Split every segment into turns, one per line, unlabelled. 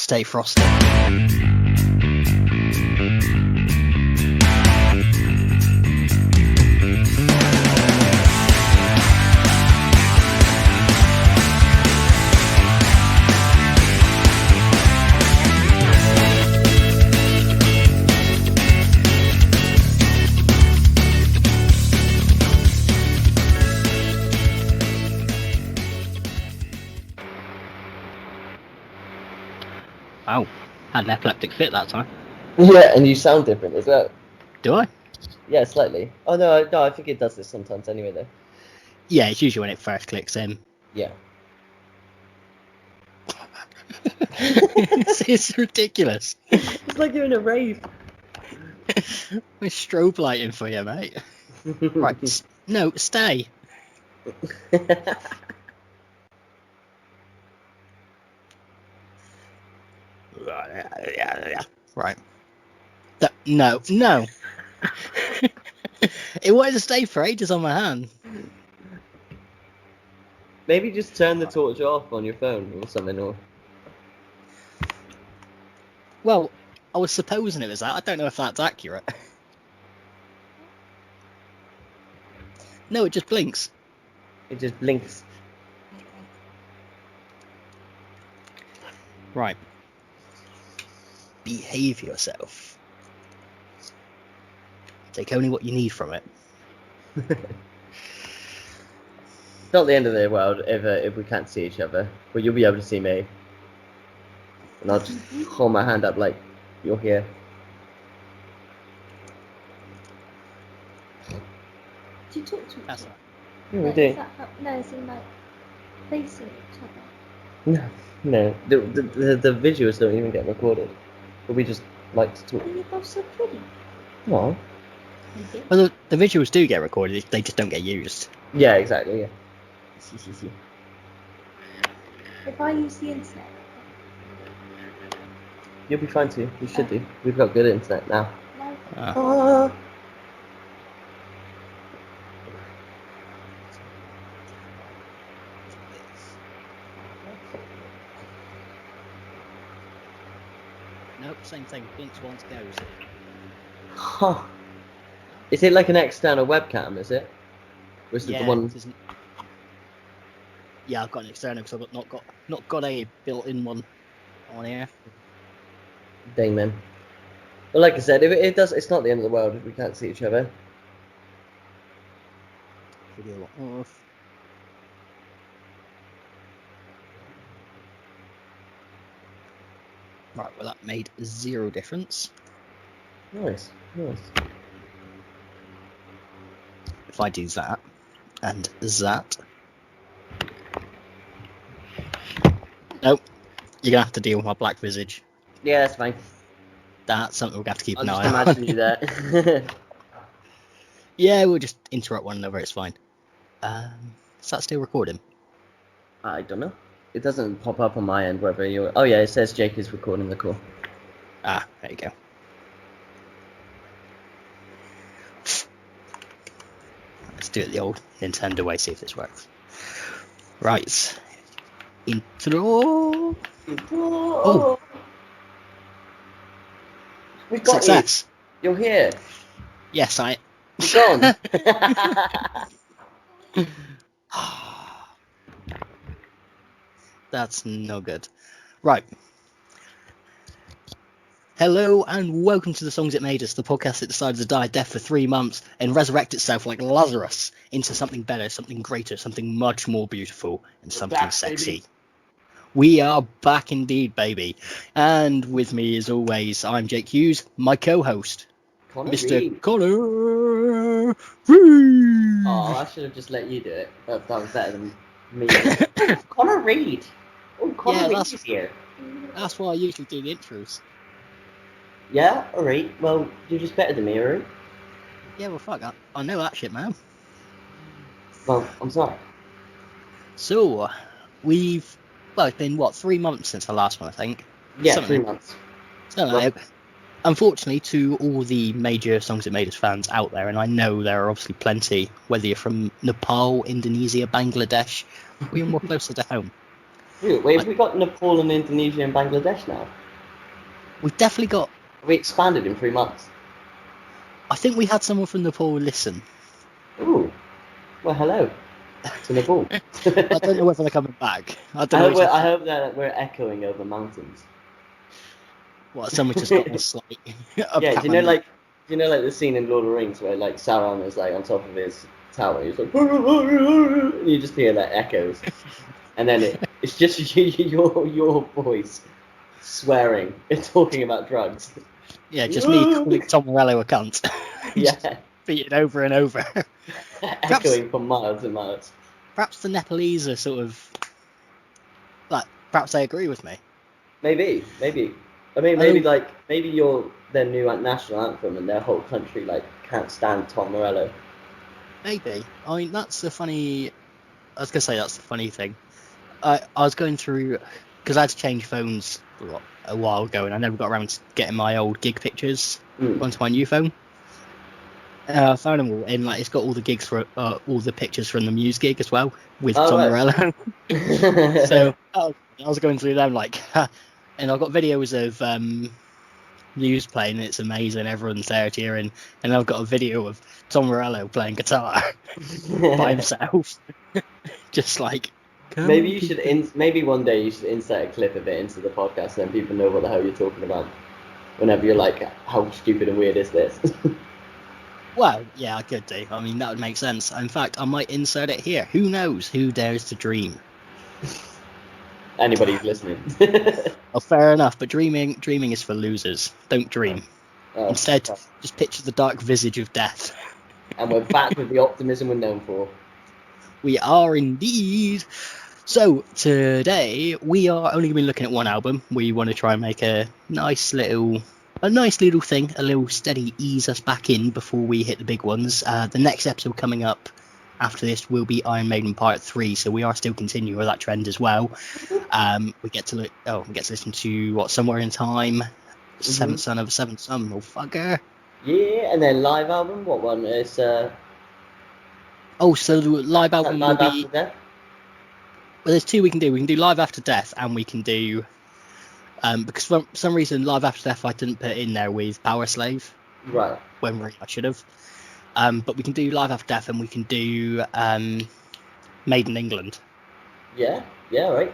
Stay frosty. Wow, had an epileptic fit that time.
Yeah, and you sound different as well.
Do I?
Yeah, slightly. Oh no, I think it does this sometimes anyway, though.
Yeah, it's usually when it first clicks in.
Yeah.
it's ridiculous.
It's like you're in a rave.
We're strobe lighting for you, mate. Right, no, stay. Right. No. It wanted to stay for ages on my hand.
Maybe just turn the torch off on your phone or something, or...
Well, I was supposing it was that. I don't know if that's accurate. No, it just blinks.
It just blinks.
Right. Behave yourself. Take only what you need from it.
It's not the end of the world if we can't see each other, but you'll be able to see me. And I'll just hold my hand up like you're here.
Do you talk to each
That's
other?
right.
Yeah, we
Like,
do.
is that how, no, as in like facing each other.
No. The visuals don't even get recorded. But we just like to talk.
Oh, you're both so pretty.
Well,
Thank you.
Well, the visuals do get recorded, they just don't get used.
yeah, exactly, yeah.
If I use the internet,
You'll be fine too. You should do. We've got good internet now.
no.
Ah.
Nope, same thing. Blinks once, goes.
Huh. Is it like an external webcam, is it? Or is it
Yeah,
the one...
it isn't. Yeah, I've got an external because I've not got a built-in one on here.
Dang, man. Well, like I said, if it does, it's not the end of the world if we can't see each other.
Video off. Right, well that made zero difference.
Nice.
If I do that and that. Nope. You're gonna have to deal with my black visage.
Yeah, that's fine.
That's something we're gonna have to keep an
I'll
eye
just
on.
imagine you there.
Yeah, we'll just interrupt one another, it's fine. Is that still recording?
I don't know. It doesn't pop up on my end whether you're... Oh yeah, it says Jake is recording the call.
Ah, there you go. Let's do it the old Nintendo way, see if this works. Right. Intro. Oh.
We got
Success.
you. You're here.
Yes, I...
You're gone.
That's no good. Right. Hello and welcome to The Songs It Made Us, the podcast that decided to die a death for 3 months and resurrect itself like Lazarus into something better, something greater, something much more beautiful, and something
back,
sexy.
baby.
We are back indeed, baby. And with me, as always, I'm Jake Hughes, my co-host,
Connor
Mr.
Reed.
Connor Reed.
Oh, I should have just let you do it. That was better than me. Connor Reed. Oh, Connor
Yeah,
Reed
that's-
is here.
That's why I usually do the intros.
Yeah, alright. Well, you're just better than me, alright?
Yeah, well, fuck, I know that shit, man.
Well, I'm sorry.
So, it's been, 3 months since the last one, I think.
Yeah,
Something.
3 months.
So, unfortunately, to all the major Songs It Made Us fans out there, and I know there are obviously plenty, whether you're from Nepal, Indonesia, Bangladesh, or you're more closer to home.
Wait, have we got Nepal and Indonesia and Bangladesh now?
We've definitely got.
We expanded in 3 months.
I think we had someone from Nepal listen.
Ooh. Well, hello to Nepal.
I don't know whether they're coming back. I don't know.
I hope that we're echoing over mountains.
What, someone just got us like a
Yeah, do you
Kathmandu.
know like the scene in Lord of the Rings where like Sauron is like on top of his tower, he's like, and you just hear that echoes, and then it's just your voice swearing and talking about drugs.
Yeah, just me calling Tom Morello a cunt.
Yeah,
Beating over and over.
echoing for miles and miles.
Perhaps the Nepalese are sort of like, perhaps they agree with me.
Maybe. I mean, maybe you're their new national anthem, and their whole country like can't stand Tom Morello.
Maybe. I mean, that's the funny. I was gonna say that's the funny thing. I was going through because I had to change phones a while ago, and I never got around to getting my old gig pictures onto my new phone. I found them all, and like it's got all the gigs for all the pictures from the Muse gig as well with Tom Morello. So I was going through them like, and I've got videos of Muse playing. It's amazing. Everyone's there cheering, and I've got a video of Tom Morello playing guitar by himself, just like.
Maybe you should. Maybe one day you should insert a clip of it into the podcast, so then people know what the hell you're talking about. Whenever you're like, how stupid and weird is this?
Well, yeah, I could do. I mean, that would make sense. In fact, I might insert it here. Who knows? Who dares to dream?
Anybody's listening.
Oh, fair enough. But dreaming is for losers. Don't dream.
Oh,
Instead, just picture the dark visage of death.
And we're back with the optimism we're known for.
We are indeed. So today we are only going to be looking at one album. We want to try and make a nice little thing, a little steady ease us back in before we hit the big ones. The next episode coming up after this will be Iron Maiden Part 3, so we are still continuing with that trend as well. We get to listen to Somewhere in Time, Seventh Son of a Seventh Son, motherfucker.
Yeah, and then live album. What one is?
So the live album will be.
After Death?
Well, there's two we can do. We can do Live After Death, and we can do. Because for some reason, Live After Death I didn't put in there with Power Slave.
Right.
When really I should have. But we can do Live After Death, and we can do Made in England.
Yeah, right.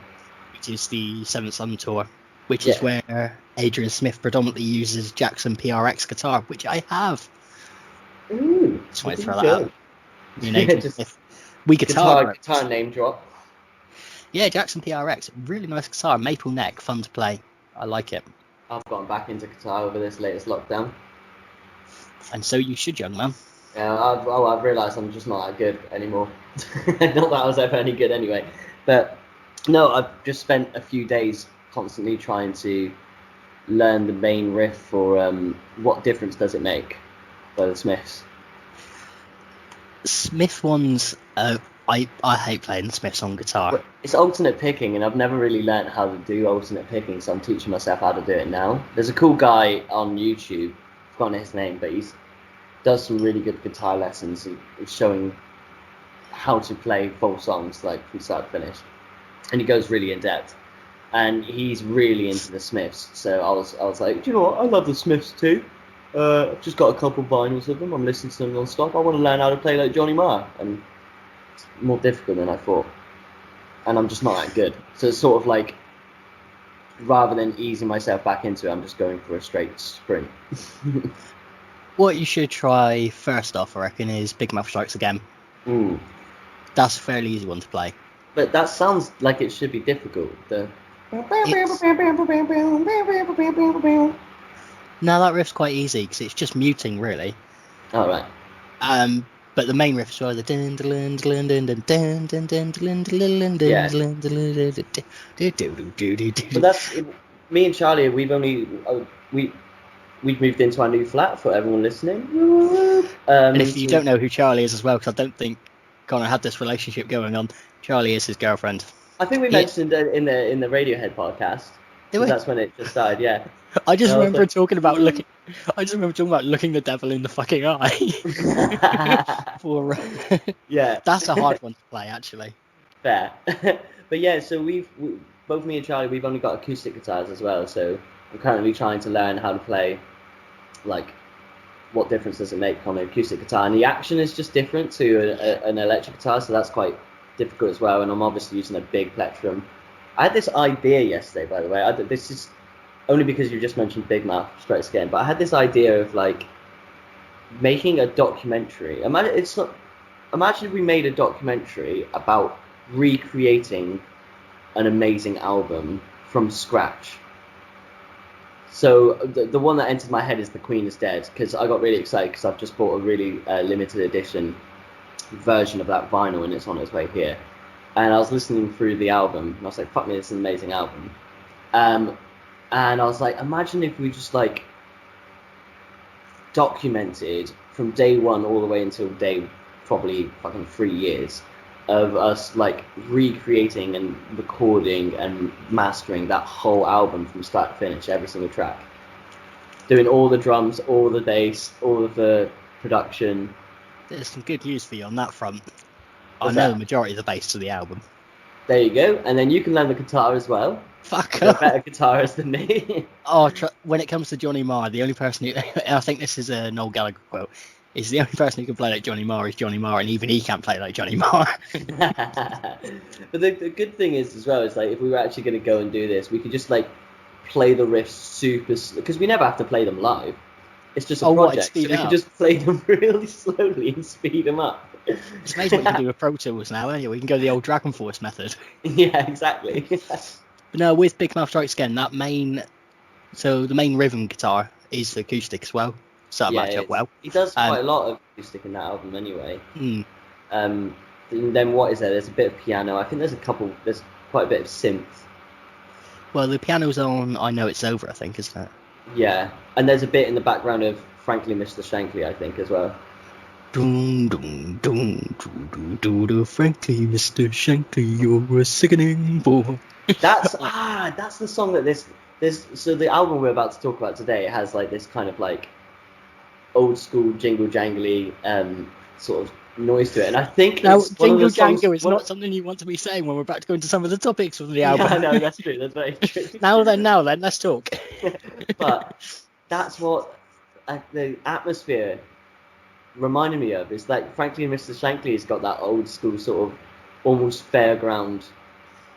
Which is the Seventh Son tour, which is where Adrian Smith predominantly uses Jackson PRX guitar, which I have.
Ooh,
just want to throw that out. You know, we
guitar name drop.
Yeah, Jackson PRX, really nice guitar, maple neck, fun to play. I like it.
I've gotten back into guitar over this latest lockdown.
And so you should, young man.
Yeah, I've realised I'm just not that good anymore. Not that I was ever any good anyway. But no, I've just spent a few days constantly trying to learn the main riff for What Difference Does It Make by the Smiths.
Smith ones, I hate playing Smiths on guitar.
It's alternate picking, and I've never really learned how to do alternate picking, so I'm teaching myself how to do it now. There's a cool guy on YouTube, I've forgotten his name, but he does some really good guitar lessons. He's showing how to play full songs, like from start to finish, and he goes really in depth. And he's really into the Smiths, so I was like, do you know what? I love the Smiths too. I've just got a couple vinyls of them. I'm listening to them non-stop. I want to learn how to play like Johnny Marr, and it's more difficult than I thought. And I'm just not that good. So it's sort of like, rather than easing myself back into it, I'm just going for a straight sprint.
What you should try first off, I reckon, is Big Mouth Strikes Again.
Ooh.
That's a fairly easy one to play.
But that sounds like it should be difficult.
No, that riff's quite easy because it's just muting, really.
Oh, right.
But the main riffs are the dun dun dun dun dun dun dun dun dun dun dun.
But that's me and Charlie. We've moved into our new flat for everyone listening.
And if you don't know who Charlie is as well, because I don't think Connor had this relationship going on, Charlie is his girlfriend.
I think we mentioned in the Radiohead podcast. That's when it just started. Yeah.
I just remember talking about looking the devil in the fucking eye.
Yeah.
That's a hard one to play, actually.
Fair. But yeah, so both me and Charlie, we've only got acoustic guitars as well, so I'm currently trying to learn how to play, like, what difference does it make on an acoustic guitar, and the action is just different to an electric guitar, so that's quite difficult as well, and I'm obviously using a big plectrum. I had this idea yesterday, by the way. This is only because you just mentioned Big Mouth straight again, but I had this idea of like making a documentary. Imagine if we made a documentary about recreating an amazing album from scratch. So the one that entered my head is The Queen is Dead, because I got really excited because I've just bought a really limited edition version of that vinyl, and it's on its way here. And I was listening through the album, and I was like, fuck me, this is an amazing album. And I was like, imagine if we just like documented from day one all the way until day probably fucking 3 years of us like recreating and recording and mastering that whole album from start to finish, every single track. Doing all the drums, all the bass, all of the production.
There's some good news for you on that front.
What's
I know
that?
the majority of the bass to the album.
There you go. And then you can learn the guitar as well.
Fuck
You're a
off.
better guitarist than me.
Oh, when it comes to Johnny Marr, the only person who, I think this is a Noel Gallagher quote, is the only person who can play like Johnny Marr is Johnny Marr, and even he can't play like Johnny Marr.
But the good thing is as well is like if we were actually going to go and do this, we could just like play the riffs super, because we never have to play them live. It's just a project, so we can just play them really slowly and speed them up.
It's amazing what you can do with Pro Tools now, anyway. We can go the old Dragon Force method.
Yeah, exactly.
But no, with Big Mouth Strikes Again, the main rhythm guitar is acoustic as well, so that match up well.
He does quite a lot of acoustic in that album anyway.
Mm.
And then what is there? There's a bit of piano. I think there's quite a bit of synth.
Well, the piano's on I Know It's Over, I think, isn't it?
Yeah, and there's a bit in the background of Frankly Mr. Shankly, I think, as well.
Dun, dun, dun, dun, dun, dun, frankly, Mr. Shankly, you're a sickening boy.
That's the song that this so the album we're about to talk about today has like this kind of like old school jingle jangly sort of noise to it, and I think
now
it's one of
jingle
the songs,
jangle is not something you want to be saying when we're about to go into some of the topics of the album.
Yeah, no, that's true. That's very true.
now then, let's talk.
But that's what the atmosphere reminded me of. It's like, frankly, Mr. Shankly's got that old school sort of almost fairground,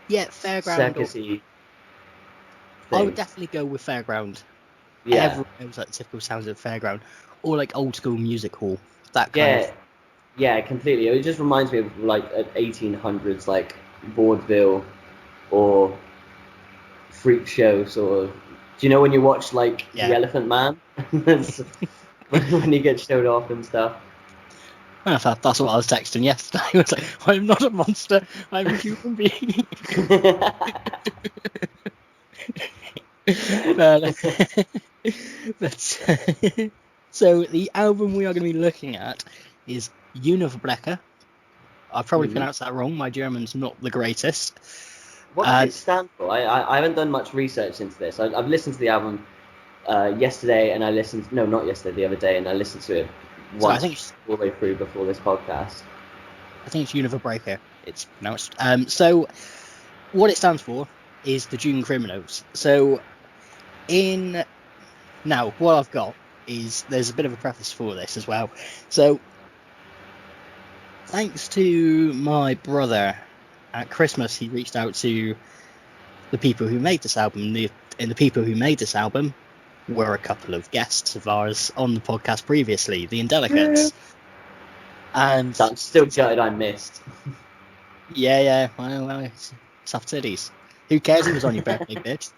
fairground.
circusy thing.
I would definitely go with fairground.
Yeah,
Everyone knows like the typical sounds of fairground, or like old school music hall. That kind of.
Yeah, completely. It just reminds me of like 1800s, like vaudeville or freak show sort of. Do you know when you watch like The Elephant Man? When he gets showed off and stuff.
Well, that's what I was texting yesterday. I was like, I'm not a monster, I'm a human being. So the album we are going to be looking at is Juniverbrecher. I probably pronounced that wrong. My German's not the greatest.
What does it stand for? I haven't done much research into this. I've listened to the album yesterday, and not yesterday, the other day, and I listened to it once all the way through before this podcast.
I think it's Juniverbrecher, it's pronounced. So what it stands for is the June Criminals. So what I've got is there's a bit of a preface for this as well. So thanks to my brother, at Christmas he reached out to the people who made this album. And the people who made this album were a couple of guests of ours on the podcast previously, the Indelicates. And
I'm still gutted I missed.
Yeah. Well, it's soft titties. Who cares? He was on your birthday, bitch.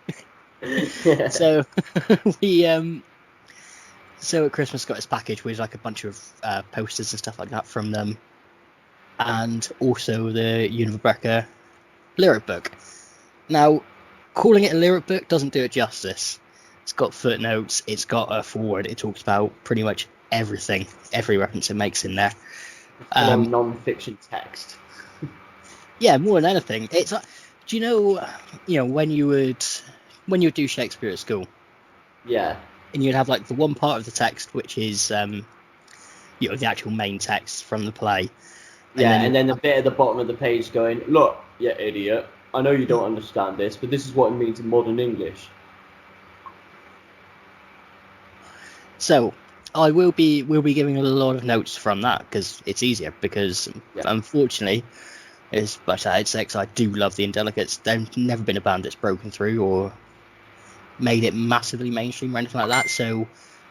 So so at Christmas got his package with like a bunch of posters and stuff like that from them, and also the Juniverbrecher lyric book. Now, calling it a lyric book doesn't do it justice. It's got footnotes, it's got a foreword, it talks about pretty much everything, every reference it makes in there.
Non-fiction text.
Yeah, more than anything. It's like, do you know when you would do Shakespeare at school?
Yeah.
And you'd have like the one part of the text which is the actual main text from the play.
And then the bit at the bottom of the page going, "Look, you idiot, I know you don't understand this, but this is what it means in modern English.
So I will be giving a lot of notes from that because it's easier. Because unfortunately, as much as I hate sex, I do love the Indelicates. There's never been a band that's broken through or made it massively mainstream or anything like that. So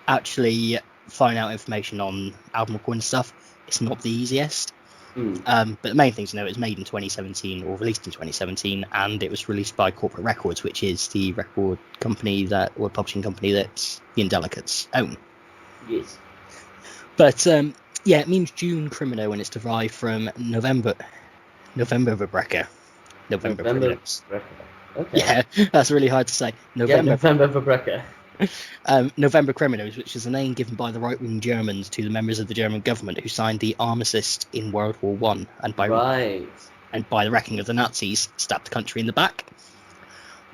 actually finding out information on album recording stuff, it's not the easiest. But the main thing to know, it's made in 2017 or released in 2017, and it was released by Corporate Records, which is the record company or publishing company that the Indelicates own.
Yes.
But it means June Crimino, and it's derived from Novemberbrecher. November Criminals.
Okay.
Yeah, that's really hard to say.
Novemberbrecher.
November Criminals, which is a name given by the right-wing Germans to the members of the German government who signed the armistice in World War One, and by the reckoning of the Nazis, stabbed the country in the back.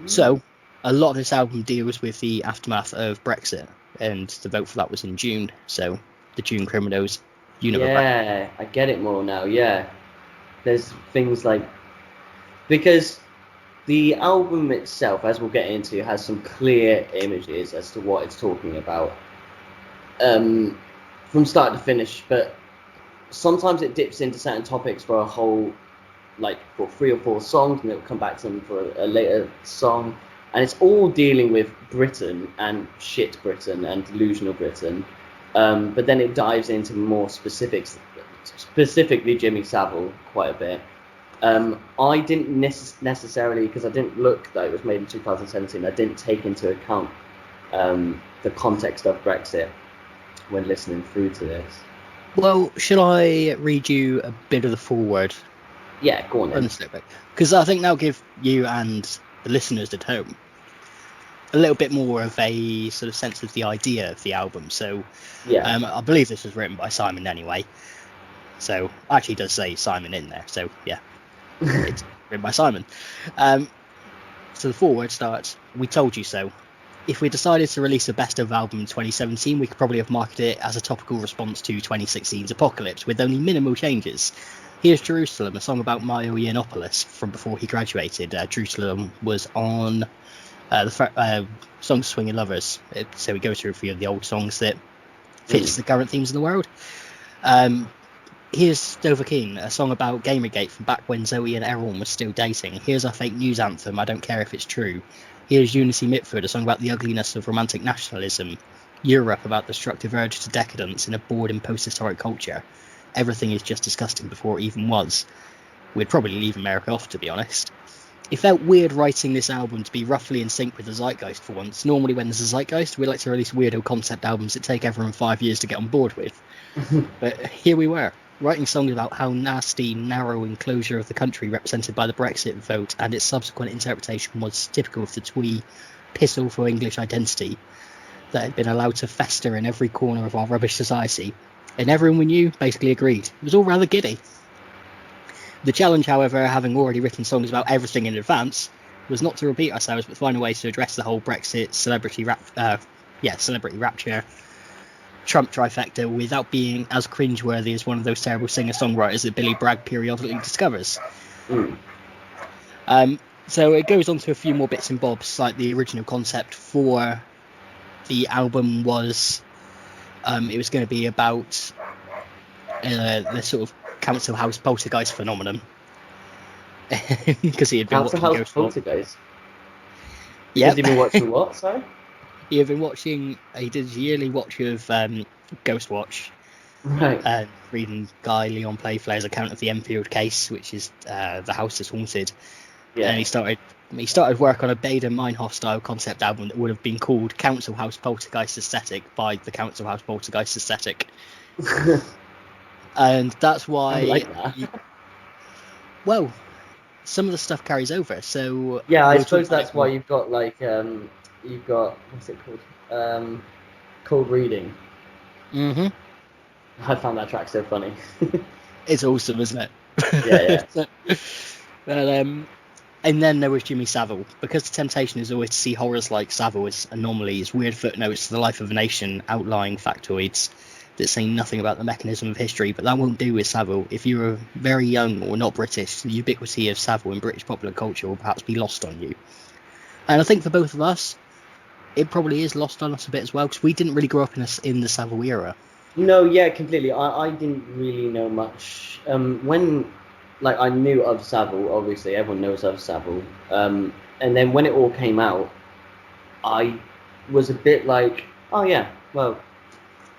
So, a lot of this album deals with the aftermath of Brexit, and the vote for that was in June. So, the June Criminals, Juniverbrecher.
Yeah, I get it more now. Yeah, there's things like because the album itself, as we'll get into, has some clear images as to what it's talking about from start to finish, but sometimes it dips into certain topics for a whole, like for 3 or 4 songs, and it'll come back to them for a later song, and it's all dealing with Britain and shit Britain and delusional Britain, but then it dives into more specifics, specifically Jimmy Savile quite a bit. I didn't necessarily, because I didn't look that it was made in 2017, I didn't take into account the context of Brexit when listening through to this.
Well, should I read you a bit of the foreword?
Yeah, go on then.
Because I think that'll give you and the listeners at home a little bit more of a sort of sense of the idea of the album. So I believe this was written by Simon anyway. So actually it does say Simon in there. So yeah. It's written by Simon. So the foreword starts, "We told you so. If we decided to release a best of album in 2017, we could probably have marketed it as a topical response to 2016's Apocalypse with only minimal changes. Here's Jerusalem, a song about Mario Yiannopoulos from before he graduated. Jerusalem was on the song Swinging Lovers. So we go through a few of the old songs that fits the current themes of the world. Here's Dover King, a song about Gamergate from back when Zoe and Errol were still dating. Here's our fake news anthem, I Don't Care If It's True. Here's Unity Mitford, a song about the ugliness of romantic nationalism. Europe, about the destructive urge to decadence in a bored and post-historic culture. Everything is just disgusting before it even was. We'd probably leave America off, to be honest. It felt weird writing this album to be roughly in sync with the zeitgeist for once. Normally when there's a zeitgeist, we like to release weirdo concept albums that take everyone 5 years to get on board with. But here we were, writing songs about how nasty, narrow enclosure of the country represented by the Brexit vote and its subsequent interpretation was typical of the twee, piss-awful English identity that had been allowed to fester in every corner of our rubbish society. And everyone we knew basically agreed. It was all rather giddy. The challenge, however, having already written songs about everything in advance, was not to repeat ourselves, but find a way to address the whole Brexit celebrity rapture Trump trifecta without being as cringeworthy as one of those terrible singer-songwriters that Billy Bragg periodically discovers. So it goes on to a few more bits and bobs, like the original concept for the album was it was going to be about the sort of council house poltergeist phenomenon. Because he had been
Council
watching
house
Ghost Watch.
poltergeist?
Yeah.
Has he been watching what, sorry?
He had been watching, he did his yearly watch of Ghost Watch,
Right.
reading Guy Leon Playfair's account of the Enfield case, which is the house is haunted.
Yeah.
And he started work on a Bader Meinhof style concept album that would have been called Council House Poltergeist Aesthetic by the Council House Poltergeist Aesthetic. And that's why.
I like that.
Well, some of the stuff carries over. So
Yeah, I
we'll
suppose
talk about
that's
it
why
more.
you've got like you've got, what's it called? Cold Reading.
Mm-hmm.
I found that track so funny.
It's awesome, isn't it?
Yeah.
But, and then there was Jimmy Savile. Because the temptation is always to see horrors like Savile as anomalies, weird footnotes to the life of a nation, outlying factoids. that say nothing about the mechanism of history, but that won't do with Saville. If you're very young or not British, the ubiquity of Saville in British popular culture will perhaps be lost on you. And I think for both of us, it probably is lost on us a bit as well, because we didn't really grow up in the Saville era.
No, yeah, completely. I didn't really know much. When, like, I knew of Saville, obviously, everyone knows of Saville. And then when it all came out, I was a bit like, oh yeah, well,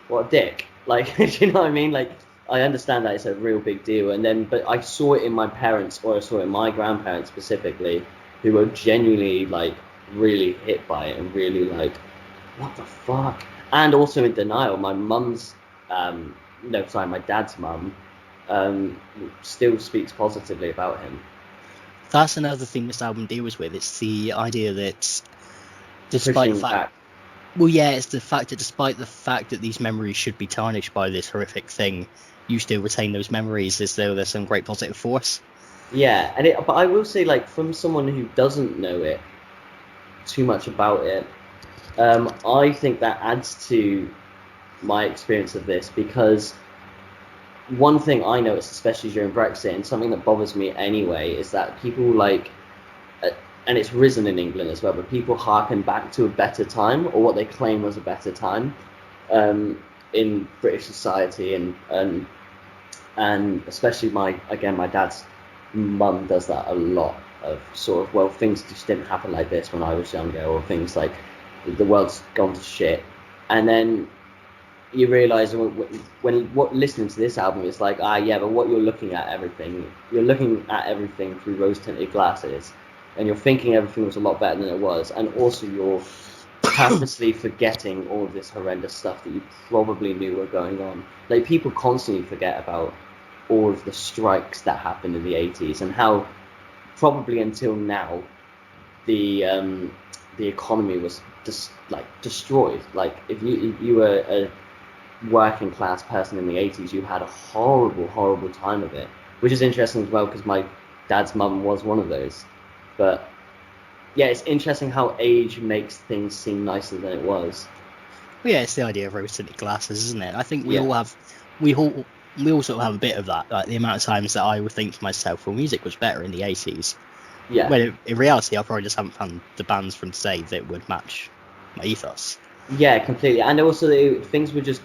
what a dick. Like, do you know what I mean? Like, I understand that it's a real big deal. And then, but I saw it in my parents, or I saw it in my grandparents specifically, who were genuinely, like, really hit by it and really like, what the fuck? And also in denial. My mum's, my dad's mum, still speaks positively about him.
That's another thing this album deals with. It's the idea that despite the fact, it's the fact that despite the fact that these memories should be tarnished by this horrific thing, you still retain those memories as though there's some great positive force.
Yeah, but I will say, like, from someone who doesn't know it too much about it, I think that adds to my experience of this, because one thing I noticed, especially during Brexit, and something that bothers me anyway, is that people and it's risen in England as well, but people harken back to a better time, or what they claim was a better time, in British society, and especially my dad's mum does that a lot, of sort of, well, things just didn't happen like this when I was younger, or things like the world's gone to shit. And then you realise when listening to this album, it's like, but what you're looking at everything through rose-tinted glasses, and you're thinking everything was a lot better than it was, and also you're purposely forgetting all of this horrendous stuff that you probably knew were going on. Like, people constantly forget about all of the strikes that happened in the 80s, and how probably until now the economy was just destroyed. Like, if you were a working class person in the 80s, you had a horrible time of it, which is interesting as well, because my dad's mum was one of those. But yeah, it's interesting how age makes things seem nicer than it was.
Well, yeah, it's the idea of rose-tinted glasses, isn't it? I think we all all sort of have a bit of that. Like, the amount of times that I would think to myself, well, music was better in the 80s.
Yeah.
When in reality, I probably just haven't found the bands from today that would match my ethos.
Yeah, completely. And also, things were just...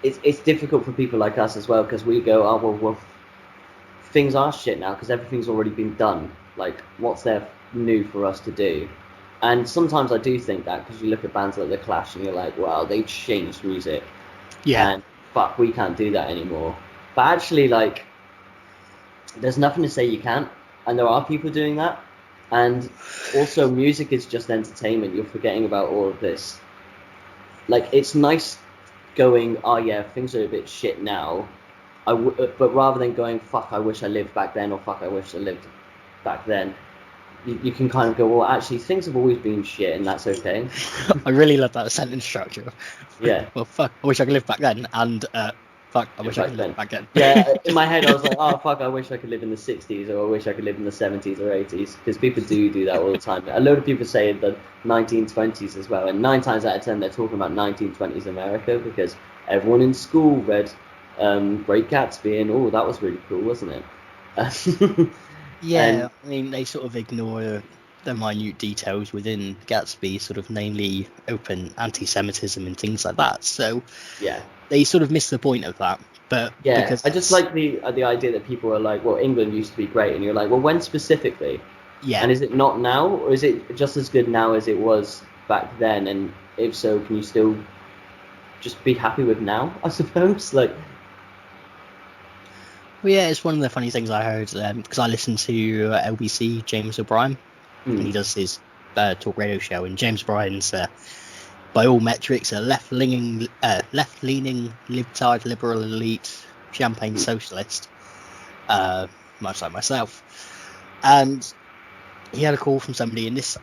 It's difficult for people like us as well, because we go, well, things are shit now, because everything's already been done. Like, what's there new for us to do? And sometimes I do think that, because you look at bands like The Clash and you're like, wow, they changed music.
Yeah.
And fuck, we can't do that anymore. But actually, like, there's nothing to say you can't. And there are people doing that. And also, music is just entertainment. You're forgetting about all of this. Like, it's nice going, oh yeah, things are a bit shit now. But rather than going, fuck, I wish I lived back then, or fuck, I wish I lived back then, you can kind of go, well, actually, things have always been shit, and that's okay.
I really love that sentence structure.
Yeah.
Well, fuck, I wish I could live back then, and fuck, I wish I could live back then.
Yeah, in my head I was like, oh fuck, I wish I could live in the 60s, or I wish I could live in the 70s or 80s, because people do that all the time. A load of people say the 1920s as well, and 9 times out of 10 they're talking about 1920s America, because everyone in school read Great Gatsby, and that was really cool, wasn't it?
Yeah, I mean, they sort of ignore the minute details within Gatsby, sort of namely open anti-Semitism and things like that. So
yeah,
they sort of miss the point of that. But
yeah,
because
I just like the idea that people are like, well, England used to be great, and you're like, well, when specifically?
Yeah.
And is it not now, or is it just as good now as it was back then? And if so, can you still just be happy with now, I suppose? Like,
well, yeah, it's one of the funny things I heard, because I listened to LBC James O'Brien, and he does his talk radio show, and James O'Brien's by all metrics a left-leaning libtard liberal elite champagne socialist, much like myself. And he had a call from somebody, and this,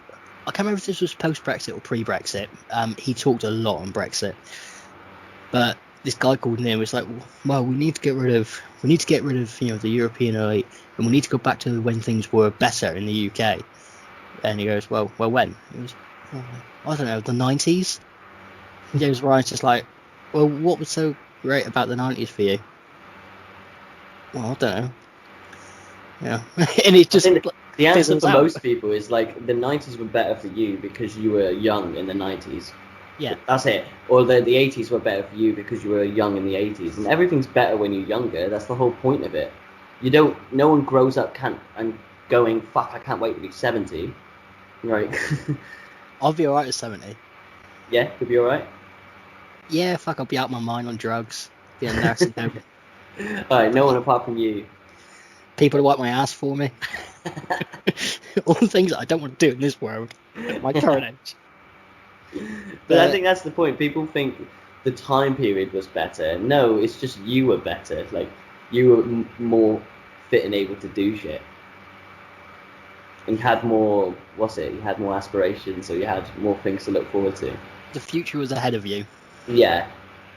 I can't remember if this was post-Brexit or pre-Brexit. He talked a lot on Brexit, but this guy called in and was like, well, we need to get rid of the European elite, and we need to go back to when things were better in the UK. And he goes, well, when? He goes, I don't know, the 90s? James Ryan's just like, Well, what was so great about the 90s for you? Well, I don't know. Yeah, and it
I
just
think the answer
fizzles
for
out.
most people is like the 90s were better for you because you were young in the 90s.
Yeah,
That's it. Or the 80s were better for you because you were young in the 80s. And everything's better when you're younger. That's the whole point of it. No one grows up and going, fuck, I can't wait to be 70. Right.
I'll be alright at 70.
Yeah, could be alright.
Yeah, fuck, I'll be out my mind on drugs. Be a nursing home.
Alright, no one apart from you.
People to wipe my ass for me. All the things that I don't want to do in this world at my current age.
But I think that's the point. People think the time period was better. No, it's just you were better. Like, you were more fit and able to do shit. And you had more, you had more aspirations, so you had more things to look forward to.
The future was ahead of you.
Yeah.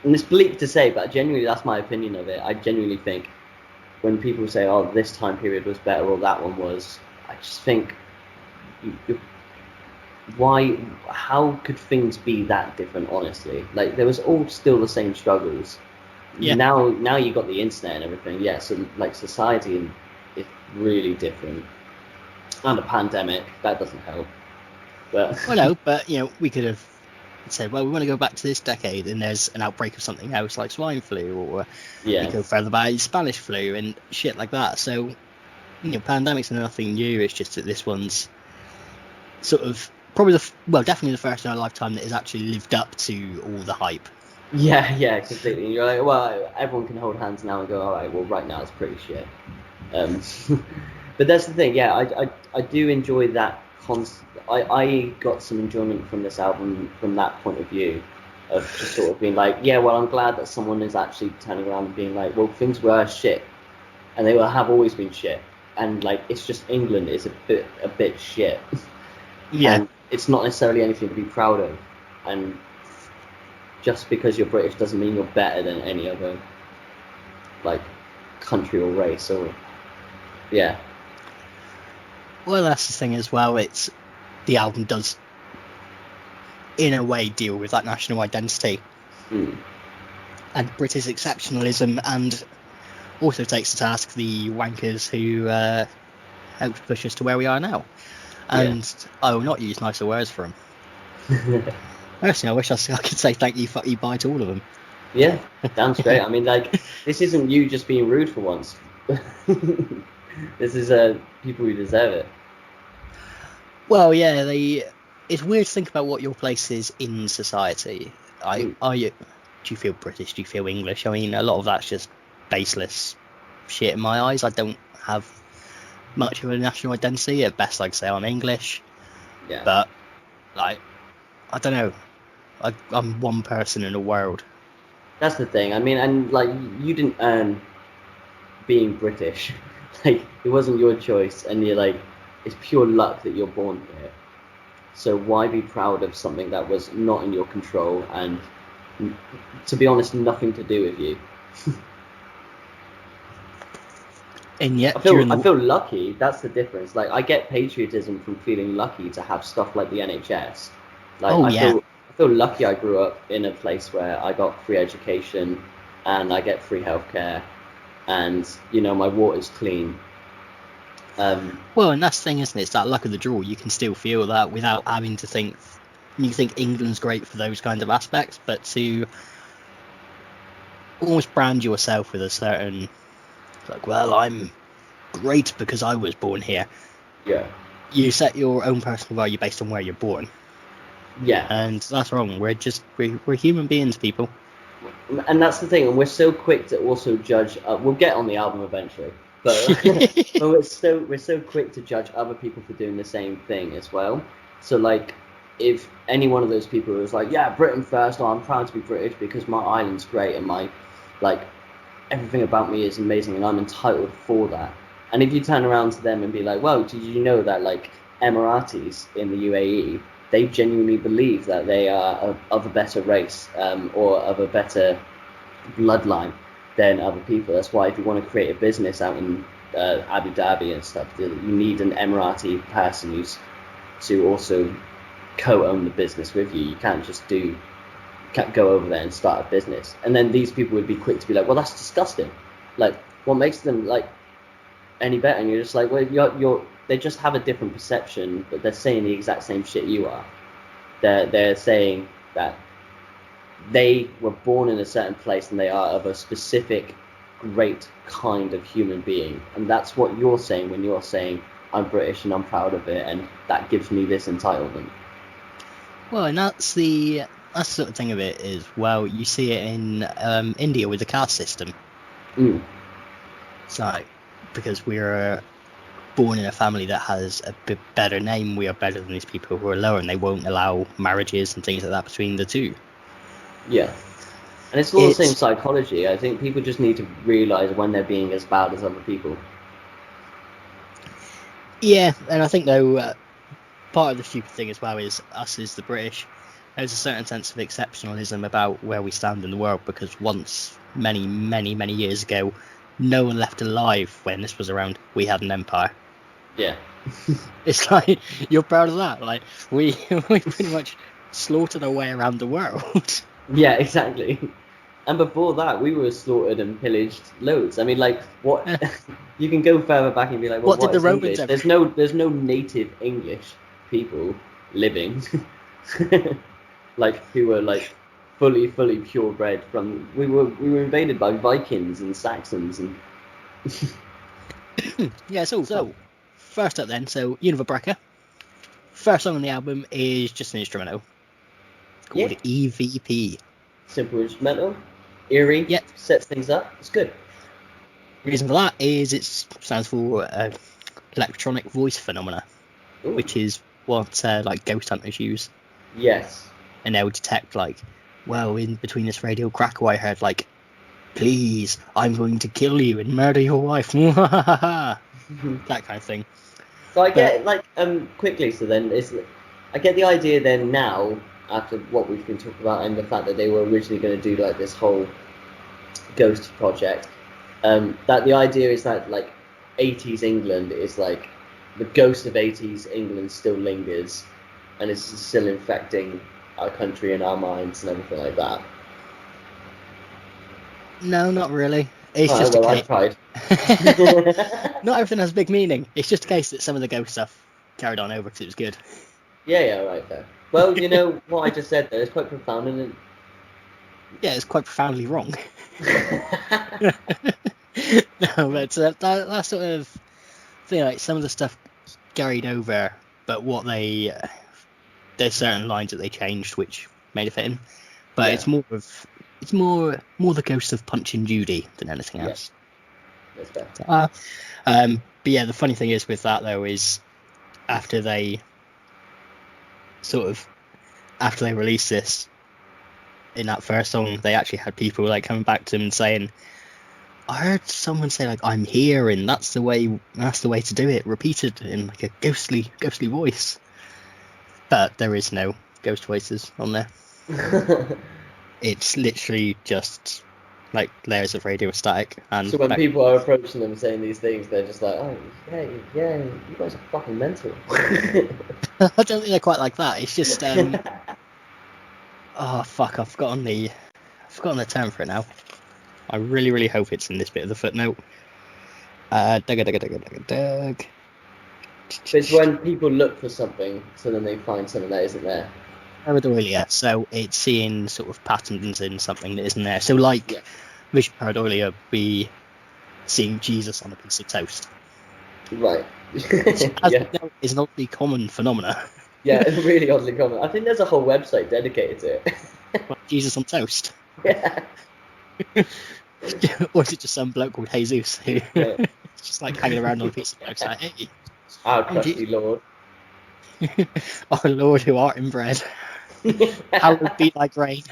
And it's bleak to say, but genuinely, that's my opinion of it. I genuinely think when people say, oh, this time period was better or that one was, I just think, how could things be that different, honestly? Like, there was all still the same struggles.
Yeah.
Now you got the internet and everything, yeah, so, like, society is really different. And the pandemic, that doesn't help. But
Well, no, but, we could have said, well, we want to go back to this decade, and there's an outbreak of something else like swine flu, or we go further back, Spanish flu, and shit like that. So, pandemics are nothing new. It's just that this one's sort of probably definitely the first in our lifetime that has actually lived up to all the hype.
Yeah, completely. You're like, well, everyone can hold hands now and go, all right, well, right now it's pretty shit. But that's the thing, yeah, I do enjoy that I got some enjoyment from this album from that point of view, of just sort of being like, yeah, well, I'm glad that someone is actually turning around and being like, well, things were shit, and they have always been shit, and like, it's just England is a bit shit.
Yeah.
And it's not necessarily anything to be proud of, and just because you're British doesn't mean you're better than any other, like, country or race, or yeah.
Well, that's the thing as well. It's the album does, in a way, deal with that national identity and British exceptionalism, and also takes to task the wankers who helped push us to where we are now. And I will not use nicer words for them. Personally, I wish I could say thank you, fuck you, bye to all of them.
Yeah, damn straight. I mean, like, this isn't you just being rude for once. This is people who deserve it.
Well, yeah, it's weird to think about what your place is in society. Do you feel British? Do you feel English? I mean, a lot of that's just baseless shit in my eyes. I don't have much of a national identity. At best, I'd say I'm English.
Yeah.
But, like, I don't know. I'm one person in a world.
That's the thing. I mean, and, like, you didn't earn being British. Like, it wasn't your choice, and you're like, it's pure luck that you're born here. So why be proud of something that was not in your control and, to be honest, nothing to do with you?
And yet,
I feel lucky. That's the difference. Like, I get patriotism from feeling lucky to have stuff like the NHS. Like, I feel lucky I grew up in a place where I got free education and I get free healthcare, and my water's clean.
Well, and that's the thing, isn't it? It's that luck of the draw. You can still feel that without having to think. You think England's great for those kinds of aspects, but to almost brand yourself with a certain, like, well, I'm great because I was born here.
Yeah.
You set your own personal value based on where you're born.
Yeah.
And that's wrong. We're human beings, people.
And that's the thing, and we're so quick to also judge. We'll get on the album eventually, but we're so quick to judge other people for doing the same thing as well. So, like, if any one of those people was like, yeah, Britain first, or I'm proud to be British because my island's great and my, like, everything about me is amazing and I'm entitled for that. And if you turn around to them and be like, well, did you know that, like, Emiratis in the UAE, they genuinely believe that they are of a better race, or of a better bloodline than other people. That's why if you want to create a business out in Abu Dhabi and stuff, you need an Emirati person to also co-own the business with you. You can't go over there and start a business. And then these people would be quick to be like, well, that's disgusting. Like, what makes them like any better? And you're just like, well, they just have a different perception, but they're saying the exact same shit you are. They're saying that they were born in a certain place and they are of a specific great kind of human being, and that's what you're saying when you're saying I'm British and I'm proud of it and that gives me this entitlement.
Well, and that's the sort of thing of it is, well, you see it in India with the caste system. So, because we're born in a family that has a bit better name, we are better than these people who are lower, and they won't allow marriages and things like that between the two.
Yeah. And it's all the same psychology. I think people just need to realise when they're being as bad as other people.
Yeah, and I think, though, part of the stupid thing as well is us as the British, there's a certain sense of exceptionalism about where we stand in the world, because once, many, many, many years ago, no one left alive when this was around. We had an empire.
Yeah.
It's like, you're proud of that? Like, we pretty much slaughtered our way around the world.
Yeah, exactly. And before that, we were slaughtered and pillaged loads. I mean, like, what? You can go further back and be like, well,
What did the
is
Romans
English? There's no native English people living, like, who were like fully purebred from. We were invaded by Vikings and Saxons and.
Yeah, so first up then, so Juniverbrecher. First song on the album is just an instrumental. It's called EVP.
Simple instrumental, eerie,
Yep.
Sets things up. It's good.
The reason for that is it stands for electronic voice phenomena,
Ooh.
which is what like ghost hunters use.
Yes.
And they'll detect, like, well, in between this radio crackle I heard, like, please, I'm going to kill you and murder your wife. That kind of thing.
So I get, quickly, so then, I get the idea then now, after what we've been talking about and the fact that they were originally going to do, like, this whole ghost project, that the idea is that, like, 80s England is, like, the ghost of 80s England still lingers, and it's still infecting our country and our minds and everything like that.
No, not really. It's just a case.
I tried.
Not everything has a big meaning. It's just a case that some of the ghost stuff carried on over because it was good.
Yeah, right there. Well, you know what I just said there is quite profound, isn't it?
Yeah, it's quite profoundly wrong. No, but that sort of thing, like, some of the stuff carried over, but there's certain lines that they changed which made it fit in. But it's more the ghost of Punch and Judy than anything else.
That's better.
But yeah, the funny thing is with that though is after they released this in that first song, they actually had people like coming back to them and saying, I heard someone say, like, I'm here, and that's the way to do it, repeated in like a ghostly voice. But there is no ghost voices on there. It's literally just like layers of radio static. And
so when people are approaching them saying these things, they're just like, oh, yeah, you guys are fucking mental.
I don't think they're quite like that. It's just oh fuck, I've forgotten the term for it now. I really, really hope it's in this bit of the footnote. Dug.
It's when people look for something, so then they find something that isn't there.
Pareidolia. So it's seeing sort of patterns in something that isn't there. So like vision pareidolia would be seeing Jesus on a piece of toast.
Right.
As we know, is an oddly common phenomena.
Yeah, it's really oddly common. I think there's a whole website dedicated to it.
Like Jesus on toast.
Yeah.
Or is it just some bloke called Jesus who just like hanging around on a piece of toast like, hey,
Our crusty Lord.
our Lord who art in bread, how would be like rain.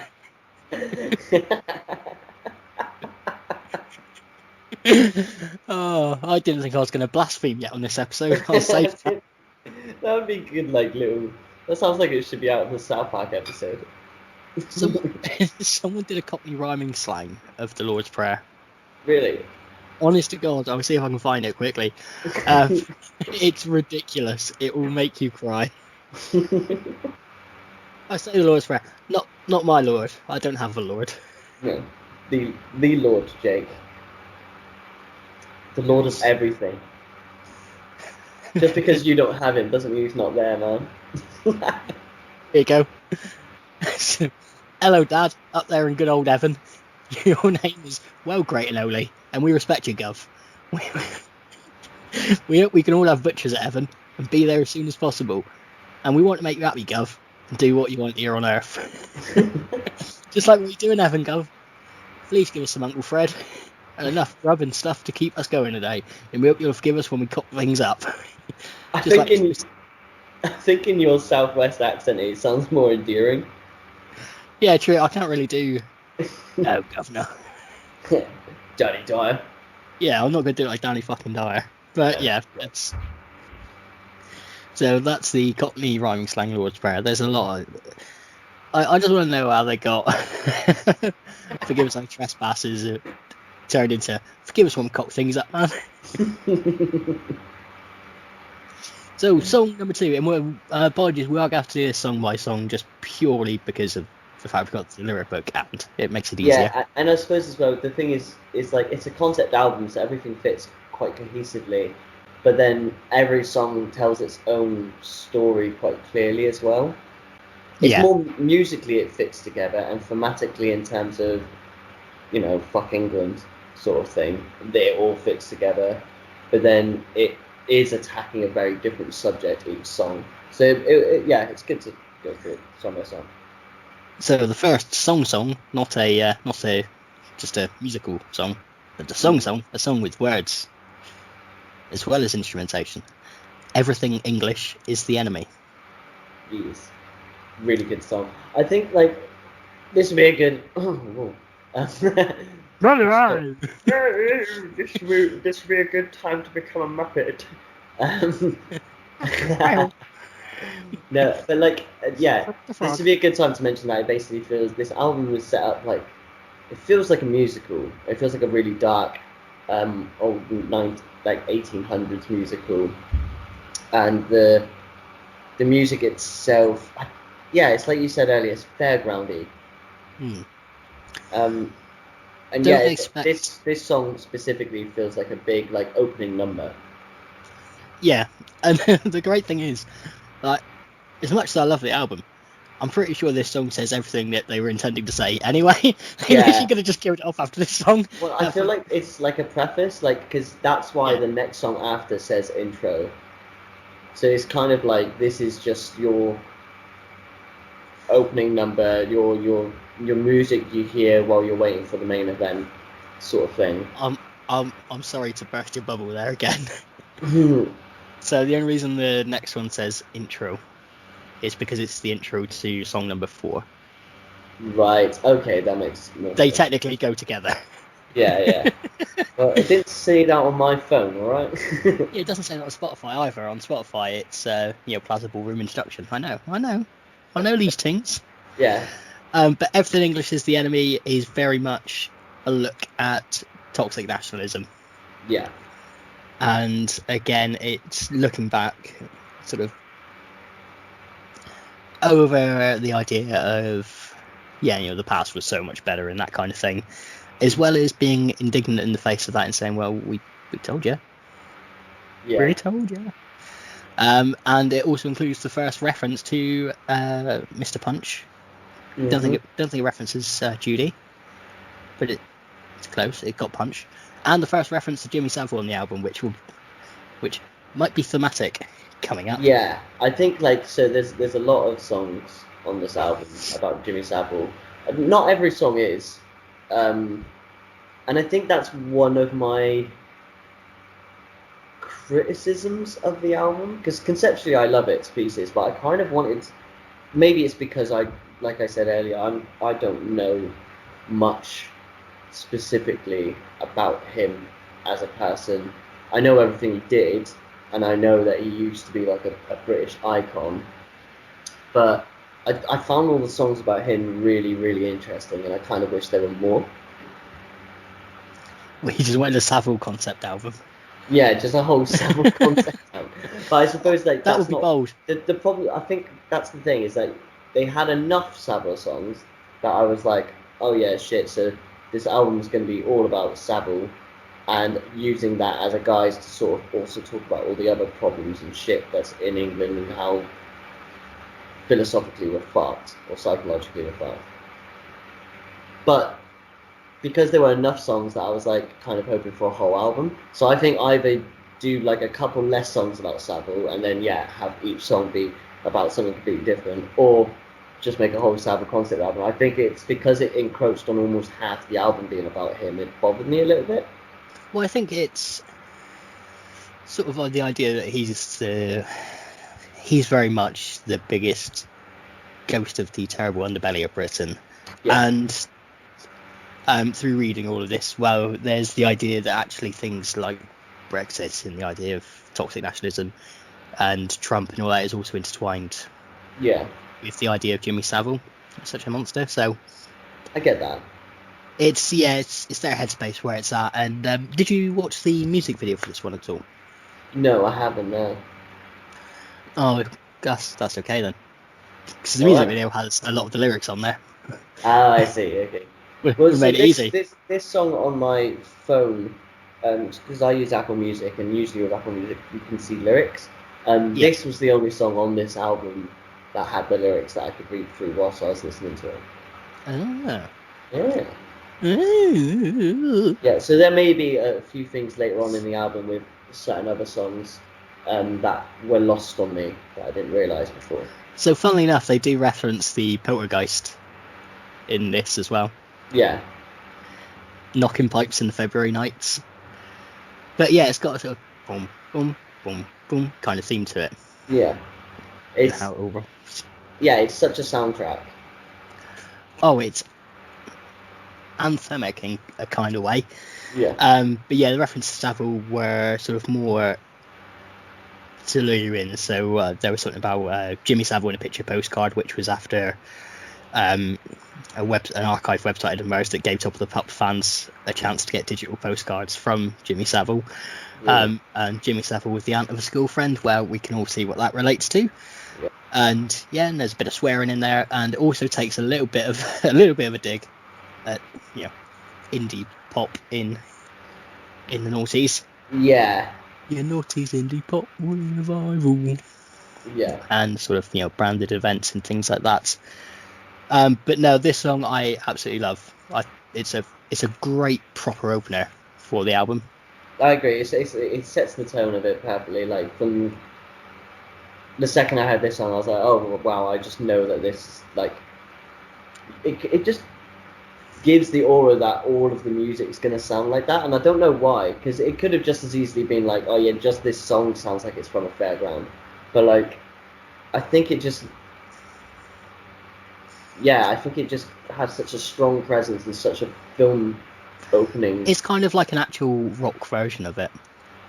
Oh, I didn't think I was going to blaspheme yet on this episode. I'll save that.
That would be good, like, little... That sounds like it should be out of the South Park episode.
Someone did a Cockney rhyming slang of the Lord's Prayer.
Really?
Honest to God, I'll see if I can find it quickly. It's ridiculous. It will make you cry. I say the Lord's Prayer. Not my Lord. I don't have a Lord.
No, the Lord, Jake. The Lord of everything. Just because you don't have him doesn't mean he's not there, man.
Here you go. Hello, Dad. Up there in good old heaven. Your name is well great and holy, and we respect you, Gov. We hope we can all have butchers at heaven and be there as soon as possible. And we want to make you happy, Gov, and do what you want here on Earth. Just like what you do in heaven, Gov. Please give us some Uncle Fred and enough grub and stuff to keep us going today. And we hope you'll forgive us when we cock things up.
I think in your Southwest accent it sounds more endearing.
Yeah, true. I can't really do. No, Governor.
Johnny Dyer.
Yeah, I'm not going to do it like Danny fucking Dyer. But yeah, it's. So that's the Cockney rhyming slang Lord's Prayer. There's a lot of. I just want to know how they got forgive us our trespasses turned into forgive us when we cock things up, man. So song number 2, and apologies, we are going to have to do this song by song just purely because of the fact we've got the lyric book and it makes it easier.
Yeah, and I suppose as well the thing is like it's a concept album, so everything fits quite cohesively, but then every song tells its own story quite clearly as well. It's more musically it fits together, and thematically in terms of, you know, fuck England sort of thing, it all fits together. But then it is attacking a very different subject each song. So it's good to go through it song by song.
So the first song, not a just a musical song, but the song, a song with words as well as instrumentation. Everything English is the enemy.
Yes. Really good song. I think like this would be a good. This would be a good time to become a Muppet. No, but like this would be a good time to mention that it basically feels this album was set up like it feels like a musical. It feels like a really dark, old 1800s musical, and the music itself. It's like you said earlier, it's fairgroundy. And this song specifically feels like a big like opening number.
Yeah, and the great thing is, like, as much as I love the album, I'm pretty sure this song says everything that they were intending to say anyway. They're actually going to just give it off after this song.
Well, I feel like it's like a preface, like, because that's why the next song after says intro. So it's kind of like this is just your opening number, your music you hear while you're waiting for the main event, sort of thing.
I'm sorry to burst your bubble there again. So the only reason the next one says intro is because it's the intro to song number 4.
Right. Okay, that makes more
They
sense.
technically go together.
Yeah. Well, it didn't say that on my phone, all right?
It doesn't say that on Spotify either. On Spotify, it's Plaza Ballroom Introduction. I know these things.
Yeah.
But Everything English is the Enemy is very much a look at toxic nationalism.
Yeah.
And again, it's looking back, sort of over the idea of, the past was so much better and that kind of thing, as well as being indignant in the face of that and saying, well, we told you.
Yeah.
We told you. And it also includes the first reference to Mr. Punch.
Mm-hmm.
Don't think it references Judy, but it's close. It got Punch, and the first reference to Jimmy Savile on the album, which might be thematic coming up.
Yeah, I think there's a lot of songs on this album about Jimmy Savile. Not every song is, and I think that's one of my criticisms of the album, because conceptually I love its pieces, but I kind of wanted, maybe it's because like I said earlier, I don't know much specifically about him as a person. I know everything he did, and I know that he used to be like a British icon, but I found all the songs about him really, really interesting, and I kind of wish there were more.
Well, he just went to Savile concept album.
Yeah, just a whole Savile concept album. But I suppose that
would be bold.
The problem. I think that's the thing, is that they had enough Saville songs that I was like, oh yeah, shit. So this album is going to be all about Saville, and using that as a guise to sort of also talk about all the other problems and shit that's in England and how philosophically we're fucked or psychologically we're fucked. But because there were enough songs that I was like kind of hoping for a whole album. So I think either do like a couple less songs about Saville and then have each song be about something completely different, or just make a whole Saville concept album. I think it's because it encroached on almost half the album being about him, it bothered me a little bit.
Well, I think it's sort of like the idea that he's very much the biggest ghost of the terrible underbelly of Britain.
Yeah.
And through reading all of this, well, there's the idea that actually things like Brexit and the idea of toxic nationalism and Trump and all that is also intertwined with the idea of Jimmy Savile, such a monster. So
I get that.
It's their headspace where it's at. And did you watch the music video for this one at all?
No, I haven't. No.
Oh, that's okay then, because the music video has a lot of the lyrics on there.
Ah, I see. Okay.
Well, so made it easy.
This song on my phone, because I use Apple Music, and usually with Apple Music you can see lyrics. This was the only song on this album that had the lyrics that I could read through whilst I was listening to it.
Ah.
Yeah. Yeah, so there may be a few things later on in the album with certain other songs that were lost on me that I didn't realise before.
So funnily enough, they do reference the poltergeist in this as well.
Yeah.
Knocking pipes in the February nights. But yeah, it's got a sort of boom, boom, boom, boom kind of theme to it.
Yeah. It's
how it all rolls.
Yeah, it's such a soundtrack.
Oh, it's anthemic in a kind of way.
Yeah.
But yeah, the references to Saville were sort of more to lure you in. So there was something about Jimmy Savile in a picture postcard, which was after an archive website in Edinburgh that gave Top of the Pop fans a chance to get digital postcards from Jimmy Savile. Yeah. And Jimmy Savile was the aunt of a school friend. Well, we can all see what that relates to.
Yeah.
And there's a bit of swearing in there, and it also takes a little bit of a dig at indie pop in the noughties.
Yeah.
Yeah, noughties indie pop revival.
Yeah.
And sort of branded events and things like that. But no, this song I absolutely love. It's a great proper opener for the album.
I agree. It sets the tone of it perfectly. Like from the second I heard this song, I was like, oh wow! I just know that this it just gives the aura that all of the music is going to sound like that, and I don't know why, because it could have just as easily been like, oh yeah, just this song sounds like it's from a fairground, but I think it just has such a strong presence and such a film opening.
It's kind of like an actual rock version of it,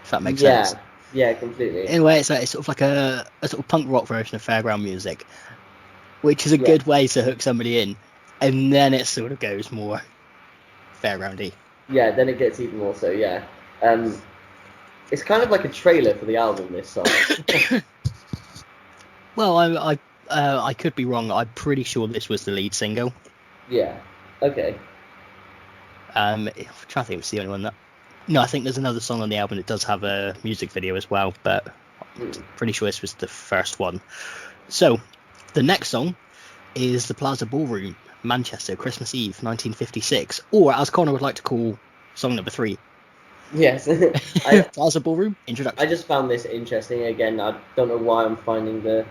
if that makes sense.
Yeah, completely.
In a way, it's sort of like a sort of punk rock version of fairground music, which is a good way to hook somebody in, and then it sort of goes more fairgroundy. Yeah,
then it gets even more so. Yeah, it's kind of like a trailer for the album. This song.
Well, I could be wrong. I'm pretty sure this was the lead single.
Yeah. Okay.
I'm trying to think if it's the only one that. No, I think there's another song on the album that does have a music video as well, but I'm pretty sure this was the first one. So, the next song is the Plaza Ballroom, Manchester, Christmas Eve, 1956, or as Connor would like to call song number 3.
Yes.
Plaza Ballroom, introduction.
I just found this interesting. Again, I don't know why I'm finding the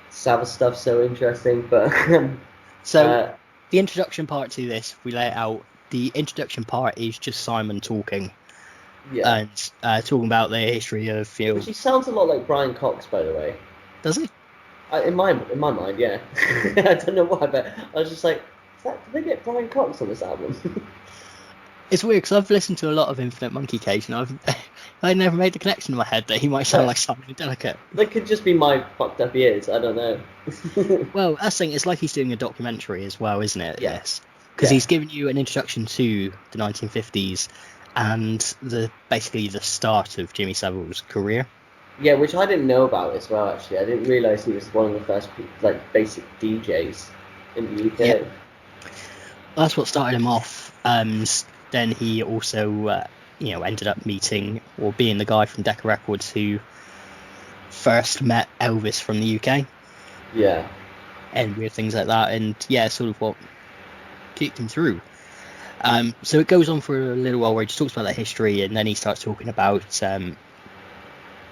Saville stuff so interesting, but...
So, the introduction part to this, we lay it out. The introduction part is just Simon talking.
Yeah.
And talking about the history of film.
Which he sounds a lot like Brian Cox, by the way.
Does he?
In my mind, yeah. I don't know why, but I was just like, did they get Brian Cox on this album?
It's weird, because I've listened to a lot of Infinite Monkey Cage, and I never made the connection in my head that he might sound like Simon Indelicate.
That could just be my fucked up ears, I don't know.
Well, that's the thing, it's like he's doing a documentary as well, isn't it?
Yeah.
Yes. Because he's giving you an introduction to the 1950s and basically the start of Jimmy Savile's career.
Yeah, which I didn't know about as well. Actually, I didn't realize he was one of the first like basic DJs in the
Yeah.
UK.
That's what started him off. Then he also, ended up meeting or being the guy from Decca Records who first met Elvis from the UK
Yeah,
and weird things like that. And yeah, sort of what kicked him through. So it goes on for a little while where he just talks about that history, and then he starts talking about,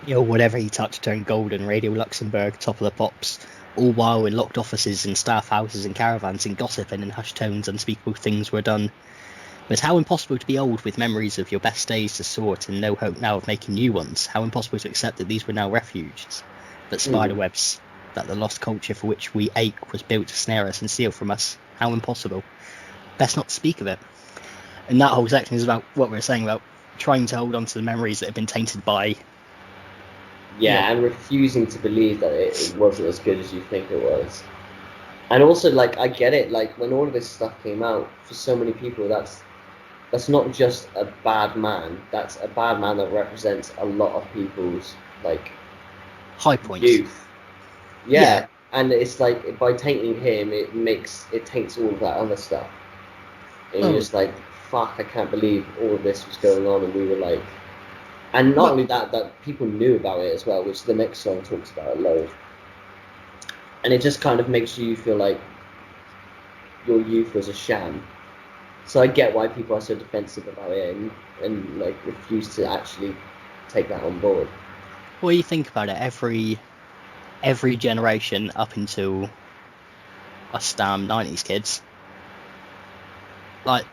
whatever he touched turned golden. Radio Luxembourg, Top of the Pops, all while in locked offices and staff houses and caravans, in gossip and in hushed tones, unspeakable things were done. But how impossible to be old with memories of your best days to sort and no hope now of making new ones. How impossible to accept that these were now refuges, but spider webs, that the lost culture for which we ache was built to snare us and steal from us. How impossible. Best not to speak of it. And that whole section is about what we were saying about trying to hold on to the memories that have been tainted by.
yeah, and refusing to believe that it wasn't as good as you think it was. And also, like, I get it. Like, when all of this stuff came out, for so many people, that's not just a bad man. That's a bad man that represents a lot of people's like
High points.
youth. Yeah.
Yeah.
And it's like by tainting him, it taints all of that other stuff. And you're just like, fuck, I can't believe all of this was going on, and we were like, and not only that people knew about it as well, which the next song talks about a load. And it just kind of makes you feel like your youth was a sham. So I get why people are so defensive about it and like refuse to actually take that on board.
Well, you think about it, every generation up until us damn 90s kids, like,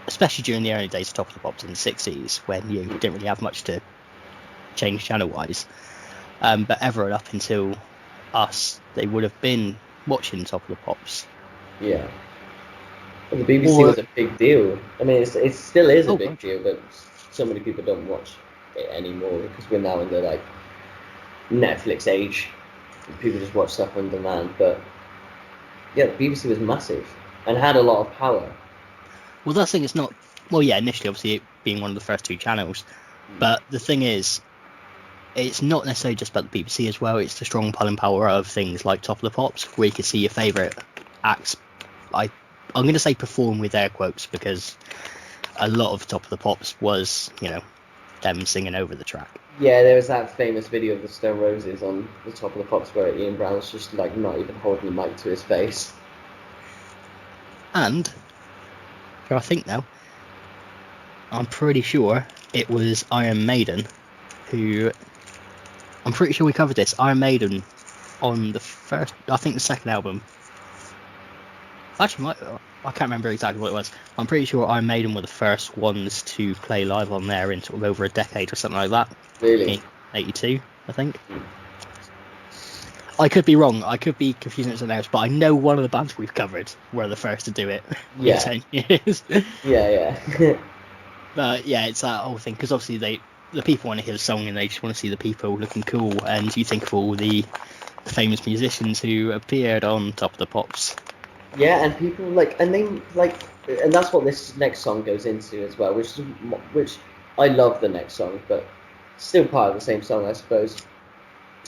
especially during the early days of Top of the Pops in the 60s, when you didn't really have much to change channel-wise, but everyone up until us, they would have been watching Top of the Pops.
Yeah. Well, the BBC was a big deal. I mean, it still is a big deal, but so many people don't watch it anymore because we're now in the like Netflix age. People just watch stuff on demand. But yeah, the BBC was massive and had a lot of power.
Well, that thing is not. Well, yeah, initially, obviously, it being one of the first two channels, but the thing is, it's not necessarily just about the BBC as well. It's the strong pulling power of things like Top of the Pops, where you can see your favourite acts. I'm going to say perform with air quotes because a lot of Top of the Pops was, them singing over the track.
Yeah, there was that famous video of the Stone Roses on the Top of the Pops where Ian Brown's just like not even holding the mic to his face.
And, I think now, I'm pretty sure it was Iron Maiden who. I'm pretty sure we covered this. Iron Maiden on the second album. Actually, I can't remember exactly what it was. I'm pretty sure Iron Maiden were the first ones to play live on there in sort of over a decade or something like that.
Really?
In 82, I think. I could be wrong. I could be confusing it with something else, but I know one of the bands we've covered were the first to do it in 10 years.
Yeah.
But yeah, it's that whole thing, because obviously the people want to hear the song and they just want to see the people looking cool, and you think of all the famous musicians who appeared on Top of the Pops.
Yeah, and people and that's what this next song goes into as well, which I love the next song, but still part of the same song, I suppose.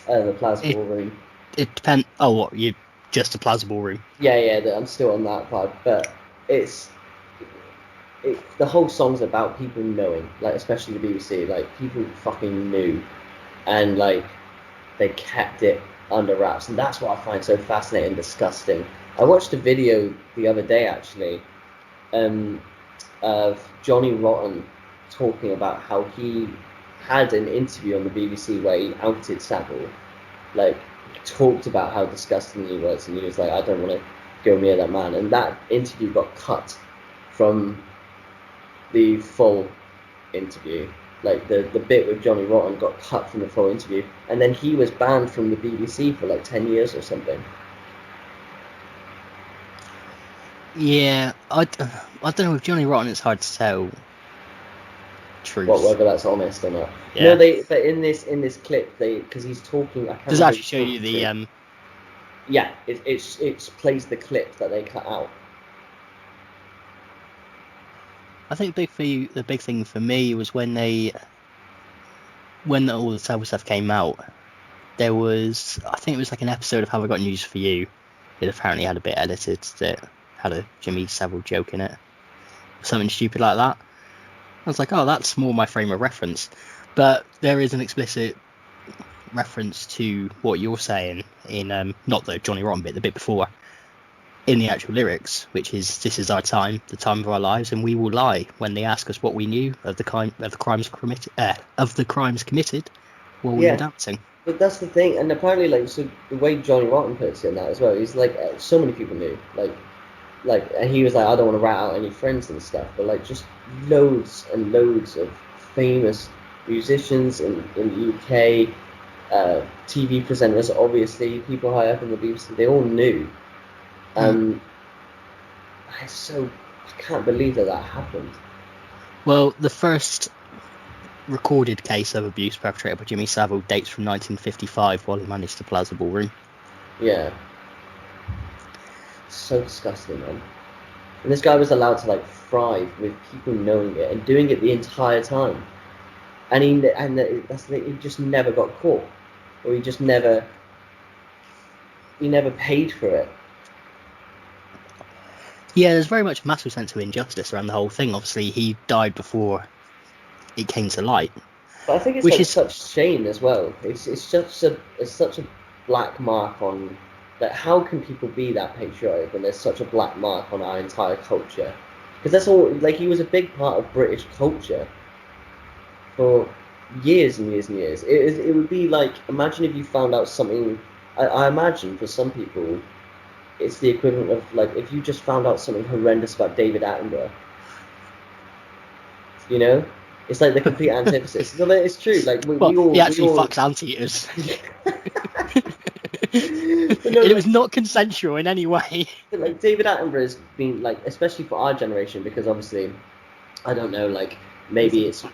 The Plasma Ballroom.
It depends. Oh, what, you just a Plaza Ballroom?
Yeah, I'm still on that part, but the whole song's about people knowing, like especially the BBC, like people fucking knew, and like they kept it under wraps, and that's what I find so fascinating and disgusting. I watched a video the other day actually, of Johnny Rotten talking about how he had an interview on the BBC where he outed Saville, like talked about how disgusting he was, and he was like, I don't want to go near that man, and that interview got cut from the full interview. Like the bit with Johnny Rotten got cut from the full interview, and then he was banned from the BBC for like 10 years or something.
Yeah, I don't know, with Johnny Rotten it's hard to tell truth.
Whether that's honest or not.
Yeah.
No, but in this clip, because he's talking.
Does it actually show you the
Yeah, it plays the clip that they cut out.
I think the big thing for me was when they when all the Saville stuff came out, there was, I think it was like an episode of Have I Got News for You. It apparently had a bit edited that had a Jimmy Savile joke in it, something stupid like that. I was like, oh, that's more my frame of reference. But there is an explicit reference to what you're saying in not the Johnny Rotten bit, the bit before, in the actual lyrics, which is, "This is our time, the time of our lives, and we will lie when they ask us what we knew of the crimes committed while we were dancing."
But that's the thing, and apparently, like, so the way Johnny Rotten puts it in that as well, he's like, so many people knew, and he was like, I don't want to rat out any friends and stuff, but like, just loads and loads of famous musicians in the UK, TV presenters, obviously, people high up in the BBC, they all knew. I can't believe that happened.
Well, the first recorded case of abuse perpetrated by Jimmy Savile dates from 1955 while he managed the Plaza Ballroom.
Yeah. So disgusting, man. And this guy was allowed to like thrive with people knowing it and doing it the entire time. And he just never got caught, or he never paid for it.
Yeah, there's very much a massive sense of injustice around the whole thing. Obviously, he died before it came to light.
But I think it's such shame as well. It's such a black mark on, like, how can people be that patriotic when there's such a black mark on our entire culture? Because that's all, like, he was a big part of British culture for years and years and years. It would be like, imagine if you found out something. I imagine for some people, it's the equivalent of, like, if you just found out something horrendous about David Attenborough. You know? It's like the complete antithesis. No, it's true. Like,
he actually fucks anteaters. It was not consensual in any way.
But like, David Attenborough has been, like, especially for our generation, because obviously, I don't know, like, maybe it's...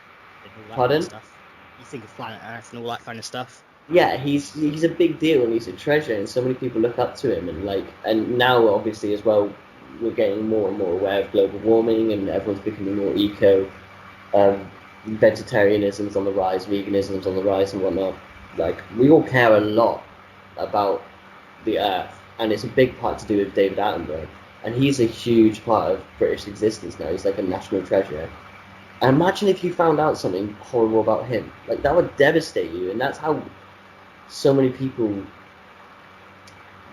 Pardon?
You think of Planet Earth and all that kind of stuff.
Yeah, he's a big deal and he's a treasure, and so many people look up to him, and now obviously as well, we're getting more and more aware of global warming, and everyone's becoming more eco. Vegetarianism's on the rise, veganism's on the rise, and whatnot. Like, we all care a lot about the earth, and it's a big part to do with David Attenborough, and he's a huge part of British existence now. He's like a national treasure. And imagine if you found out something horrible about him. Like, that would devastate you, and that's how so many people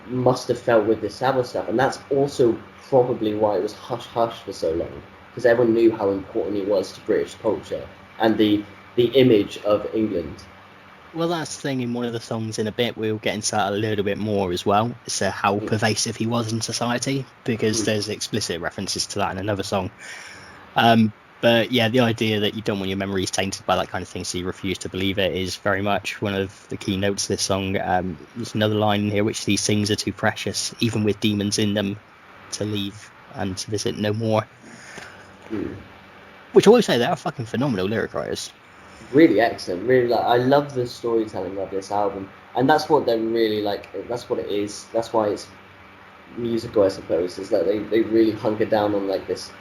must have felt with this Savile stuff, and that's also probably why it was hush-hush for so long, because everyone knew how important he was to British culture and the image of England.
Well, that's the thing. In one of the songs in a bit, we'll get into that a little bit more as well. It's how pervasive he was in society, because there's explicit references to that in another song. But yeah, the idea that you don't want your memories tainted by that kind of thing, so you refuse to believe it, is very much one of the key notes of this song. There's another line in here which, "These things are too precious, even with demons in them, to leave and to visit no more." Which I always say, they are fucking phenomenal lyric writers.
Really excellent. Really, like, I love the storytelling of this album, and that's what they're really like. That's what it is. That's why it's musical, I suppose. Is that they really hunker down on, like, this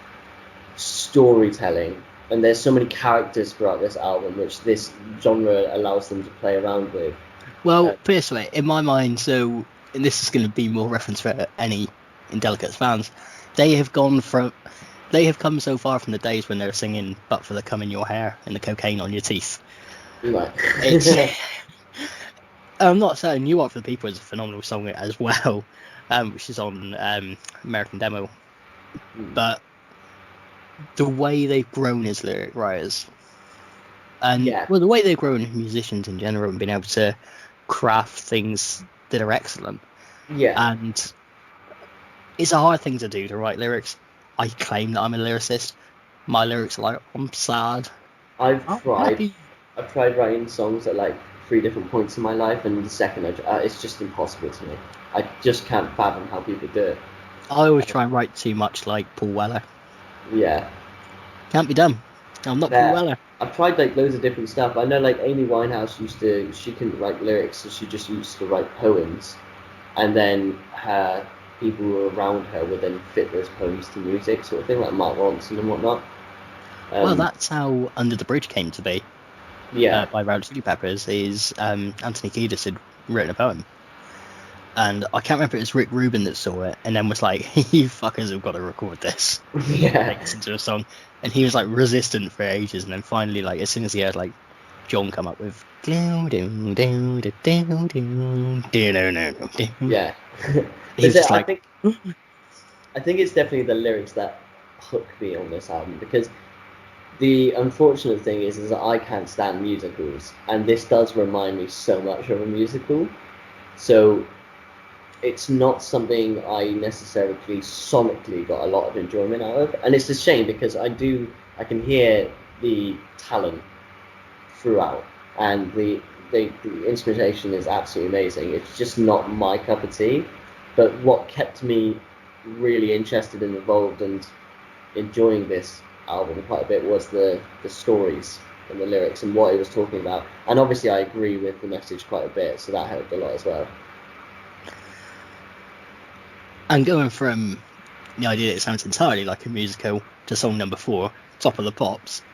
storytelling, and there's so many characters throughout this album which this genre allows them to play around with.
Well, personally, in my mind, and this is going to be more reference for any Indelicates fans, they have come so far from the days when they were singing "But for the cum in your hair and the cocaine on your teeth."
Right.
I'm not saying "You Are for the People" is a phenomenal song as well, which is on American Demo, but the way they've grown as lyric writers, and the way they've grown as musicians in general, and been able to craft things that are excellent. And it's a hard thing to do, to write lyrics. I claim that I'm a lyricist. My lyrics are like, "I'm sad."
I've tried writing songs at like 3 different points in my life, and the second it's just impossible to me. I just can't fathom how people do it.
I always try and write too much like Paul Weller.
Yeah.
Can't be done. I'm not Paul Weller.
I've tried like loads of different stuff. I know, like, Amy Winehouse she couldn't write lyrics, so she just used to write poems, and then her people who were around her would then fit those poems to music, sort of thing, like Mark Ronson and whatnot.
Well, that's how Under the Bridge came to be.
Yeah.
by Red Hot Chili Peppers is Anthony Kiedis had written a poem. And I can't remember if it was Rick Rubin that saw it and then was like, you fuckers have got to record this.
Yeah.
Make this into a song. And he was like resistant for ages. And then finally, like, as soon as he heard like John come up with
Yeah.
he was just like,
I think it's definitely the lyrics that hook me on this album, because the unfortunate thing is that I can't stand musicals, and this does remind me so much of a musical. So it's not something I necessarily sonically got a lot of enjoyment out of, and it's a shame because I can hear the talent throughout, and the instrumentation is absolutely amazing. It's just not my cup of tea. But what kept me really interested and involved and enjoying this album quite a bit was the stories and the lyrics and what it was talking about. And obviously I agree with the message quite a bit, so that helped a lot as well.
And going from the idea that it sounds entirely like a musical to song number 4, Top of the Pops,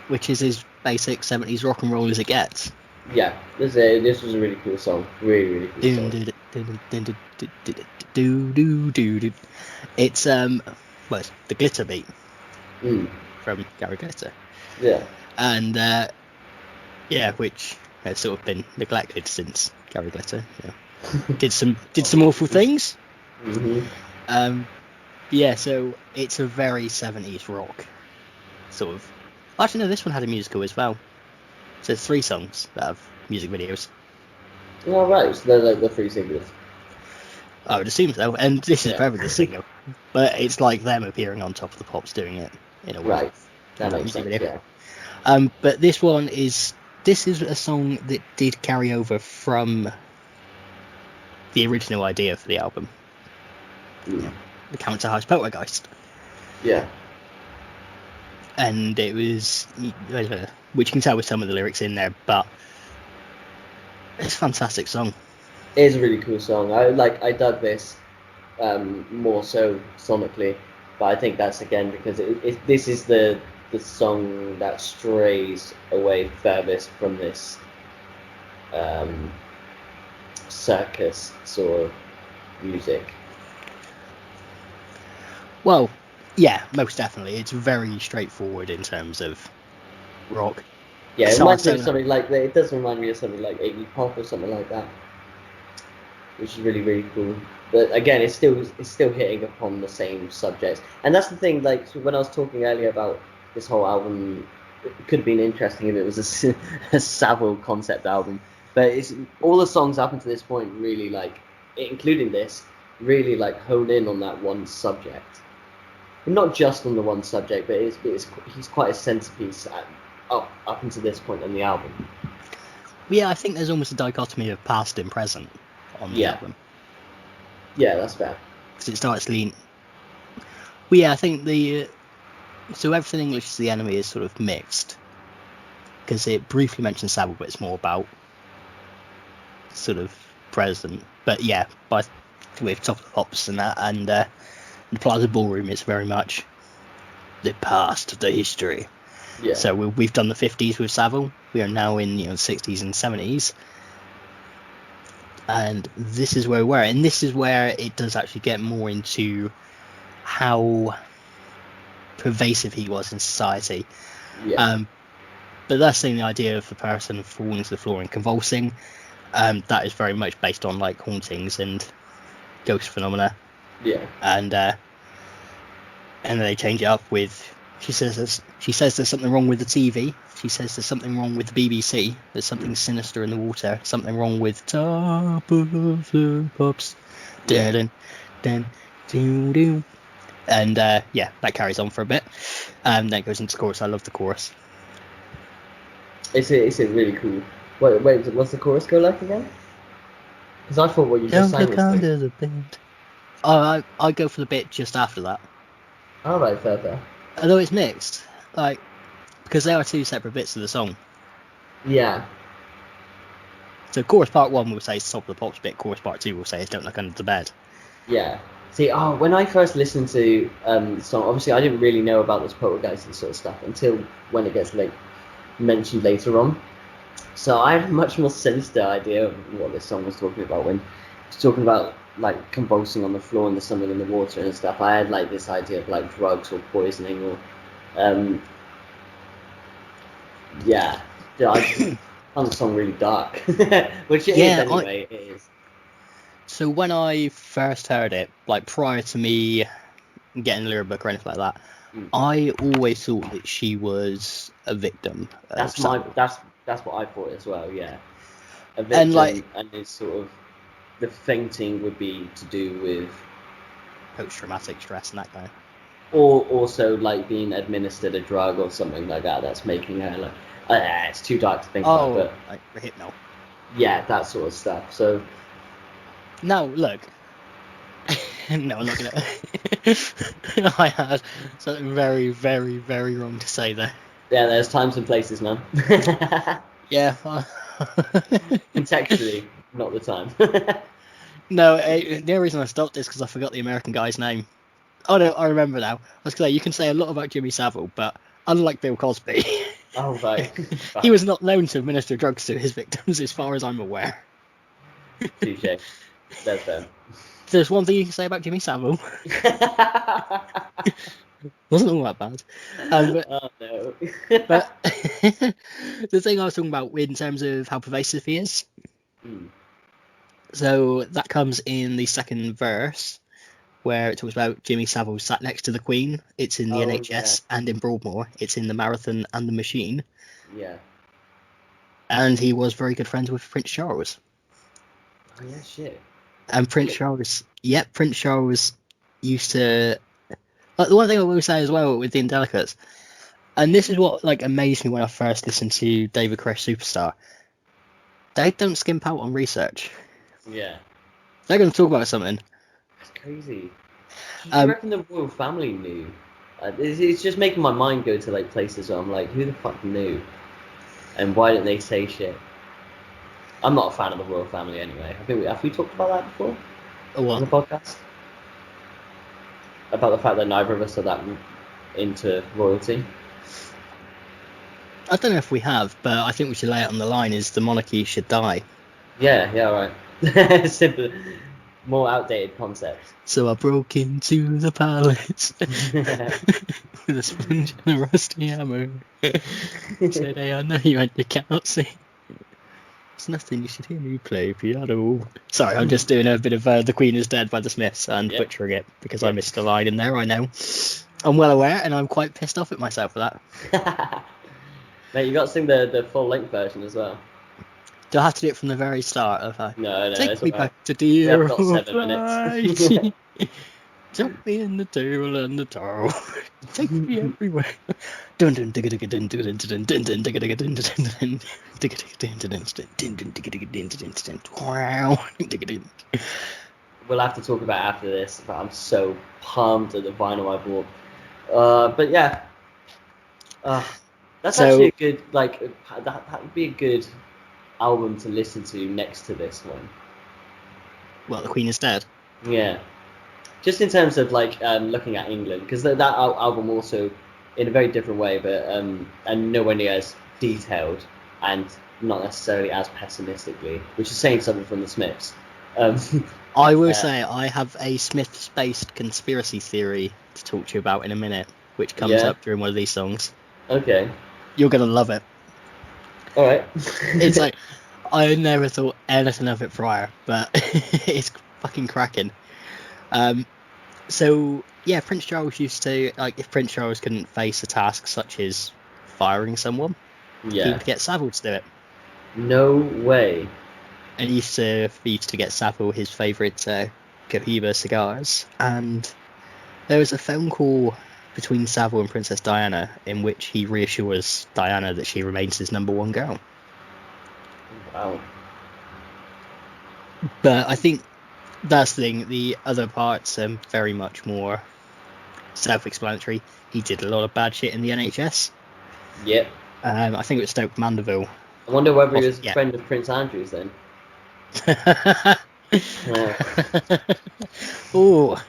which is as basic 70s rock and roll as it gets.
Yeah, this was a really cool song. Really, really cool song.
It's it's the Glitter beat from Gary Glitter.
Yeah.
And which has sort of been neglected since Gary Glitter. Did some awful things. So it's a very 70s rock sort of. Actually, no, this one had a musical as well. So there's 3 songs that have music videos.
Oh, right, so they're like the 3 singles.
I would assume so, and this is probably the single. But it's like them appearing on Top of the Pops doing it in a way.
Right, that makes sense,
video. Yeah. But this is a song that did carry over from the original idea for the album. The Counterhouse Poltergeist.
Yeah.
And it was, which you can tell with some of the lyrics in there, but it's a fantastic song.
It is a really cool song. I dug this more so sonically, but I think that's again because this is the song that strays away furthest from this circus sort of music.
Well, yeah, most definitely. It's very straightforward in terms of rock.
Yeah, it reminds me of something like that. It does remind me of something like Iggy Pop or something like that, which is really, really cool. But again, it's still hitting upon the same subjects, and that's the thing. Like when I was talking earlier about this whole album, it could have been interesting if it was a Saville concept album. But it's all the songs up until this point really including this, really hone in on that one subject. Not just on the one subject, but he's quite a centerpiece up until this point in the album.
Yeah, I think there's almost a dichotomy of past and present on the album.
Yeah, that's fair.
Because it starts lean. Well, yeah, I think so everything English is the Enemy is sort of mixed. Because it briefly mentions Saville, but it's more about sort of present. But yeah, with Top of the Pops and that, and the Plaza Ballroom, it's very much the past, the history.
Yeah.
So we've done the 50s with Saville. We are now in the 60s and 70s, and this is where we're at. And this is where it does actually get more into how pervasive he was in society.
Yeah.
But that's the idea of the person falling to the floor and convulsing. That is very much based on hauntings and ghost phenomena.
Yeah.
And then they change it up with. She says there's something wrong with the TV. She says there's something wrong with the BBC. There's something sinister in the water. Something wrong with Top of the Pops. Dun, dun, dun, dun. And that carries on for a bit. Then it goes into the chorus. I love the chorus.
It's really cool. Wait, what's the chorus go like again? Because I thought what you just sang was
I go for the bit just after that.
All right, fair.
Although it's mixed, because there are 2 separate bits of the song.
Yeah.
So chorus part 1 will say it's Top of the Pops bit. Chorus part 2 will say it's Don't Look Under the Bed.
Yeah. See, when I first listened to the song, obviously I didn't really know about this poltergeist and sort of stuff until when it gets mentioned later on. So I had a much more sinister idea of what this song was talking about when it's talking about like convulsing on the floor and there's something in the water and stuff. I had like this idea of like drugs or poisoning or yeah. I found the song really dark, which it is anyway. It is.
So when I first heard it, like prior to me getting Lyric or anything like that, I always thought that she was a victim.
That's what I thought as well. Yeah, a victim, and it's sort of the fainting would be to do with
post-traumatic stress and that kind of.
Or also like being administered a drug or something like that. That's making her like it's too dark to think about. But
like hypno.
Yeah, that sort of stuff. So
now look. No, I'm not gonna. I had something very, very, very wrong to say there.
Yeah, there's times and places, man.
Yeah.
Contextually, not the time.
No, the only reason I stopped is because I forgot the American guy's name. Oh no, I remember now. I was gonna say you can say a lot about Jimmy Savile, but unlike Bill Cosby,
oh right,
he was not known to administer drugs to his victims, as far as I'm aware.
Touché. That's fair.
There's one thing you can say about Jimmy Savile. Wasn't all that bad.
Oh no.
But the thing I was talking about in terms of how pervasive he is. So that comes in the second verse, where it talks about Jimmy Savile sat next to the Queen. It's in the NHS and in Broadmoor. It's in the Marathon and the Machine.
Yeah.
And he was very good friends with Prince Charles.
Oh yeah, shit.
And Prince Charles used to. Like, the one thing I will say as well with the Indelicates, and this is what like amazed me when I first listened to David Koresh Superstar. They don't skimp out on research.
Yeah.
They're going to talk about something.
That's crazy. Do you reckon the royal family knew? It's just making my mind go to like places where I'm like, who the fuck knew? And why didn't they say shit? I'm not a fan of the royal family anyway. Have we talked about that before?
What?
On the podcast? About the fact that neither of us are that into royalty?
I don't know if we have, but I think we should lay it on the line is the monarchy should die.
Yeah, right. Simple. More outdated concepts.
So I broke into the palace with a sponge and a rusty hammer. Said, hey, I know you and you cannot sing. It's nothing, you should hear me play piano. Sorry, I'm just doing a bit of The Queen is Dead by the Smiths and butchering it because I missed a line in there, I know. I'm well aware and I'm quite pissed off at myself for that.
Mate, you got to sing the full-length version as well.
Do I have to do it from the very start?
No,
take me back to
dear old flight.
Jump me in the table and the towel. Take me everywhere. Dun dun digga digga dun dun dun dun dun digga digga dun dun dun digga digga dun dun dun dun digga digga dun dun dun. Wow.
We'll have to talk about after this, but I'm so pumped at the vinyl I bought. But yeah. That's actually a good, like, that would be a good album to listen to next to this one.
Well, The Queen is Dead?
Yeah. Just in terms of, like, looking at England, because that album also, in a very different way, but and nowhere near as detailed, and not necessarily as pessimistically, which is saying something from the Smiths.
I will say, I have a Smiths-based conspiracy theory to talk to you about in a minute, which comes up during one of these songs.
Okay.
You're going to love it.
Alright.
It's like, I never thought anything of it prior, but it's fucking cracking. So, yeah, Prince Charles used to, like, if Prince Charles couldn't face a task such as firing someone, he would get Saville to do it.
No way.
And he used to get Saville his favourite Cohiba cigars, and there was a phone call between Saville and Princess Diana in which he reassures Diana that she remains his number one girl.
Wow.
But I think that's the thing. The other parts are very much more self-explanatory. He did a lot of bad shit in the NHS.
Yep.
I think it was Stoke Mandeville.
I wonder whether he was a friend of Prince Andrew's then.
Oh,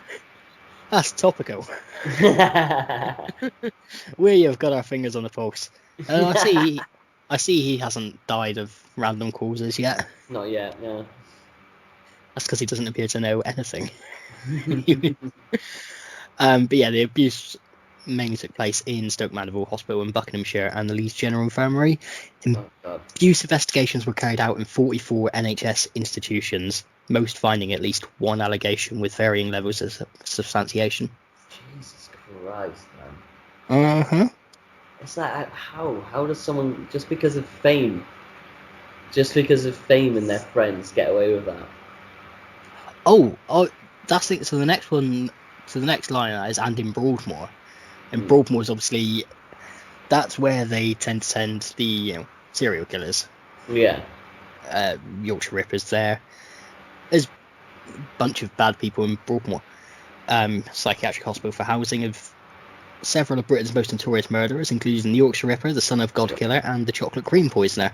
that's topical. We have got our fingers on the pulse. I see I see he hasn't died of random causes yet.
Not yet, yeah.
That's because he doesn't appear to know anything. But yeah, the abuse mainly took place in Stoke Mandeville Hospital in Buckinghamshire and the Leeds General Infirmary.
Oh, God.
Abuse investigations were carried out in 44 NHS institutions, most finding at least one allegation with varying levels of substantiation.
Jesus Christ, man.
Uh-huh.
It's like, how does someone, just because of fame and their friends, get away with that?
Oh, that's it. So the next one, so the next line is and in Broadmoor. And Broadmoor is obviously, that's where they tend to send the serial killers.
Yeah.
Yorkshire Rippers there. There's a bunch of bad people in Broadmoor. Psychiatric hospital for housing of several of Britain's most notorious murderers, including the Yorkshire Ripper, the Son of God Killer, and the Chocolate Cream Poisoner.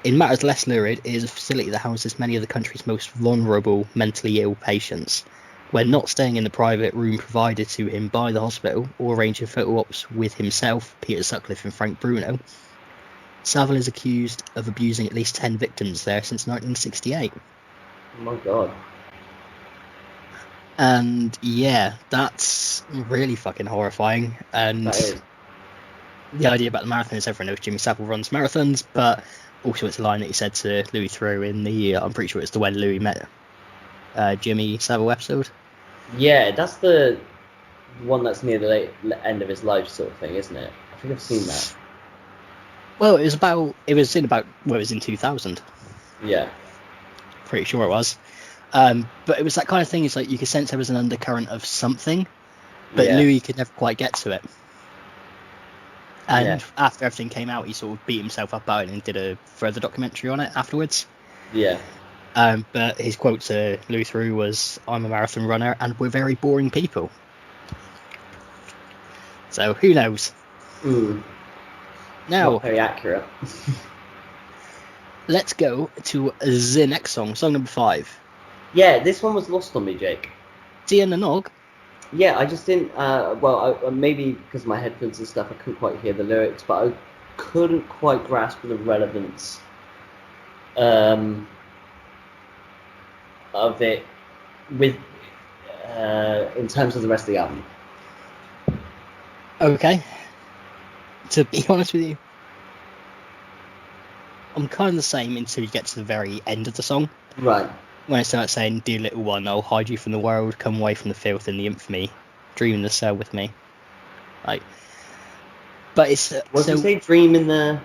In matters less lurid, it is a facility that houses many of the country's most vulnerable mentally ill patients. When not staying in the private room provided to him by the hospital or arranging photo ops with himself, Peter Sutcliffe and Frank Bruno, Saville is accused of abusing at least 10 victims there since 1968.
Oh my God.
And yeah, that's really fucking horrifying. And
That is.
the idea about the marathon is everyone knows Jimmy Savile runs marathons, but also it's a line that he said to Louis Theroux in the, I'm pretty sure it's the When Louis Met Jimmy Savile episode.
Yeah, that's the one that's near the end of his life sort of thing, isn't it? I think I've seen that.
Well, it was in 2000.
Yeah.
Pretty sure it was. But it was that kind of thing, it's like you could sense there was an undercurrent of something, but
Yeah.
Louis could never quite get to it. And
Yeah.
after everything came out, he sort of beat himself up about it and did a further documentary on it afterwards.
Yeah.
But his quote to Louis Theroux was, "I'm a marathon runner and we're very boring people." So who knows? Now,
Not very accurate.
let's go to the next song number 5.
Yeah, this one was lost on me, Jake.
Dia na Nog.
Yeah, I just didn't. Maybe because of my headphones and stuff, I couldn't quite hear the lyrics, but I couldn't quite grasp the relevance of it with in terms of the rest of the album.
Okay. To be honest with you, I'm kind of the same until you get to the very end of the song.
Right.
When it starts saying, "Dear little one, I'll hide you from the world, come away from the filth and the infamy, dream in the cell with me." Like, but it's
What did you say? Dream in the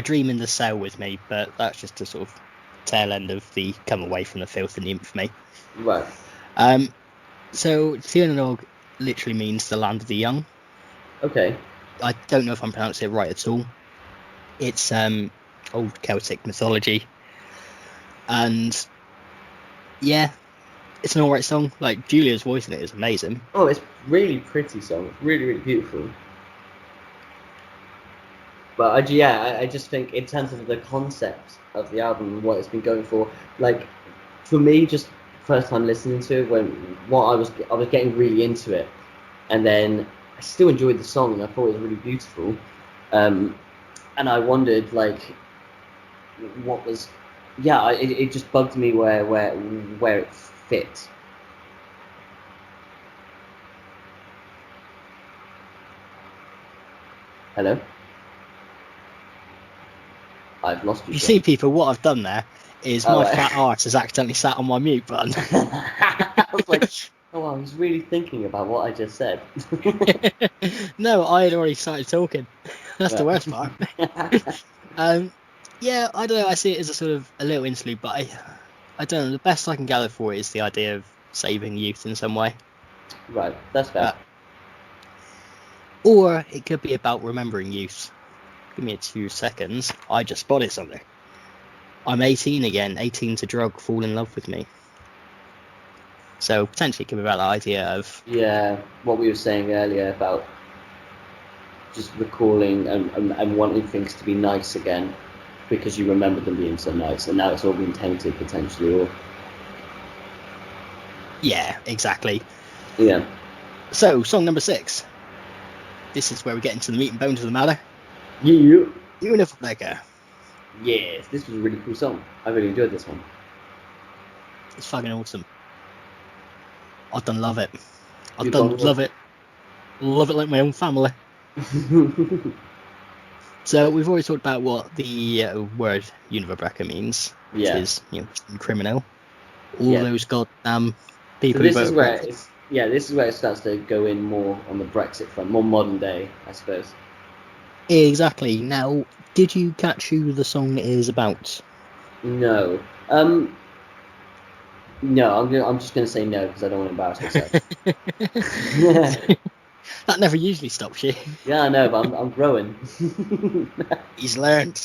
dream in the cell with me, but that's just a sort of tail end of the come away from the filth and the infamy.
right.
So Tir na Nog literally means the land of the young.
Okay.
I don't know if I'm pronouncing it right at all. It's old Celtic mythology, and yeah, it's an alright song. Like, Julia's voice in it is amazing.
Oh, it's really pretty song. It's really, really beautiful. But I just think in terms of the concept of the album and what it's been going for, like, for me, just first time listening to it, I was getting really into it, and then I still enjoyed the song and I thought it was really beautiful, and I wondered, like, what was, it just bugged me where it fit. Hello? I've lost you.
You see, people, what I've done there is my
right.
fat arse has accidentally sat on my mute button.
I was like, oh, I was really thinking about what I just said.
No, I had already started talking. That's the worst part. Yeah, I don't know. I see it as a sort of a little interlude, but I don't know. The best I can gather for it is the idea of saving youth in some way.
Right, that's fair.
Or it could be about remembering youth. Give me 2 seconds. I just spotted something. I'm 18 again. 18 to drug. Fall in love with me. So potentially it could be about the idea of...
Yeah, what we were saying earlier about just recalling and wanting things to be nice again because you remember them being so nice, and now it's all been tainted potentially. Or
yeah, exactly.
Yeah.
So, song number 6. This is where we get into the meat and bones of the matter.
You.
Juniverbrecher.
Yes, this was a really cool song. I really enjoyed this one.
It's fucking awesome. I done love it. I
You
done
done
love it. Love it like my own family.
love-
So we've already talked about what the word Juniverbrecher means, which
Yeah.
is criminal. All
Yeah.
those goddamn
So
people
this
who
is
voted
where
Brexit.
this is where it starts to go in more on the Brexit front, more modern day, I suppose.
Exactly. Now, did you catch who the song is about?
No. No, I'm just gonna say no because I don't want to embarrass myself.
That never usually stops you.
Yeah, I know, but I'm growing.
He's learned.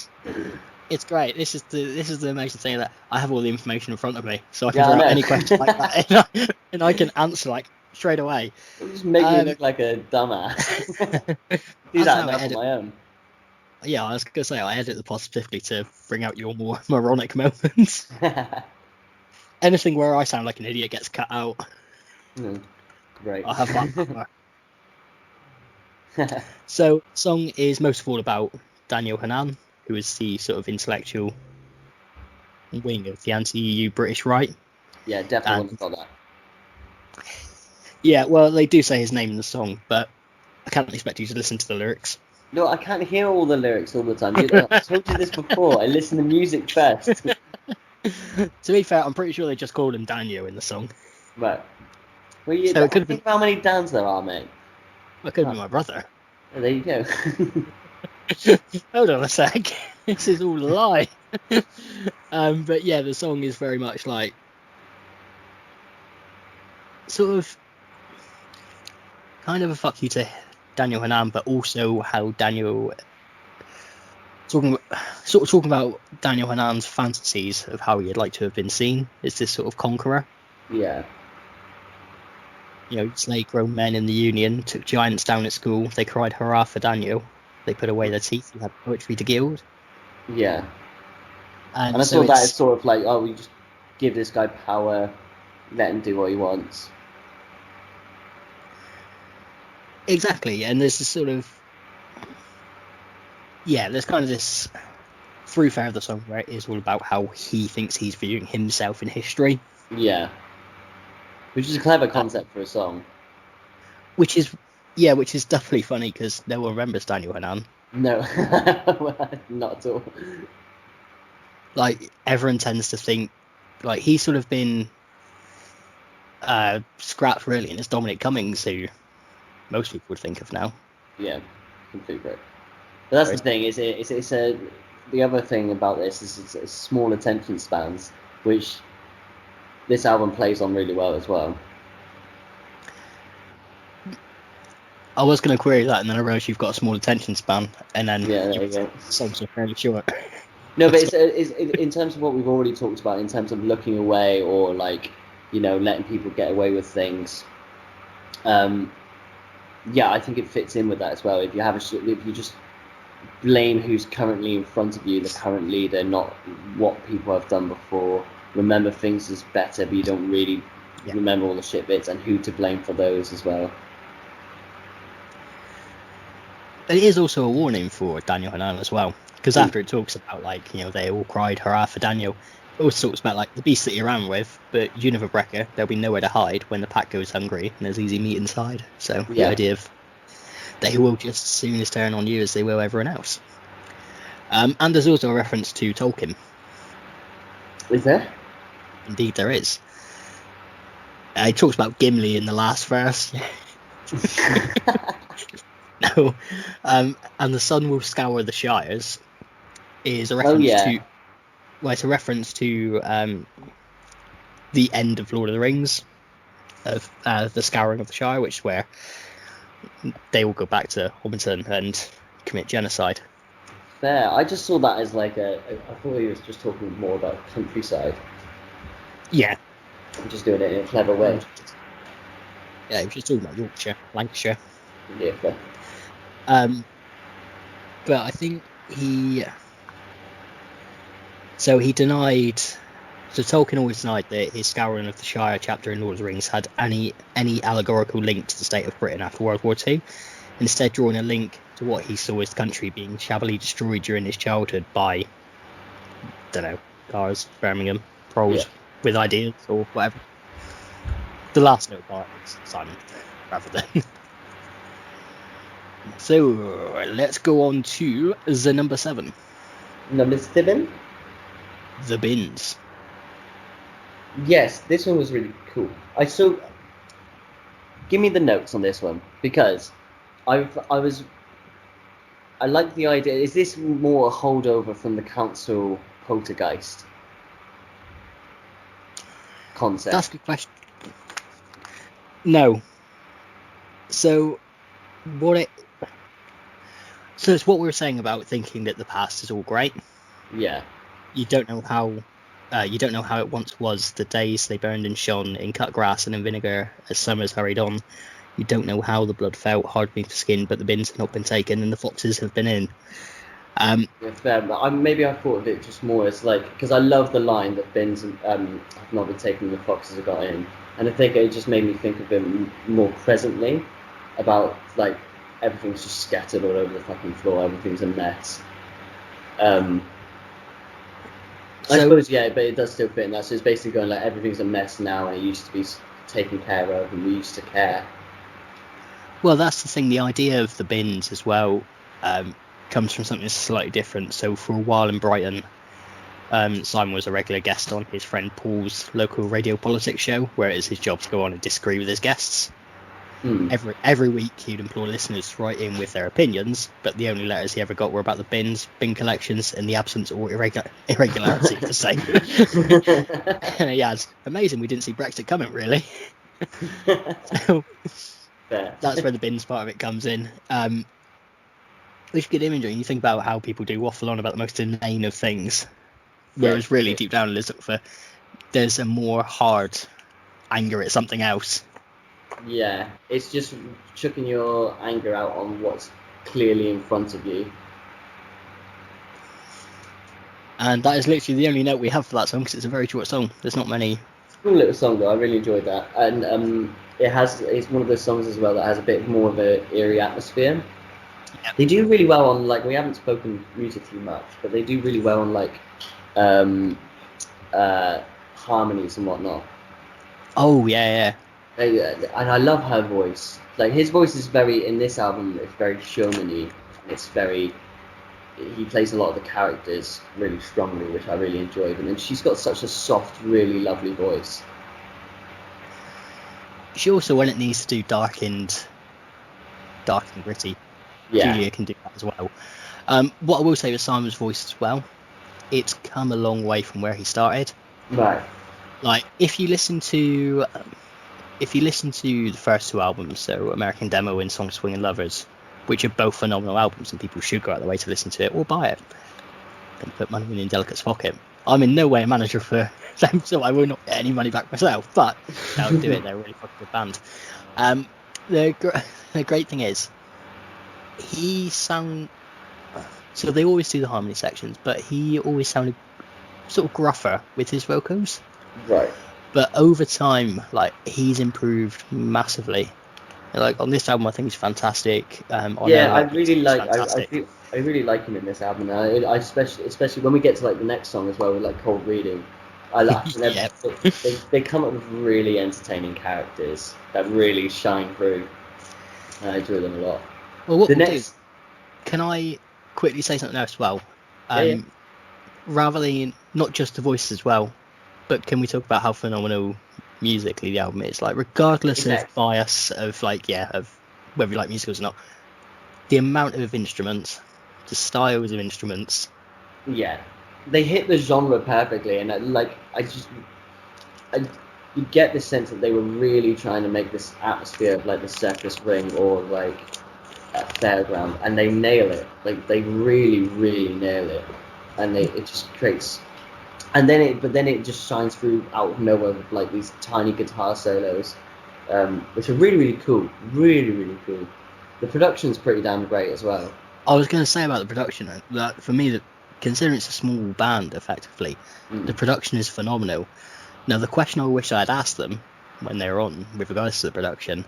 It's great. This is the amazing thing that I have all the information in front of me, so I can
Yeah, I
throw out
know.
any question like that, and I can answer like straight away.
It'll just make me look like a dumbass. Do
That's
that
how I
enough on
edit.
my own.
Yeah, I was gonna say I edit the pod specifically to bring out your more moronic moments. Anything where I sound like an idiot gets cut out.
Great.
I have that power. So, song is most of all about Daniel Hannan, who is the sort of intellectual wing of the anti-EU British right.
Yeah, definitely want to spell that.
Yeah, well, they do say his name in the song, but I can't expect you to listen to the lyrics.
No, I can't hear all the lyrics all the time. I told you this before. I listen to music first.
To be fair, I'm pretty sure they just called him Daniel in the song.
Right. Well,
So it could have
think
been.
how many Dans there are, mate.
It could have been my brother.
Oh, there you go.
Hold on a sec. This is all a lie. But yeah, the song is very much like sort of kind of a fuck you to Daniel Hannan, but also how Daniel talking about Daniel Hannan's fantasies of how he'd like to have been seen as this sort of conqueror.
Yeah.
Slayed grown men in the Union, took giants down at school. They cried hurrah for Daniel. They put away their teeth and had poetry to gild.
Yeah.
And
I
so
saw that as sort of like, oh, we just give this guy power, let him do what he wants.
Exactly, and there's this sort of there's kind of this thoroughfare of the song where it is all about how he thinks he's viewing himself in history.
Yeah. Which is a clever concept for a song.
Which is definitely funny because no one remembers Daniel Hannan.
No, not at all.
Like, everyone tends to think, like, he's sort of been scrapped really, and it's Dominic Cummings who most people would think of now.
Yeah, completely right. But that's the thing, the other thing about this is it's small attention spans, which this album plays on really well as well.
I was going to query that, and then I realised you've got a small attention span, and then
there you go.
Songs are fairly short.
No, but it's in terms of what we've already talked about, in terms of looking away or like, letting people get away with things. Yeah, I think it fits in with that as well. If you just blame who's currently in front of you, the current leader, not what people have done before. Remember things as better, but you don't really remember all the shit bits and who to blame for those as well.
But it is also a warning for Daniel Hannan as well, because after it talks about they all cried hurrah for Daniel, it also talks about the beast that you ran with, but Juniverbrecher, there'll be nowhere to hide when the pack goes hungry and there's easy meat inside. So the idea of they will just as soon as turn on you as they will everyone else. And there's also a reference to Tolkien.
Is there?
Indeed, there is. He talks about Gimli in the last verse. No, and the sun will scour the Shires is a reference to. Well, it's a reference to the end of Lord of the Rings, of the scouring of the Shire, which is where they will go back to Hobbiton and commit genocide.
Fair. I just saw that as I thought he was just talking more about countryside.
Yeah.
I'm just doing it in a clever way.
Yeah, he was just talking about Yorkshire, Lancashire.
Yeah, fair.
But I think he denied. So Tolkien always denied that his scouring of the Shire chapter in Lord of the Rings had any allegorical link to the state of Britain after World War II, instead drawing a link to what he saw his country being shabbily destroyed during his childhood by, don't know, cars, Birmingham, trolls with ideas or whatever. The last note part is Simon, rather than. So let's go on to the number 7.
Number 7?
The Bins.
Yes, this one was really cool. Give me the notes on this one, because I like the idea. Is this more a holdover from the council poltergeist concept?
That's a good question. No. So it's what we were saying about thinking that the past is all great.
Yeah.
You don't know how it once was. The days they burned and shone in cut grass and in vinegar as summers hurried on. You don't know how the blood felt hard beneath the skin, but the bins have not been taken and the foxes have been in.
Yeah, fair. Maybe I thought of it just more as like, because I love the line that bins have not been taken and the foxes have got in, and I think it just made me think of it more presently, about like everything's just scattered all over the fucking floor, everything's a mess. I suppose, yeah, but it does still fit in that. So it's basically going like everything's a mess now, and it used to be taken care of, and we used to care.
Well, that's the thing. The idea of the bins as well comes from something slightly different. So for a while in Brighton, Simon was a regular guest on his friend Paul's local radio politics show, where it is his job to go on and disagree with his guests. Every week he'd implore listeners to write in with their opinions, but the only letters he ever got were about the bins, bin collections, and the absence or irregularity of the same. And he adds, amazing, we didn't see Brexit coming, really. So that's where the bins part of it comes in. Which good imagery. You think about how people do waffle on about the most inane of things, whereas really deep down there's a more hard anger at something else.
Yeah, it's just chucking your anger out on what's clearly in front of you. And
that is literally the only note we have for that song, because it's a very short song. There's not many.
It's a cool little song though. I really enjoyed that, and it's one of those songs as well that has a bit more of an eerie atmosphere. Yep. They do really well on, like, we haven't spoken musically much, but they do really well on like harmonies and whatnot.
Oh yeah.
And I love her voice. Like, his voice is in this album, it's very showman-y. He plays a lot of the characters really strongly, which I really enjoyed. And then she's got such a soft, really lovely voice.
She also, when it needs to do dark and gritty, Julia can do that as well. What I will say with Simon's voice as well, it's come a long way from where he started.
Right.
Like, if you listen to the first 2 albums, so American Demo and Song Swingin' Lovers, which are both phenomenal albums and people should go out of their way to listen to it or buy it and put money in Indelicates' pocket. I'm in no way a manager for them, so I will not get any money back myself, but I'll do it. They're a really fucking good band. The great thing is, so they always do the harmony sections, but he always sounded sort of gruffer with his vocals.
Right.
But over time, like, he's improved massively. Like, on this album, I think he's fantastic. I really like him in this album. I especially when we get to like the next song as well, with like Cold Reading. I like they come up with really entertaining characters that really shine through. I enjoy them a lot. Well, can I quickly say something else as well? Rather than not just the voice as well, but can we talk about how phenomenal musically the album is? Like, regardless of bias of whether you like musicals or not, the amount of instruments, the styles of instruments.
Yeah, they hit the genre perfectly, and you get the sense that they were really trying to make this atmosphere of like the circus ring or like a fairground, and they nail it. Like, they really, really nail it, and it just creates. And then it just shines through out of nowhere with like these tiny guitar solos, which are really, really cool. Really, really cool. The production's pretty damn great as well.
I was going to say about the production, that for me, considering it's a small band, effectively, the production is phenomenal. Now, the question I wish I had asked them when they were on with regards to the production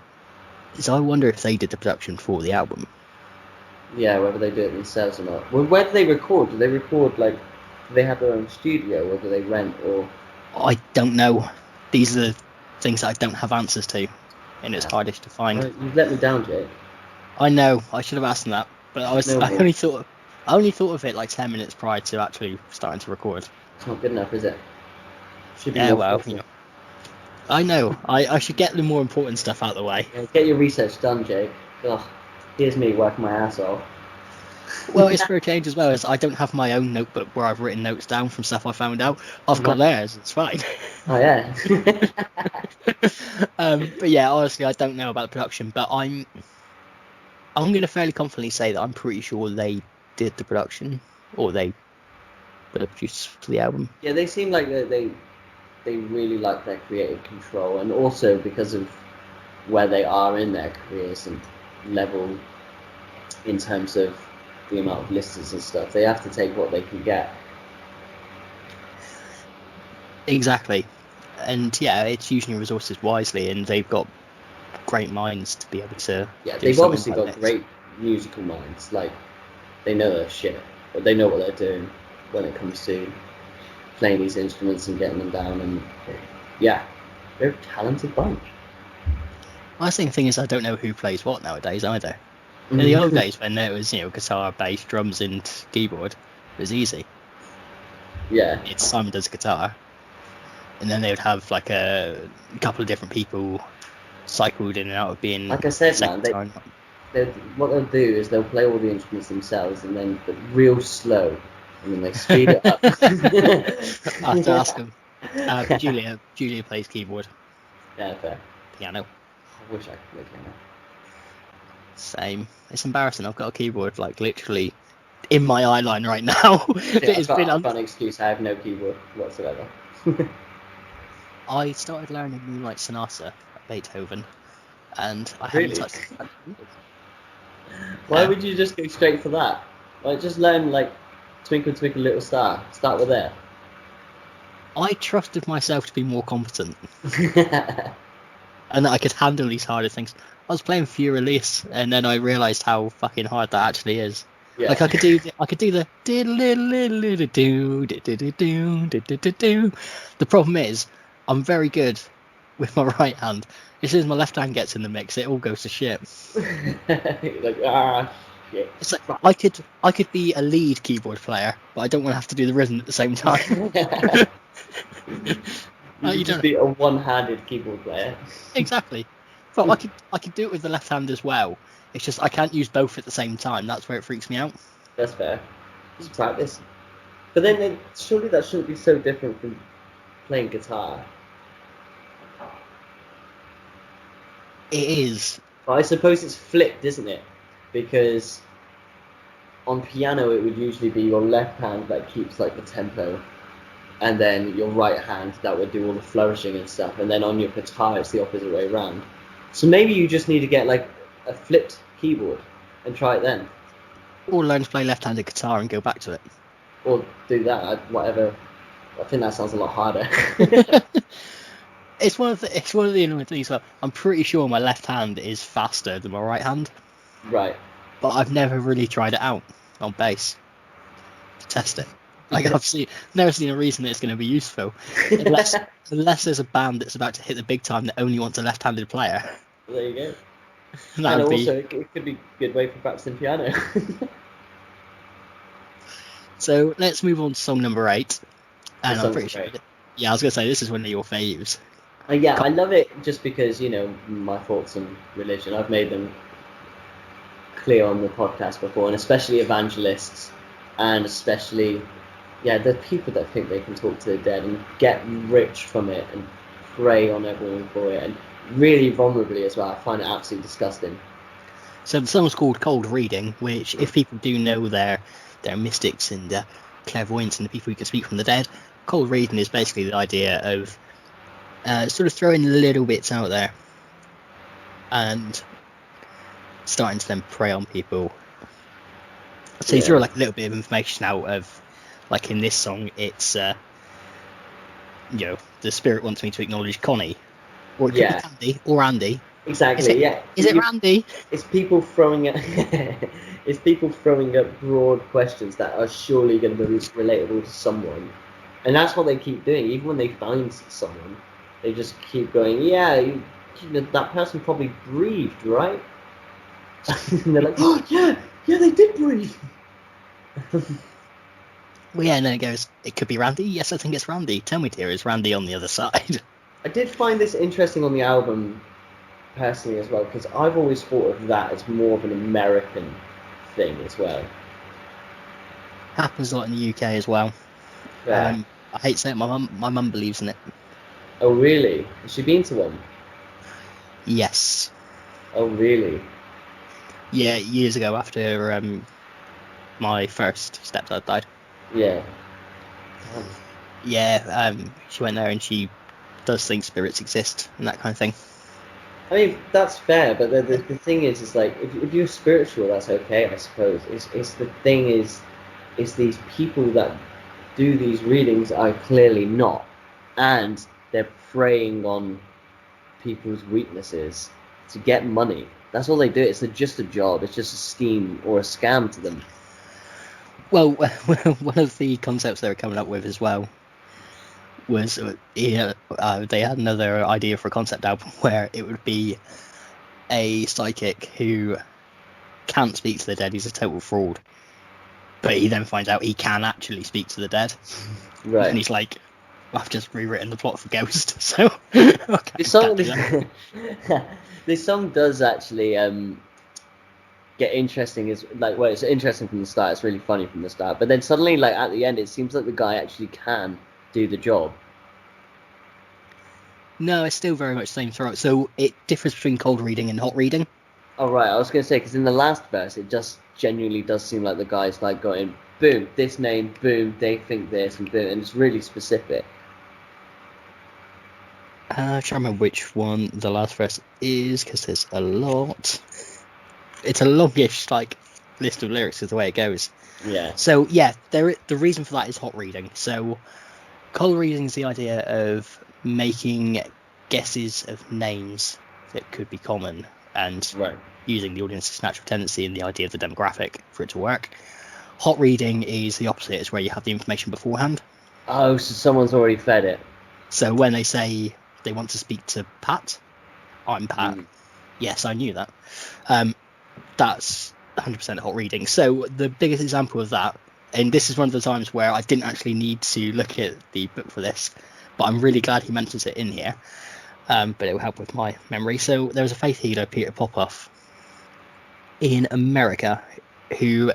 is, I wonder if they did the production for the album.
Yeah, whether they do it themselves or not. Well, where do they record? Do they record do they have their own studio, or do they rent, or?
I don't know. These are the things that I don't have answers to, and it's hardest to find.
Well, you've let me down, Jake.
I know. I should have asked them that, but
No
I
more.
only thought of it like 10 minutes prior to actually starting to record.
It's not good enough, is it? Should be
Yeah,
more
well,
forthright.
I know. I should get the more important stuff out of the way.
Yeah, get your research done, Jake. Ugh, here's me working my ass off.
Well, it's for a change as well, as I don't have my own notebook where I've written notes down from stuff I found out. I've got theirs. It's fine.
Oh yeah.
But yeah, honestly, I don't know about the production, but I'm going to fairly confidently say that I'm pretty sure they did the production, or they produced the album.
Yeah, they seem like they really like their creative control, and also because of where they are in their careers and level in terms of the amount of listeners and stuff, they have to take what they can get.
Exactly. And yeah, it's using resources wisely, and they've got great minds to be able to.
Yeah,
do
they've
something
obviously
like
got
this.
great musical minds. Like, they know their shit, but they know what they're doing when it comes to playing these instruments and getting them down. And yeah, they're a talented bunch.
I think the thing is, I don't know who plays what nowadays either. In the old days, when there was guitar, bass, drums, and keyboard, it was easy.
Yeah,
It's Simon does guitar, and then they would have like a couple of different people cycled in and out of being.
like I said,
second
man,
time.
what they'll do is they'll play all the instruments themselves, and then but real slow, and then they speed it up.
I have to ask them. Julia plays keyboard,
Yeah, fair.
piano.
I wish I could play piano.
Same. It's embarrassing. I've got a keyboard like literally in my eye line right now.
Yeah, I've got an excuse. I have no keyboard whatsoever.
I started learning Moonlight Sonata by Beethoven, and I
Really?
haven't touched it.
Why would you just go straight for that? Like, just learn Twinkle Twinkle Little Star. Start with there.
I trusted myself to be more competent, and that I could handle these harder things. I was playing Furelise, and then I realised how fucking hard that actually is.
Yeah.
Like I could do the. The problem is, I'm very good with my right hand. As soon as my left hand gets in the mix, it all goes to shit.
Shit.
It's like I could be a lead keyboard player, but I don't want to have to do the rhythm at the same time.
You just be a one-handed keyboard player.
Exactly. Well, I could do it with the left hand as well. It's just I can't use both at the same time. That's where it freaks me out.
That's fair. Just practice. But then surely that shouldn't be so different from playing guitar.
It is.
But I suppose it's flipped, isn't it? Because on piano it would usually be your left hand that keeps the tempo, and then your right hand that would do all the flourishing and stuff, and then on your guitar it's the opposite way around. So maybe you just need to get a flipped keyboard and try it then.
Or learn to play left-handed guitar and go back to it.
Or do that, whatever. I think that sounds a lot harder.
It's one of the annoying things. Well, I'm pretty sure my left hand is faster than my right hand.
Right.
But I've never really tried it out on bass to test it. I've never seen a reason that it's going to be useful, unless there's a band that's about to hit the big time that only wants a left-handed player.
There you go.
And
And also, it could be a good way for practicing piano.
So let's move on to song number 8. And I'm pretty sure.
Great.
Yeah, I was going to say this is one of your faves.
Yeah, I love it just because, my thoughts on religion. I've made them clear on the podcast before, and especially evangelists, and especially, the people that think they can talk to the dead and get rich from it and prey on everyone for it, and really vulnerably as well. I find it absolutely disgusting.
So the song's called Cold Reading, which, if people do know their mystics and clairvoyants and the people who can speak from the dead, cold reading is basically the idea of sort of throwing little bits out there and starting to then prey on people. So you throw a little bit of information out of, in this song, it's the spirit wants me to acknowledge Connie, or it could be Candy or Andy,
Exactly. Yeah.
Is it Randy?
It's people throwing at it's people throwing up broad questions that are surely going to be relatable to someone, and that's what they keep doing. Even when they find someone, they just keep going, "Yeah, that person probably breathed, right?" And they're like, "Oh yeah, yeah, they did breathe."
Well, yeah, and then it goes, it could be Randy. Yes, I think it's Randy. Tell me, dear, is Randy on the other side?
I did find this interesting on the album personally as well, because I've always thought of that as more of an American thing as well.
Happens a lot in the UK as well.
Yeah.
I hate saying it, my mum believes in it.
Oh really? Has she been to one?
Yes.
Oh really?
Yeah, years ago after my first stepdad died.
Yeah.
Yeah, she went there and she does think spirits exist and that kind of thing.
I mean, that's fair, but the thing is like, if you're spiritual, that's okay, I suppose. It's the thing is these people that do these readings are clearly not, and they're preying on people's weaknesses to get money. That's all they do. It's just a job. It's just a scheme or a scam to them.
Well, one of the concepts they were coming up with as well was they had another idea for a concept album where it would be a psychic who can't speak to the dead. He's a total fraud, but he then finds out he can actually speak to the dead.
Right.
And he's like, I've just rewritten the plot for Ghost, so okay,
this song does actually get interesting. Is like, well, it's interesting from the start. It's really funny from the start, but then suddenly, like at the end, it seems like the guy actually can do the job.
No, it's still very much the same throughout. So it differs between cold reading and hot reading.
Oh right, I was gonna say, because in the last verse, it just genuinely does seem like the guy's like going, boom, this name, boom, they think this, and boom, and it's really specific.
I'm trying to remember which one the last verse is, because there's a lot. It's a longish list of lyrics is the way it goes.
Yeah.
So yeah, the reason for that is hot reading. So cold reading is the idea of making guesses of names that could be common and
Right.
using the audience's natural tendency and the idea of the demographic for it to work. Hot reading is the opposite. It's where you have the information beforehand.
Oh, so someone's already fed it.
So when they say they want to speak to Pat, I'm Pat.
Mm.
Yes, I knew that. That's 100% hot reading. So the biggest example of that, and this is one of the times where I didn't actually need to look at the book for this, but I'm really glad he mentions it in here. But it will help with my memory. So there was a faith healer, Peter Popoff, in America, who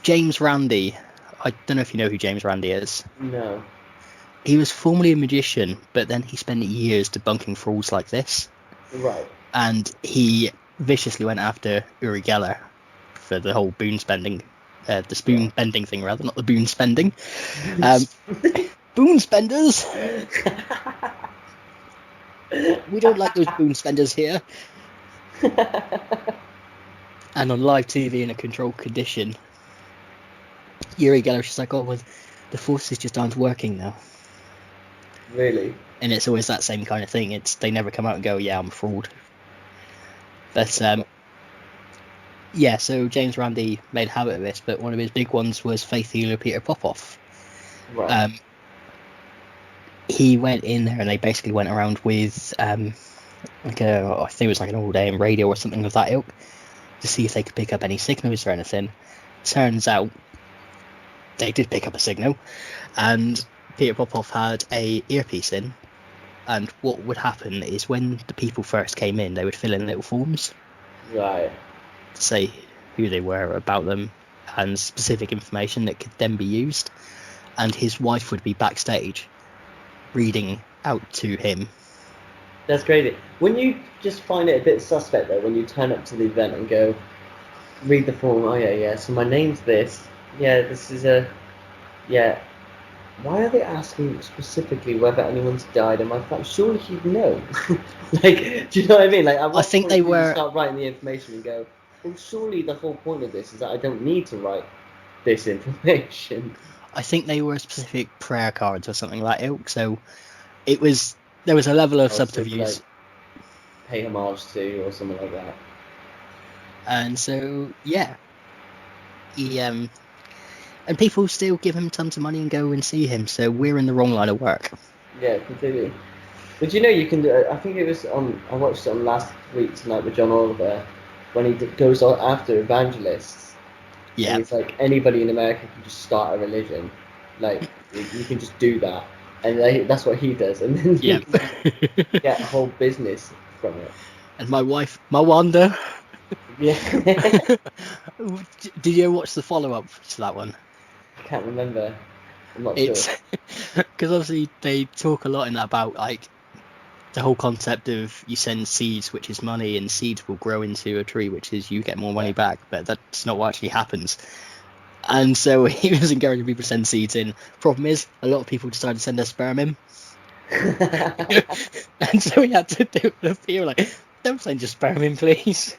James Randi, I don't know if you know who James Randi is.
No.
He was formerly a magician, but then he spent years debunking frauds like this.
Right.
And he viciously went after Uri Geller for the whole boon spending, the spoon bending thing rather, not the boon spending. Boon spenders! We don't like those boon spenders here. And on live TV in a controlled condition, Uri Geller was just like, oh, well, the forces just aren't working now.
Really?
And it's always that same kind of thing. They never come out and go, yeah, I'm a fraud. But yeah, so James Randi made a habit of this, but one of his big ones was faith healer Peter Popoff.
Right.
He went in there and they basically went around with I think it was like an all-day radio or something of that ilk to see if they could pick up any signals or anything. Turns out they did pick up a signal, and Peter Popoff had a earpiece in, and what would happen is when the people first came in, they would fill in little forms.
Right.
To say who they were, about them, and specific information that could then be used. And his wife would be backstage reading out to him.
That's crazy. Wouldn't you just find it a bit suspect though when you turn up to the event and go, read the form, oh yeah, so my name's this, yeah, this is yeah. Why are they asking specifically whether anyone's died in my family? Surely he'd know. Like, do you know what I mean? Like,
I think they were.
Start writing the information and go, well, surely the whole point of this is that I don't need to write this information.
I think they were specific prayer cards or something like ilk. So there was a level of subterfuge.
pay homage to or something like that.
And so, yeah, he and people still give him tons of money and go and see him. So we're in the wrong line of work.
Yeah, completely. But you know, you can do. I think it was on. I watched it on last week tonight with John Oliver when he goes on after evangelists.
Yeah,
And he's like, anybody in America can just start a religion. Like, you can just do that. And that's what he does. And then
yeah.
you can get a whole business from it.
And my wife, Mawanda.
Yeah.
Did you ever watch the follow-up to that one?
I can't remember. I'm not
It's
sure.
because obviously they talk a lot in that about like the whole concept of you send seeds, which is money, and seeds will grow into a tree, which is you get more money back. But that's not what actually happens. And so he was encouraging people to send seeds in. Problem is, a lot of people decided to send their sperm in. And so we had to do the appeal like, don't send your sperm in, please.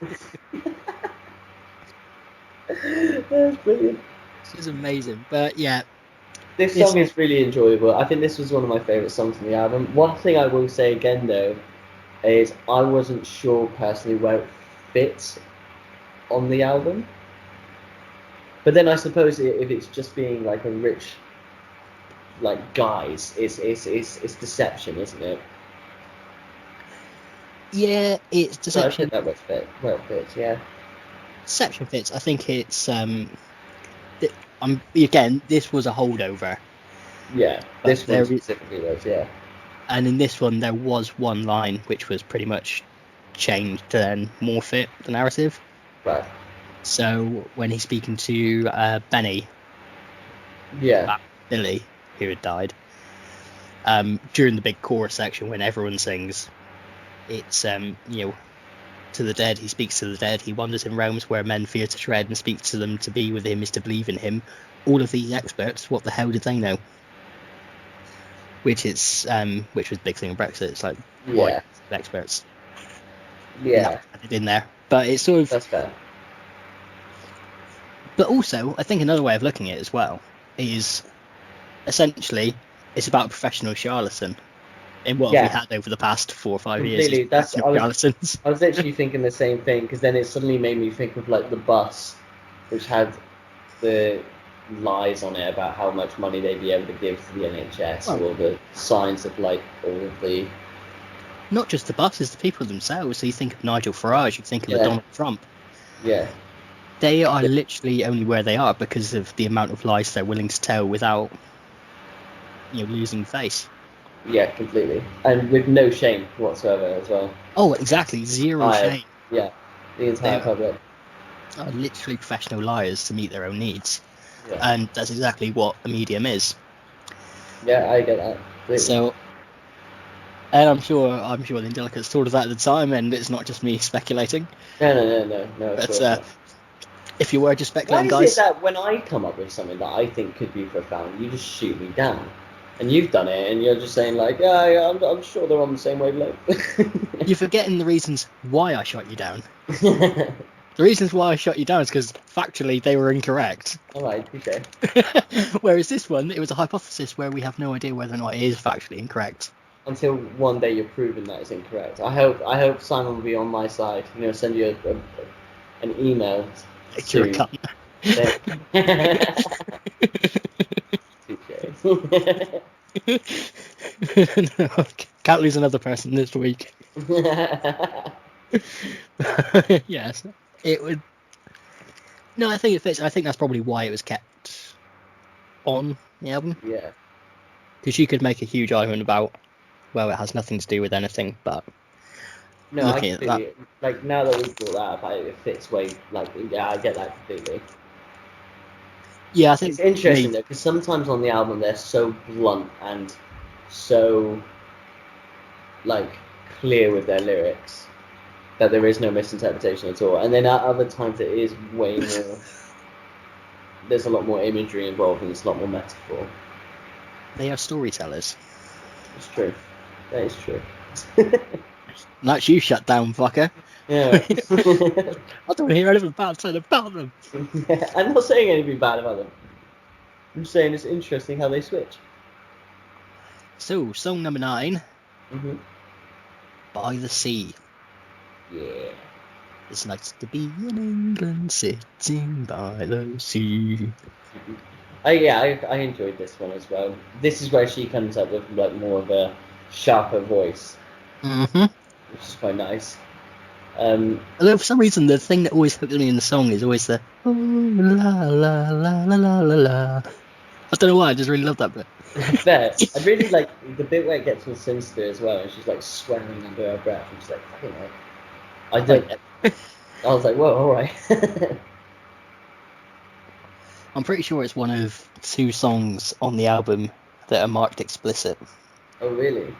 That's brilliant.
This is amazing. But yeah,
This song is really enjoyable. I think this was one of my favourite songs on the album. One thing I will say again, though, is I wasn't sure personally where it fits on the album. But then I suppose if it's just being like a rich, like guys, it's deception, isn't it?
yeah, it's
So I
deception.
think that where it fits, yeah.
Deception fits. I think it's again, this was a holdover.
Yeah,
But
this one
there is,
specifically was, yeah.
and in this one there was one line which was pretty much changed to then more fit the narrative.
Right.
So when he's speaking to Benny,
Yeah.
Billy, who had died, during the big chorus section when everyone sings, it's to the dead, he speaks to the dead, he wanders in realms where men fear to tread, and speaks to them. To be with him is to believe in him. All of these experts, what the hell did they know? Which was the big thing in Brexit. It's like, why experts?
Yeah.
Added in there, but it's sort of.
That's fair.
But also, I think another way of looking at it as well is essentially it's about a professional charlatan. In what have we had over the past 4 or 5 years?
Completely.
Charlatans.
I was literally thinking the same thing, because then it suddenly made me think of like the bus, which had the lies on it about how much money they'd be able to give to the NHS, or the signs of like all of the.
Not just the buses, the people themselves. So you think of Nigel Farage, you think of Donald Trump.
Yeah.
They are literally only where they are because of the amount of lies they're willing to tell without, losing face.
Yeah, completely, and with no shame whatsoever as well.
Oh, exactly, zero shame.
Yeah, the entire public
are literally professional liars to meet their own needs,
yeah.
And that's exactly what a medium is.
Yeah, I get that. Completely.
So, and I'm sure the Indelicates thought of that at the time, and it's not just me speculating.
No.
But if you were just speculating,
why
guys,
is it that when I come up with something that I think could be profound, you just shoot me down? And you've done it, and you're just saying like, yeah, I'm sure they're on the same wavelength.
You're forgetting the reasons why I shot you down. The reasons why I shot you down is because factually they were incorrect.
Alright, okay.
Whereas this one, it was a hypothesis where we have no idea whether or not it is factually incorrect.
Until one day you're proven that it's incorrect. I hope Simon will be on my side. Send you an email.
You're a cunt. No, can't lose another person this week. Yes, it would. No, I think it fits. I think that's probably why it was kept on the album.
Yeah.
Because you could make a huge argument about, well, it has nothing to do with anything, but
no, looking at that, like now that we've brought that up, it fits way. Like, yeah, I get that completely.
Yeah, I think
it's interesting though, because sometimes on the album they're so blunt and so like clear with their lyrics that there is no misinterpretation at all, and then at other times it is way more. There's a lot more imagery involved, and it's a lot more metaphor.
They are storytellers.
It's true. That is true.
That's you shut down, fucker.
Yeah.
I don't hear anything bad said about them.
I'm not saying anything bad about them. I'm saying it's interesting how they switch.
So, song number 9.
Mm-hmm.
By the Sea.
Yeah.
It's nice to be in England, sitting by the sea.
I enjoyed this one as well. This is where she comes up with like more of a sharper voice,
Mm-hmm.
which is quite nice.
Although for some reason the thing that always hooks me in the song is always the oh la la la la la la la. I don't know why, I just really love that bit.
Fair. I really like the bit where it gets all sinister as well, and she's like swearing under her breath, and she's like, "Fucking hell." I don't. I was like, "Whoa, all right."
I'm pretty sure it's one of 2 songs on the album that are marked explicit.
Oh, really?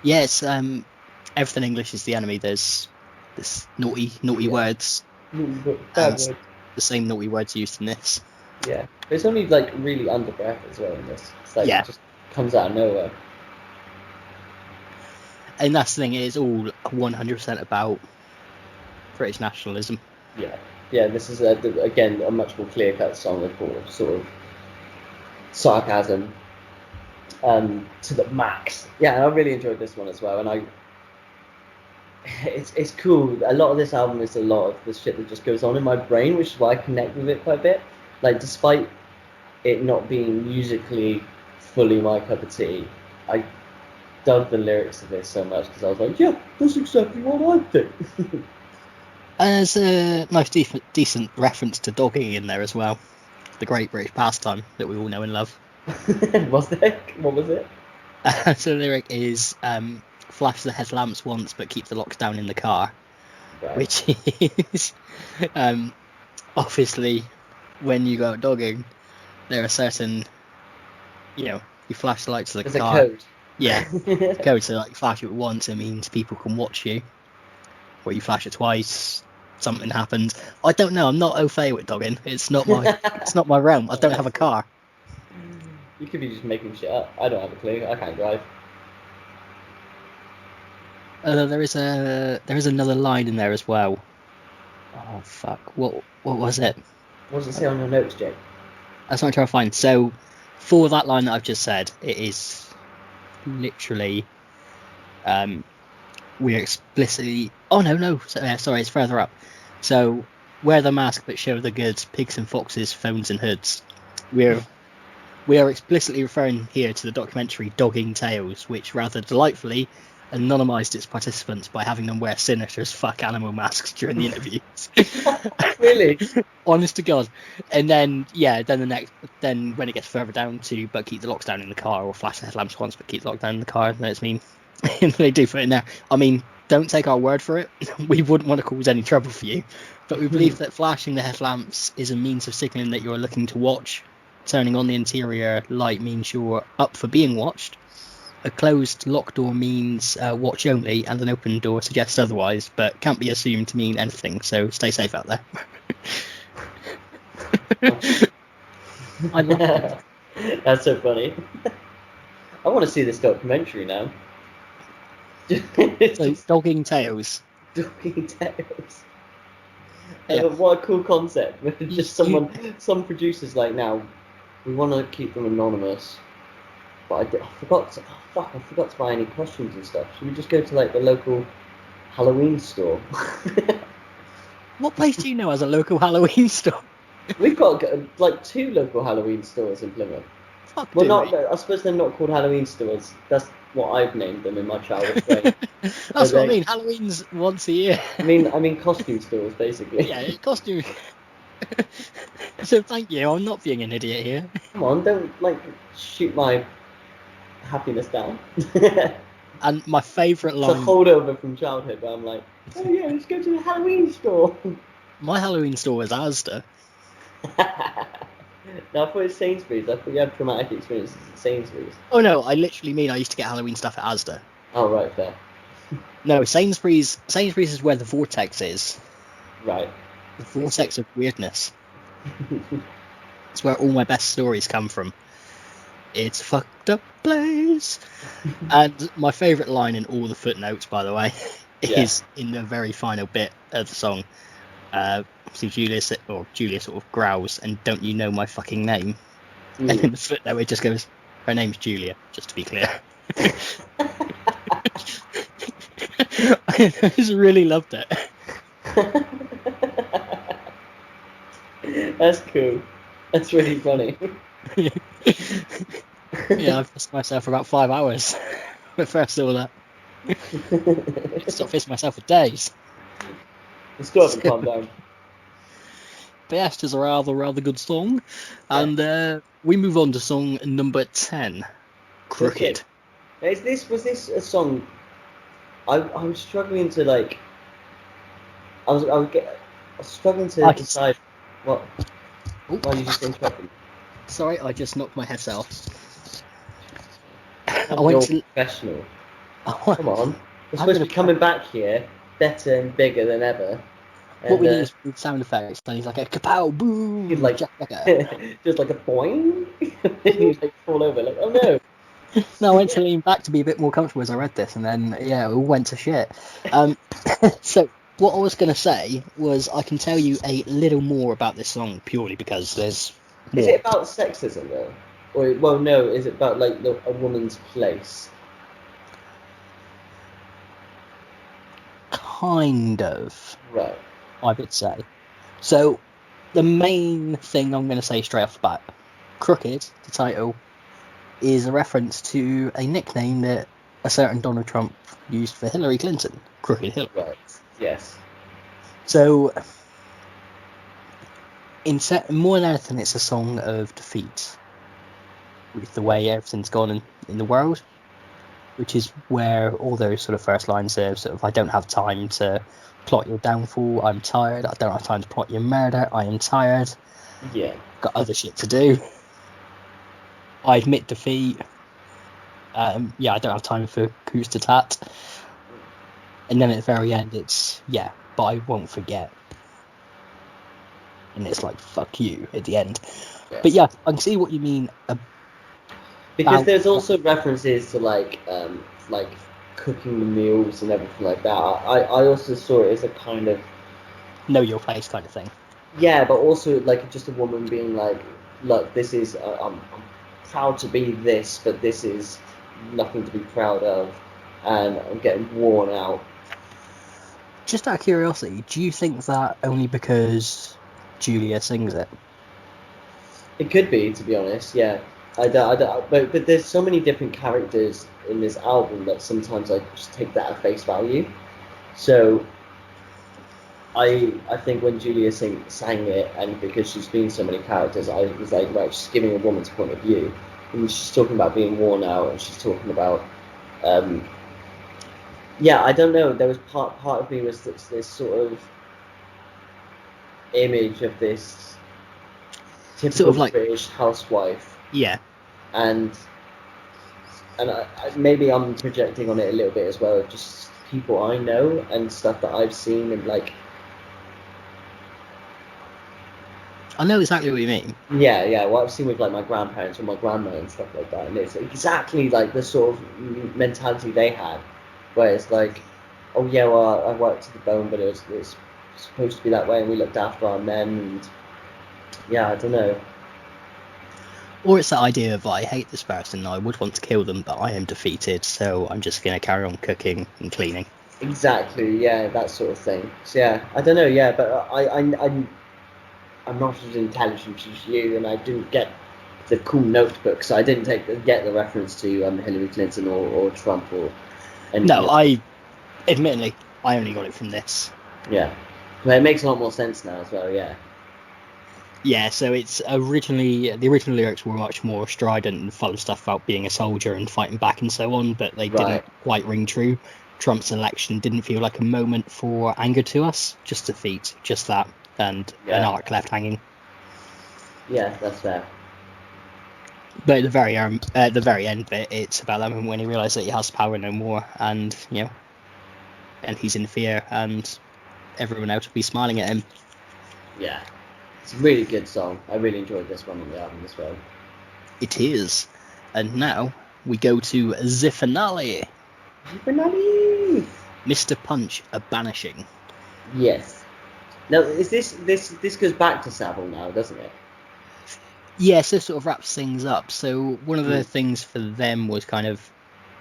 Yeah, it's Everything English is the Enemy. There's this naughty
Yeah.
words,
Bad
and
word.
the same naughty words used in this.
Yeah. It's only like really under breath as well in this. It's like
Yeah.
it just comes out of nowhere.
And that's the thing, it is all 100% about British nationalism.
Yeah. Yeah. This is again a much more clear-cut song of sort of sarcasm to the max. Yeah, and I really enjoyed this one as well, and it's cool. A lot of this album is a lot of the shit that just goes on in my brain, which is why I connect with it quite a bit. Like, despite it not being musically fully my cup of tea, I dug the lyrics of this so much because I was like, yeah, that's exactly what I think.
And there's a nice decent reference to dogging in there as well. The great British pastime that we all know and love.
Was there? What was it?
So the lyric is flash the headlamps once but keep the locks down in the car.
Right.
Which is obviously when you go out dogging, there are certain, you flash the lights of the
There's
car.
a code.
Yeah, code. So like flash it once, it means people can watch you. Or you flash it twice, something happens. I don't know. I'm not au fait with dogging. It's not my realm. I don't have a car.
You could be just making shit up. I don't have a clue. I can't drive.
There is another line in there as well. Oh fuck! What was it?
What does it say on your notes, Jake?
That's what I'm trying to find. So, for that line that I've just said, it is literally, we're explicitly. Oh no! Sorry, it's further up. So, wear the mask but show the goods, pigs and foxes, phones and hoods. We are explicitly referring here to the documentary Dogging Tales, which rather delightfully anonymised its participants by having them wear sinister as fuck animal masks during the interviews.
Really?
Honest to God. And then then when it gets further down to but keep the locks down in the car, or flash the headlamps once but keep the lock down in the car, that's mean they do put it in there. I mean, don't take our word for it. We wouldn't want to cause any trouble for you. But we believe that flashing the headlamps is a means of signalling that you're looking to watch. Turning on the interior light means you're up for being watched. A closed lock door means watch only, and an open door suggests otherwise, but can't be assumed to mean anything, so stay safe out there. I love it.
That's so funny. I want to see this documentary now.
So, Dogging Tales.
Dogging Tales.
Yeah.
What a cool concept. Just some producers like, now, we want to keep them anonymous. But I forgot to buy any costumes and stuff. Should we just go to like the local Halloween store?
What place do you know as a local Halloween store?
We've got like 2 local Halloween stores in Plymouth.
Fuck,
Well, I suppose they're not called Halloween stores. That's what I've named them in my childhood brain.
That's what I mean. Halloween's once a year.
I mean costume stores, basically.
Yeah, costume. So thank you. I'm not being an idiot here.
Come on, don't like shoot my happiness down.
And my favourite line.
It's a holdover from childhood where I'm like, oh yeah, let's go to the Halloween store.
My Halloween store was Asda.
No, I thought it was Sainsbury's. I thought you had traumatic experiences at Sainsbury's.
Oh no, I literally mean I used to get Halloween stuff at Asda.
Oh right, fair.
No, Sainsbury's is where the vortex is.
Right.
The vortex of weirdness. It's where all my best stories come from. It's a fucked up place. And my favourite line in all the footnotes, by the way, is in the very final bit of the song. So Julia sort of growls, and don't you know my fucking name? And in the footnote it just goes, her name's Julia, just to be clear. I just really loved it.
That's cool. That's really funny.
Yeah, I've pissed myself for about 5 hours when I first saw that. Stopped pissing myself for days.
You still haven't calmed down.
But yes, it's a rather good song. And we move on to song number 10, Crooked.
Was this a song? I was struggling to like. I was struggling to decide what.
Oh.
Why are you just interrupting?
Sorry, I just knocked my headset off.
I went to professional. Come on, we're supposed to be coming back here better and bigger than ever. And,
what we need is sound effects. And he's like a kapow, boom,
like just like a boing, and you like fall over. Like, oh no.
No, I went to lean back to be a bit more comfortable as I read this, and then it all went to shit. So what I was going to say was I can tell you a little more about this song purely because there's more.
Is it about sexism though? Or well, no, is it about like a woman's place?
Kind of.
Right.
I would say. So the main thing I'm going to say straight off the bat, Crooked, the title, is a reference to a nickname that a certain Donald Trump used for Hillary Clinton, Crooked Hillary.
Right. Yes.
So, more than anything, it's a song of defeat with the way everything's gone in the world, which is where all those sort of first lines are sort of, I don't have time to plot your downfall, I'm tired, I don't have time to plot your murder, I am tired, got other shit to do, I admit defeat, I don't have time for coups to tat, and then at the very end it's, but I won't forget, and it's like, fuck you at the end. But I can see what you mean.
Because there's also references to like cooking the meals and everything like that. I also saw it as a kind of
know your place kind of thing.
Yeah, but also like just a woman being like, look, this is I'm proud to be this, but this is nothing to be proud of, and I'm getting worn out.
Just out of curiosity, do you think that only because Julia sings it?
It could be, to be honest. Yeah, but there's so many different characters in this album that sometimes I just take that at face value. So I think when Julia sang it, and because she's been so many characters, I was like, right, she's giving a woman's point of view, and she's talking about being worn out, and she's talking about, I don't know. There was part of me was this sort of image of this typical
sort of like
British housewife.
Yeah.
And maybe I'm projecting on it a little bit as well, just people I know and stuff that I've seen, and like.
I know exactly what you mean.
Yeah. What I've seen with like my grandparents or my grandma and stuff like that, and it's exactly like the sort of mentality they had, where it's like, oh yeah, well I worked to the bone, but it's supposed to be that way, and we looked after our men, and I don't know.
Or it's that idea of I hate this person, I would want to kill them, but I am defeated, so I'm just going to carry on cooking and cleaning.
Exactly, yeah, that sort of thing. So I don't know, but I'm not as intelligent as you, and I didn't get the cool notebook, so I didn't get the reference to Hillary Clinton or Trump or anything.
No, I admittedly I only got it from this.
Yeah, well, it makes a lot more sense now as well.
Yeah, so it's the original lyrics were much more strident and full of stuff about being a soldier and fighting back and so on, but they didn't quite ring true. Trump's election didn't feel like a moment for anger to us, just defeat, just that, and an arc left hanging. Yeah,
that's fair.
But at the very end bit, it's about that moment when he realised that he has power no more, and and he's in fear, and everyone else will be smiling at him.
Yeah. It's a really good song. I really enjoyed this one on the album as well.
It is. And now we go to the finale. Mr. Punch, A Banishing.
Yes. Now, is this goes back to Saville now, doesn't it?
Yes, this sort of wraps things up. So one of the things for them was kind of...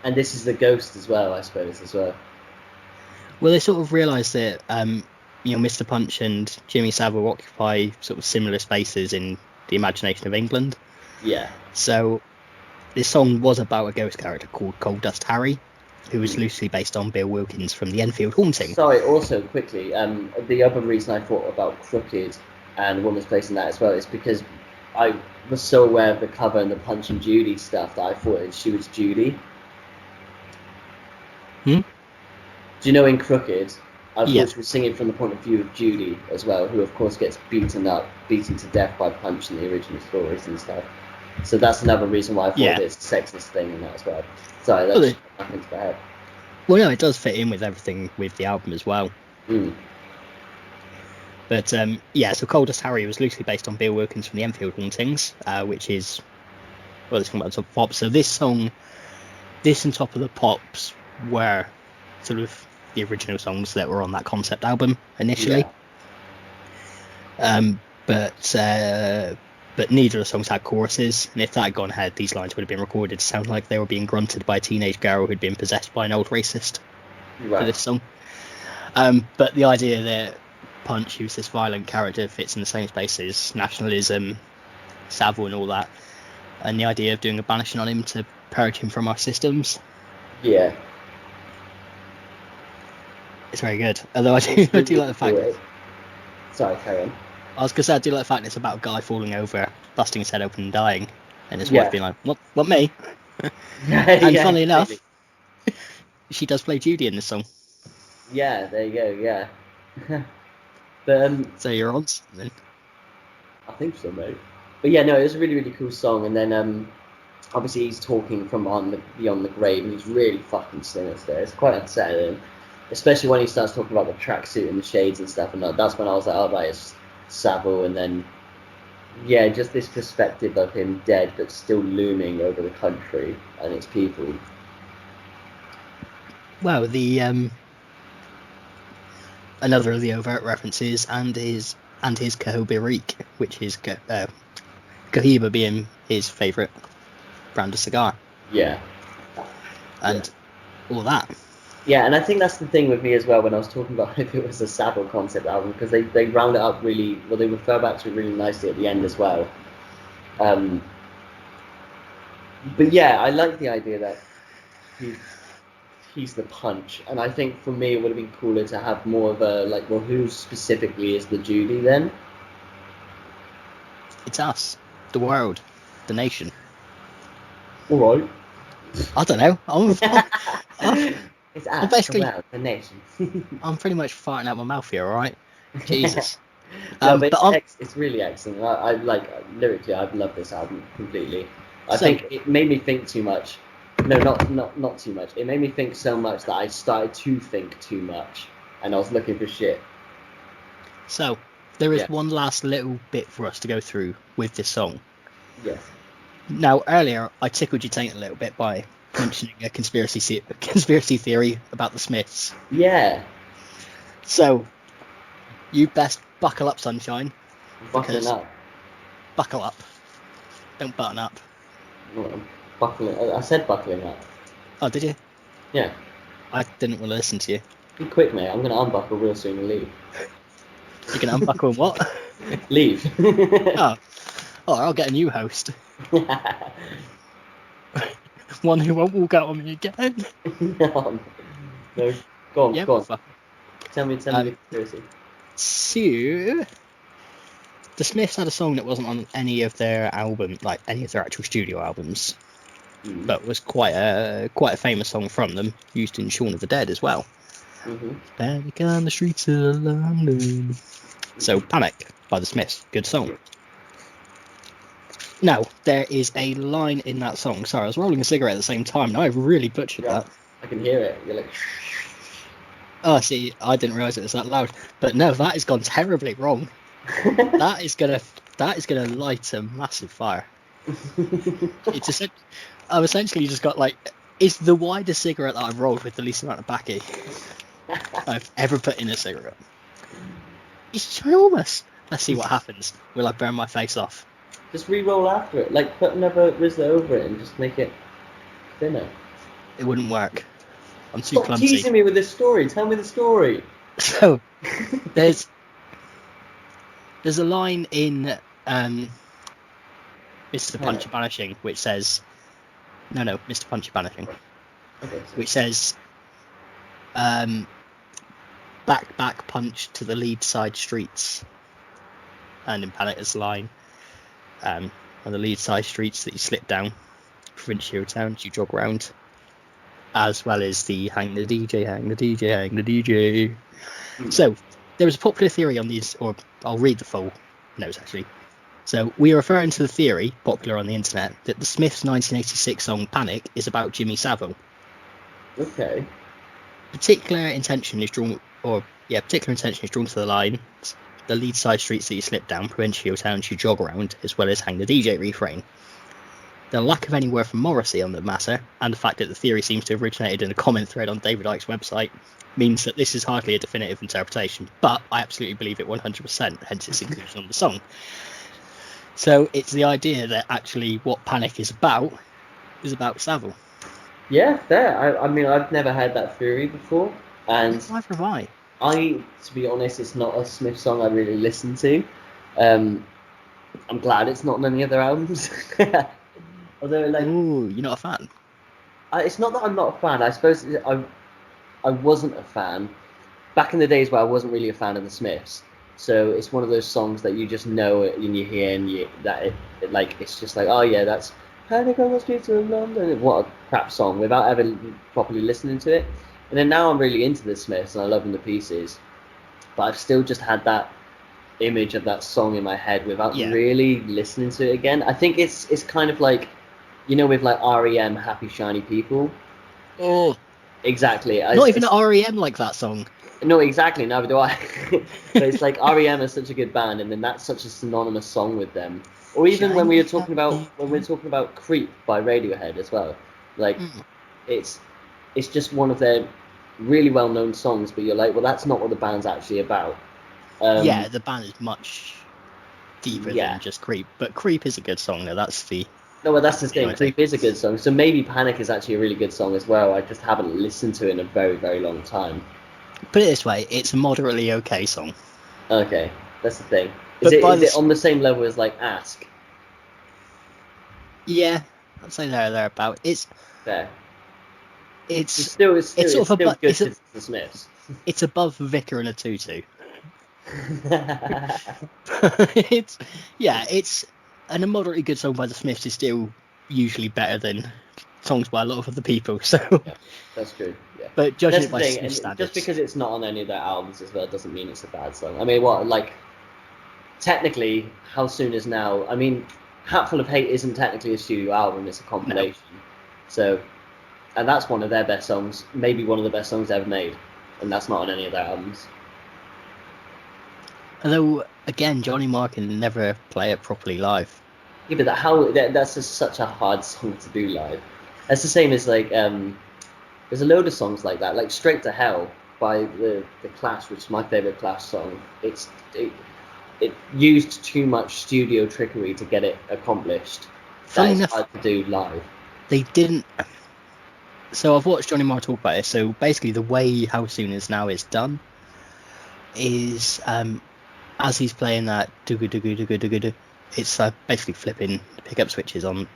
And this is the Ghost as well, I suppose, as well.
Well, they sort of realised that Mr. Punch and Jimmy Savile occupy sort of similar spaces in the imagination of England.
Yeah.
So this song was about a ghost character called Coal Dust Harry, who was loosely based on Bill Wilkins from the Enfield Haunting.
Sorry, also quickly, the other reason I thought about Crooked and Woman's Place in that as well is because I was so aware of the cover and the Punch and Judy stuff that I thought she was Judy.
Hmm?
Do you know in Crooked, I
Yeah.
thought she was singing from the point of view of Judy as well, who of course gets beaten to death by Punch in the original stories and stuff. So that's another reason why I thought
Yeah.
it's a sexist thing in that as well. Sorry, that's
Well,
just nothing to my head.
Well, no, it does fit in with everything with the album as well.
Mm.
But so Coal Dust Harry was loosely based on Bill Wilkins from the Enfield Hauntings, which is, well, it's about Top of the Pops. So this song, this and Top of the Pops were sort of the original songs that were on that concept album initially.
Yeah.
But neither of the songs had choruses, and if that had gone ahead, these lines would have been recorded to sound like they were being grunted by a teenage girl who'd been possessed by an old racist for this song. But the idea that Punch, who's this violent character, fits in the same space as nationalism, Savile and all that, and the idea of doing a banishing on him to purge him from our systems.
Yeah.
It's very good. Although I do like the fact that...
Sorry, carry on.
I was going to say, I do like the fact that it's about a guy falling over, busting his head open and dying, and his wife being like, what me? And funnily enough, she does play Judy in this song.
Yeah, there you go, yeah. But,
so you're on something.
I think so, mate. But yeah, no, it was a really, really cool song, and then obviously he's talking from beyond the grave, and he's really fucking sinister. It's quite unsettling, especially when he starts talking about the tracksuit and the shades and stuff, and that's when I was like, oh, right, it's Savile, and then yeah, just this perspective of him dead but still looming over the country and its people.
Well, the another of the overt references and his Cohiba Reek, which is Cohiba being his favourite brand of cigar.
Yeah.
And all that.
Yeah, and I think that's the thing with me as well when I was talking about if it was a Savile concept album, because they round it up really, well, they refer back to it really nicely at the end as well. But yeah, I like the idea that he's the Punch, and I think for me it would have been cooler to have more of a, like, well, who specifically is the Judy then?
It's us, the world, the nation.
All right.
I don't know.
It's us, basically, the world, the nation.
I'm pretty much farting out my mouth here, all right? Jesus.
No, but it's really excellent. I like, lyrically, I've loved this album completely. I think it made me think too much. No, not too much. It made me think so much that I started to think too much, and I was looking for shit.
So there is one last little bit for us to go through with this song.
Yes.
Now, earlier I tickled your taint a little bit by mentioning a conspiracy theory about the Smiths.
Yeah.
So you best buckle up, sunshine.
Buckling up.
Buckle up. Don't button up.
Well, buckling. I said buckling up.
Oh, did you?
Yeah.
I didn't want to listen to you.
Be quick, mate. I'm going to unbuckle real soon and leave.
You're going to unbuckle and what?
Leave.
Oh, I'll get a new host. One who won't walk out on me again.
No. Go on, go on. Tell me the conspiracy.
So, the Smiths had a song that wasn't on any of their actual studio albums, but was quite a famous song from them, used in Shaun of the Dead as well. Panic on the streets of London. So, Panic by the Smiths, good song. Now, there is a line in that song. Sorry, I was rolling a cigarette at the same time. Now I've really butchered that.
I can hear it. You're like...
Oh, see, I didn't realise it was that loud. But no, that has gone terribly wrong. that is gonna light a massive fire. I've essentially just got it's the widest cigarette that I've rolled with the least amount of baccy I've ever put in a cigarette. It's ginormous. Let's see what happens. Will I burn my face off?
Just re-roll after it. Put another Rizzler over it and just make it thinner.
It wouldn't work. I'm too
Stop
clumsy.
teasing me with this story. Tell me the story.
So there's a line in Mr. Punchy Banishing which says, no, Mr. Punchy Banishing,
Okay.
which says, back punch to the lead side streets. And in Panic there's a line, on the lead side streets that you slip down, provincial towns you jog round, as well as the hang the DJ, hang the DJ, hang the DJ. So there is a popular theory on these, or I'll read the full notes actually. So we are referring to the theory, popular on the internet, that the Smiths' 1986 song Panic is about Jimmy Saville.
Okay.
Particular attention is drawn to the line, the lead side streets that you slip down, provincial towns you jog around, as well as hang the DJ refrain. The lack of any word from Morrissey on the matter, and the fact that the theory seems to have originated in a comment thread on David Icke's website, means that this is hardly a definitive interpretation, but I absolutely believe it 100%, hence its inclusion on the song. So it's the idea that actually what Panic is about Saville.
Yeah, fair. I mean, I've never heard that theory before, and
Neither have I.
to be honest, it's not a Smith song I really listen to. I'm glad it's not on any other albums. Although, like,
Ooh, you're not a fan?
it's not that I'm not a fan. I suppose I wasn't a fan back in the days where I wasn't really a fan of the Smiths. So it's one of those songs that you just know it and you hear and it's just like, oh yeah, that's Panic on the Streets of London. What a crap song, without ever properly listening to it. And then now I'm really into the Smiths and I love them to pieces. But I've still just had that image of that song in my head without really listening to it again. I think it's kind of like, you know, with like REM, Happy Shiny People.
Oh,
exactly.
Not even REM like that song.
No, exactly. Neither do I. But it's like REM is such a good band, and then that's such a synonymous song with them. Or even when we're talking about "Creep" by Radiohead as well. Like, it's just one of their really well-known songs, but you're like, well, that's not what the band's actually about.
The band is much deeper than just Creep, but Creep is a good song. Though that's the.
No, well, that's the thing. Creep is a good song, so maybe Panic is actually a really good song as well. I just haven't listened to it in a very, very long time.
Put it this way, it's a moderately okay song.
Okay, that's the thing. Is it on the same level as like Ask?
Yeah, I'd say thereabout. It's
fair.
It's
still good to the Smiths.
It's above Vicar and a Tutu. And a moderately good song by the Smiths is still usually better than songs by a lot of other people. So
yeah, that's true. Yeah.
But judging it by Smith standards,
just because it's not on any of their albums as well doesn't mean it's a bad song. I mean, technically, How Soon Is Now? I mean, Hatful of Hate isn't technically a studio album; it's a compilation. No. So, and that's one of their best songs, maybe one of the best songs ever made, and that's not on any of their albums.
Although, again, Johnny Marr can never play it properly live.
Yeah, but that's just such a hard song to do live. That's the same as like there's a load of songs like that, like Straight to Hell by the Clash, which is my favourite Clash song. It used too much studio trickery to get it accomplished. Funny enough, hard to do live.
They didn't. So I've watched Johnny Marr talk about it. So basically, the way How Soon Is Now is done is as he's playing that do, it's basically flipping the pickup switches on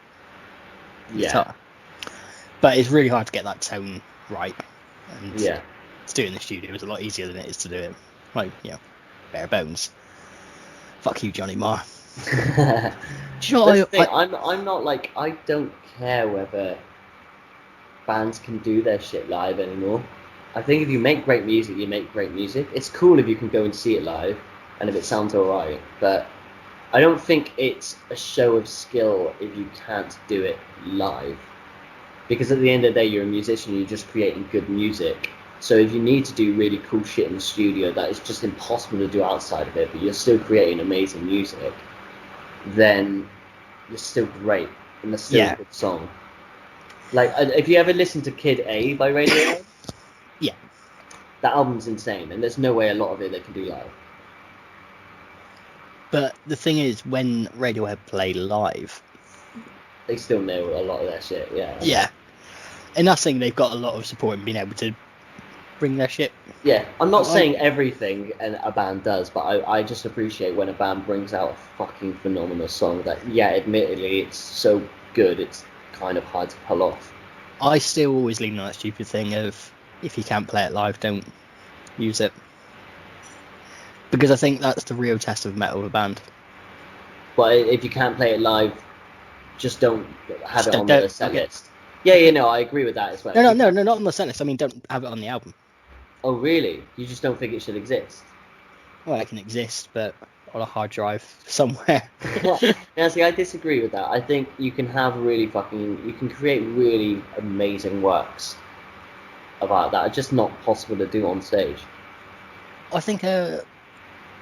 the guitar. But it's really hard to get that tone right. And to do it in the studio is a lot easier than it is to do it, like, bare bones. Fuck you, Johnny Marr.
Do you know what I'm not like, I don't care whether bands can do their shit live anymore. I think if you make great music, you make great music. It's cool if you can go and see it live and if it sounds alright, but I don't think it's a show of skill if you can't do it live. Because at the end of the day, you're a musician, you're just creating good music. So if you need to do really cool shit in the studio that is just impossible to do outside of it, but you're still creating amazing music, then you're still great, and that's still a good song. Like, if you ever listen to Kid A by Radiohead, that album's insane, and there's no way a lot of it they can do live.
But the thing is, when Radiohead play live,
they still nail a lot of their shit,
Yeah. and that's thing, they've got a lot of support in being able to bring their shit.
Yeah, I'm not
I-
saying everything a band does, but I just appreciate when a band brings out a fucking phenomenal song that, yeah, admittedly, it's so good, it's kind of hard to pull off.
I still always lean on that stupid thing of, if you can't play it live, don't use it. Because I think that's the real test of metal of a band.
But if you can't play it live, just don't have
Just
it on
don't-
the set
okay.
list. Yeah, no, I agree with that as well.
No, not on the set list. I mean, don't have it on the album.
Oh, really? You just don't think it should exist?
Well, it can exist, but on a hard drive somewhere.
Yeah, see, I disagree with that. I think you can you can create really amazing works about that. It's just not possible to do on stage.
I think
I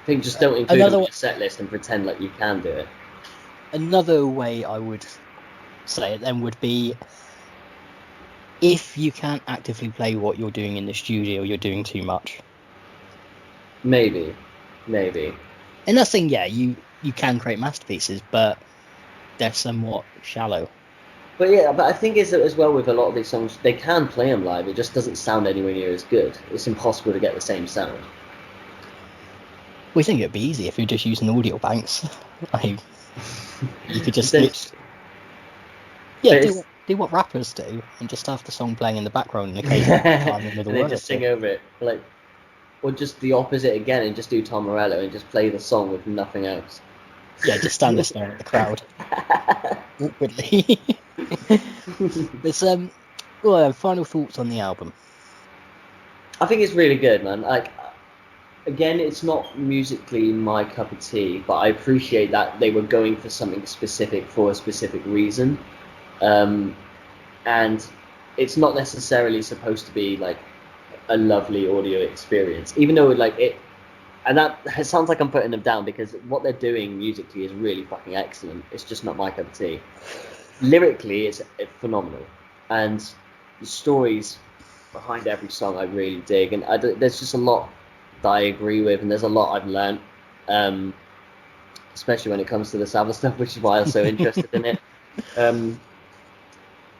think just don't include it
Another
in
one-
your set list and pretend like you can do it.
another way I would say it then would be, if you can't actively play what you're doing in the studio, you're doing too much.
Maybe.
And that's the thing, yeah, you can create masterpieces, but they're somewhat shallow.
But yeah, but I think as well with a lot of these songs, they can play them live. It just doesn't sound anywhere near as good. It's impossible to get the same sound.
We think it'd be easy if you're just using audio banks. Like, you could just
Essentially.
yeah,
But
do
it's-
what rappers do, and just have the song playing in the background and occasionally chime in with a
and then
word.
just
or
sing
two.
over it, like, or just the opposite again, and just do Tom Morello and just play the song with nothing else.
Yeah, just stand there staring at the crowd awkwardly. But well, final thoughts on the album.
I think it's really good, man. Like, again, it's not musically my cup of tea, but I appreciate that they were going for something specific for a specific reason. And it's not necessarily supposed to be like a lovely audio experience, even though like it. And that it sounds like I'm putting them down, because what they're doing musically is really fucking excellent. It's just not my cup of tea. Lyrically, it's phenomenal, and the stories behind every song I really dig. And there's just a lot that I agree with, and there's a lot I've learned, especially when it comes to the Saville stuff, which is why I'm so interested in it.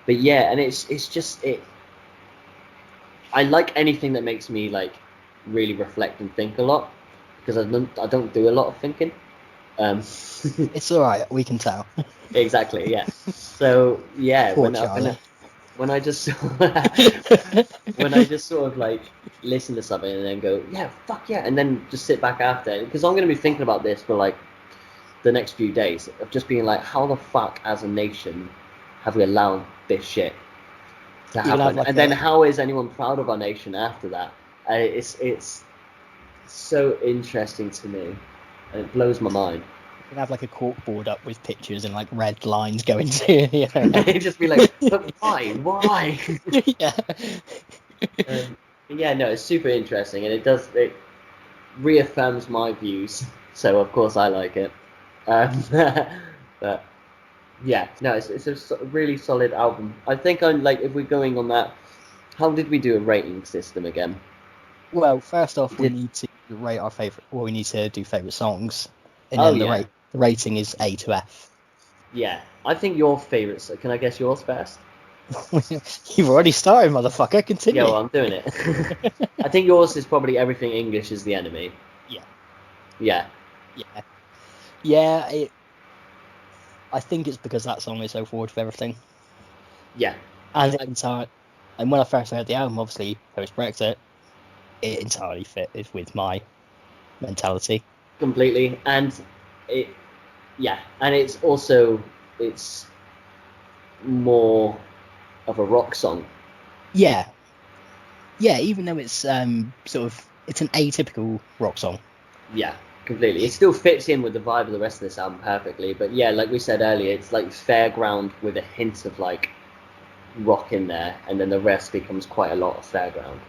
But yeah, and it's just it. I like anything that makes me like really reflect and think a lot, because I don't do a lot of thinking.
It's all right, we can tell.
Exactly, yeah. So yeah,
Poor
when
Charlie.
when I just when I just sort of like listen to something and then go, yeah, fuck yeah, and then just sit back after, because I'm gonna be thinking about this for like the next few days, of just being like, how the fuck as a nation have we allowed this shit to
You're gonna have
happen?
like
And then how is anyone proud of our nation after that? It's so interesting to me, and it blows my mind.
You can have like a cork board up with pictures and like red lines going to you know.
It'd just be like, but why?
Yeah.
Yeah, no, it's super interesting, and it reaffirms my views. So of course I like it. But yeah, no, it's a really solid album. I think I'm like, if we're going on that, how did we do a rating system again?
Well, first off, we
Did-
need to rate our favorite. Well, we need to do favorite songs, and
Oh,
then
yeah.
the rating is A to F.
Yeah, I think your favourites. Can I guess yours first?
You've already started, motherfucker. Continue.
Yeah, well, I'm doing it. I think yours is probably Everything English is the Enemy.
Yeah.
Yeah.
Yeah. I think it's because that song is so forward for everything,
Yeah.
and and when I first heard the album, obviously post Brexit, it entirely fitted with my mentality.
Completely. And it's also, it's more of a rock song.
Yeah. Even though it's it's an atypical rock song.
Yeah, completely. It still fits in with the vibe of the rest of this album perfectly. But yeah, like we said earlier, it's like fairground with a hint of like rock in there, and then the rest becomes quite a lot of fairground.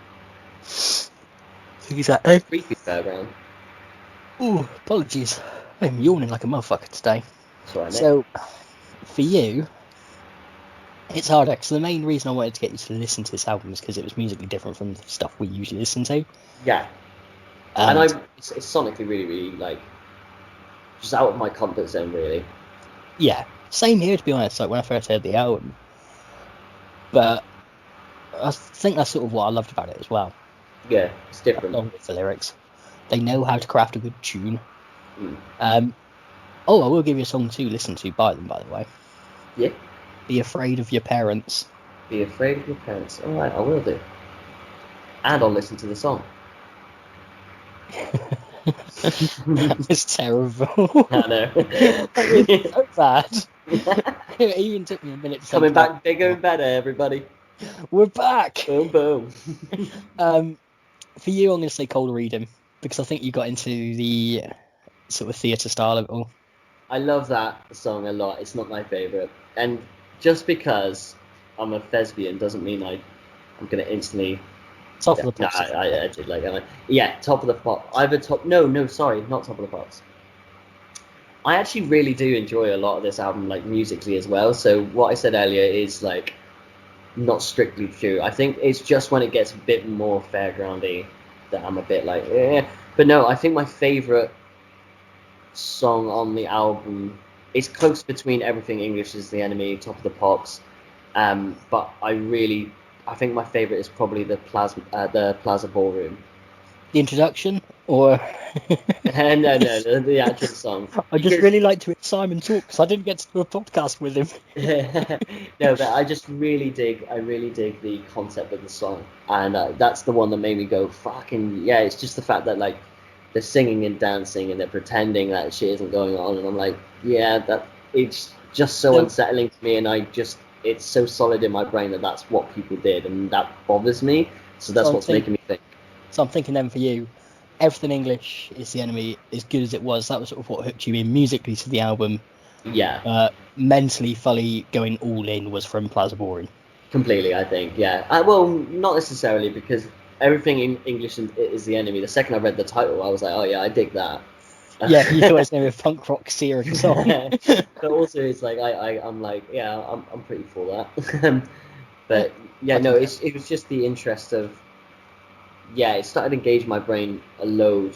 Exactly.
Creepy fairground.
Ooh, apologies. I'm yawning like a motherfucker today.
That's right, mate.
So, for you, it's harder, because the main reason I wanted to get you to listen to this album is because it was musically different from the stuff we usually listen to.
Yeah. And it's sonically really, really, like, just out of my comfort zone, really.
Yeah, same here, to be honest, like when I first heard the album. But I think that's sort of what I loved about it as well.
Yeah, it's different.
Along with the lyrics, they know how to craft a good tune.
Mm.
Oh, I will give you a song to listen to by them, by the way.
Yeah.
Be Afraid of Your Parents.
Be afraid of your parents. All right, I will do. And I'll listen to the song.
It's terrible.
I know.
It's so bad. It even took me a minute to say
Coming
goodbye.
back bigger and better, everybody.
We're back.
Boom, boom.
For you, I'm going to say Cold Reading because I think you got into the sort of theatre style of it all.
I love that song a lot. It's not my favourite. And just because I'm a thespian doesn't mean I'm going to instantly...
Top of the
No,
Pops.
I did like it. Yeah, Top of the Pops. Either Top... No, sorry, not Top of the Pops. I actually really do enjoy a lot of this album, like, musically as well. So what I said earlier is, like, not strictly true. I think it's just when it gets a bit more fairgroundy that I'm a bit like, eh. But no, I think my favourite song on the album is close between Everything English Is the Enemy, Top of the Pops. But I think my favourite is probably the Plaza Ballroom.
The introduction, or
No, the actual song.
I just really like to hear Simon talk because I didn't get to do a podcast with him.
No, but I really dig the concept of the song, and that's the one that made me go fucking yeah. It's just the fact that like they're singing and dancing and they're pretending that shit isn't going on, and I'm like, yeah, that it's just so unsettling to me, and it's so solid in my brain that that's what people did, and that bothers me. So that's what's making me think.
So I'm thinking then for you, Everything English Is the Enemy, as good as it was, that was sort of what hooked you in musically to the album.
Yeah.
Mentally, fully going all in was from Plaza Ballroom.
Completely, I think, yeah. Well, not necessarily, because Everything in English Is the Enemy, the second I read the title, I was like, oh yeah, I dig that.
Yeah, you thought it was going to be a punk rock Syrian song.
But also, it's like, I'm like, yeah, I'm pretty for that. But, yeah, no, it was just the interest of, yeah, it started engaging my brain a load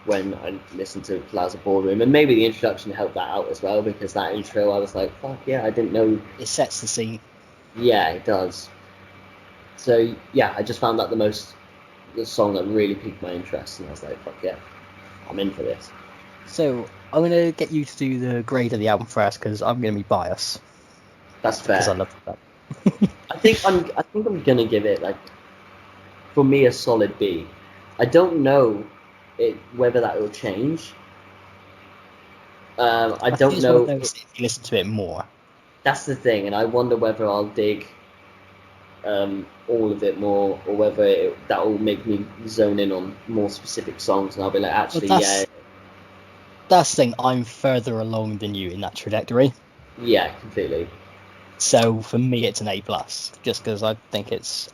when I listened to Plaza Ballroom, and maybe the introduction helped that out as well, because that intro, I was like, fuck yeah, I didn't know.
It sets the scene.
Yeah, it does. So yeah, I just found that the song that really piqued my interest, and I was like, fuck yeah, I'm in for this.
So I'm going to get you to do the grade of the album first, because I'm going to be biased.
That's fair.
Because I love that.
I think I'm gonna give it, like, for me, a solid B. I don't know whether that will change. I don't know
if you listen to it more.
That's the thing, and I wonder whether I'll dig all of it more, or whether that will make me zone in on more specific songs, and I'll be like, actually, yeah.
That's the thing. I'm further along than you in that trajectory.
Yeah, completely.
So for me, it's an A+, just because I think it's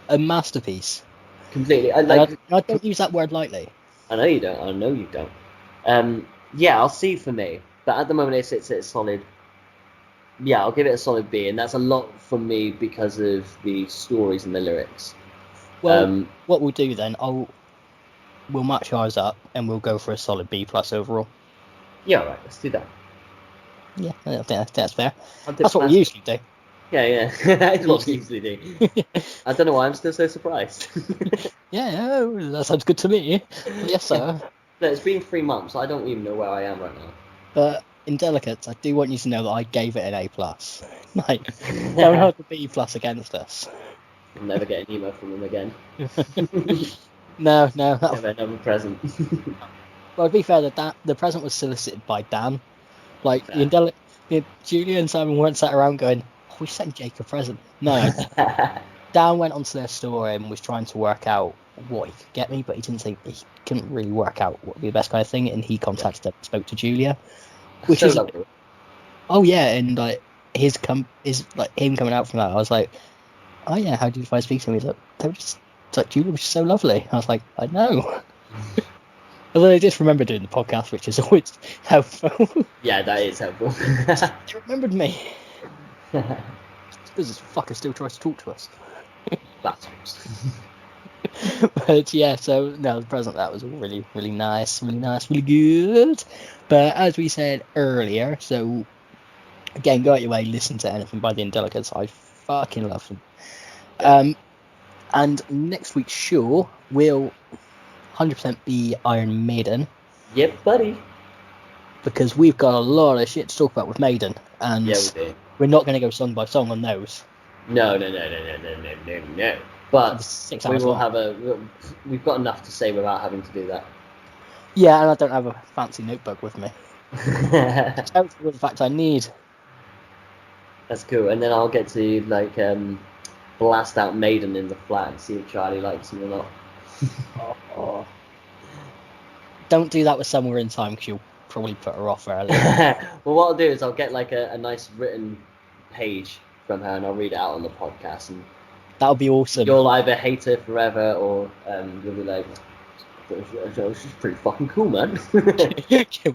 a masterpiece.
Completely.
I don't use that word lightly.
I know you don't. Yeah, I'll see for me, but at the moment it's a solid. Yeah, I'll give it a solid B, and that's a lot for me because of the stories and the lyrics.
Well, what we'll do then, we'll match ours up, and we'll go for a solid B+ overall.
Yeah, all right, let's do that.
Yeah, I think that's fair. That's what we usually do.
Yeah, that is what we usually do. I don't know why I'm still so surprised.
Yeah, that sounds good to me. Yes, sir.
No, it's been 3 months. I don't even know where I am right now.
But Indelicates, I do want you to know that I gave it an A+. Like, don't hold the B+ against us.
I'll never get an email from them again.
No.
Never another present.
Well, to be fair, the present was solicited by Dan. Like, Julia and Simon weren't sat around going, oh, we sent Jake a present. No. Dan went onto their store and was trying to work out what he could get me, but he couldn't really work out what would be the best kind of thing, and he contacted them, spoke to Julia. Which is
lovely.
Oh yeah, and like him coming out from that, I was like, oh yeah, how did you find speaking to him? He's like, they were just like, Julia was just so lovely. I was like, I know. Although I just remember doing the podcast, which is always helpful.
Yeah, that is helpful.
They remembered me. Because this fucker still tries to talk to us. But yeah, so no, the present, that was all really, really nice, really good. But as we said earlier, so again, go out your way, listen to anything by the Indelicates. I fucking love them. And next week's show will 100% be Iron Maiden,
Yep, buddy.
because we've got a lot of shit to talk about with Maiden, and
Yeah, we do.
we're not going to go song by song on those.
No. But
6
we
hours
will
long.
have we've got enough to say without having to do that.
Yeah, and I don't have a fancy notebook with me. That's the fact I need.
That's cool. And then I'll get to like blast out Maiden in the flat and see if Charlie likes him or not.
Oh. Don't do that with Somewhere in Time, because you'll probably put her off early.
Well, what I'll do is I'll get like a nice written page from her and I'll read it out on the podcast, and
That would be awesome.
you'll either hate her forever or you'll be like, she's pretty fucking cool, man.
Can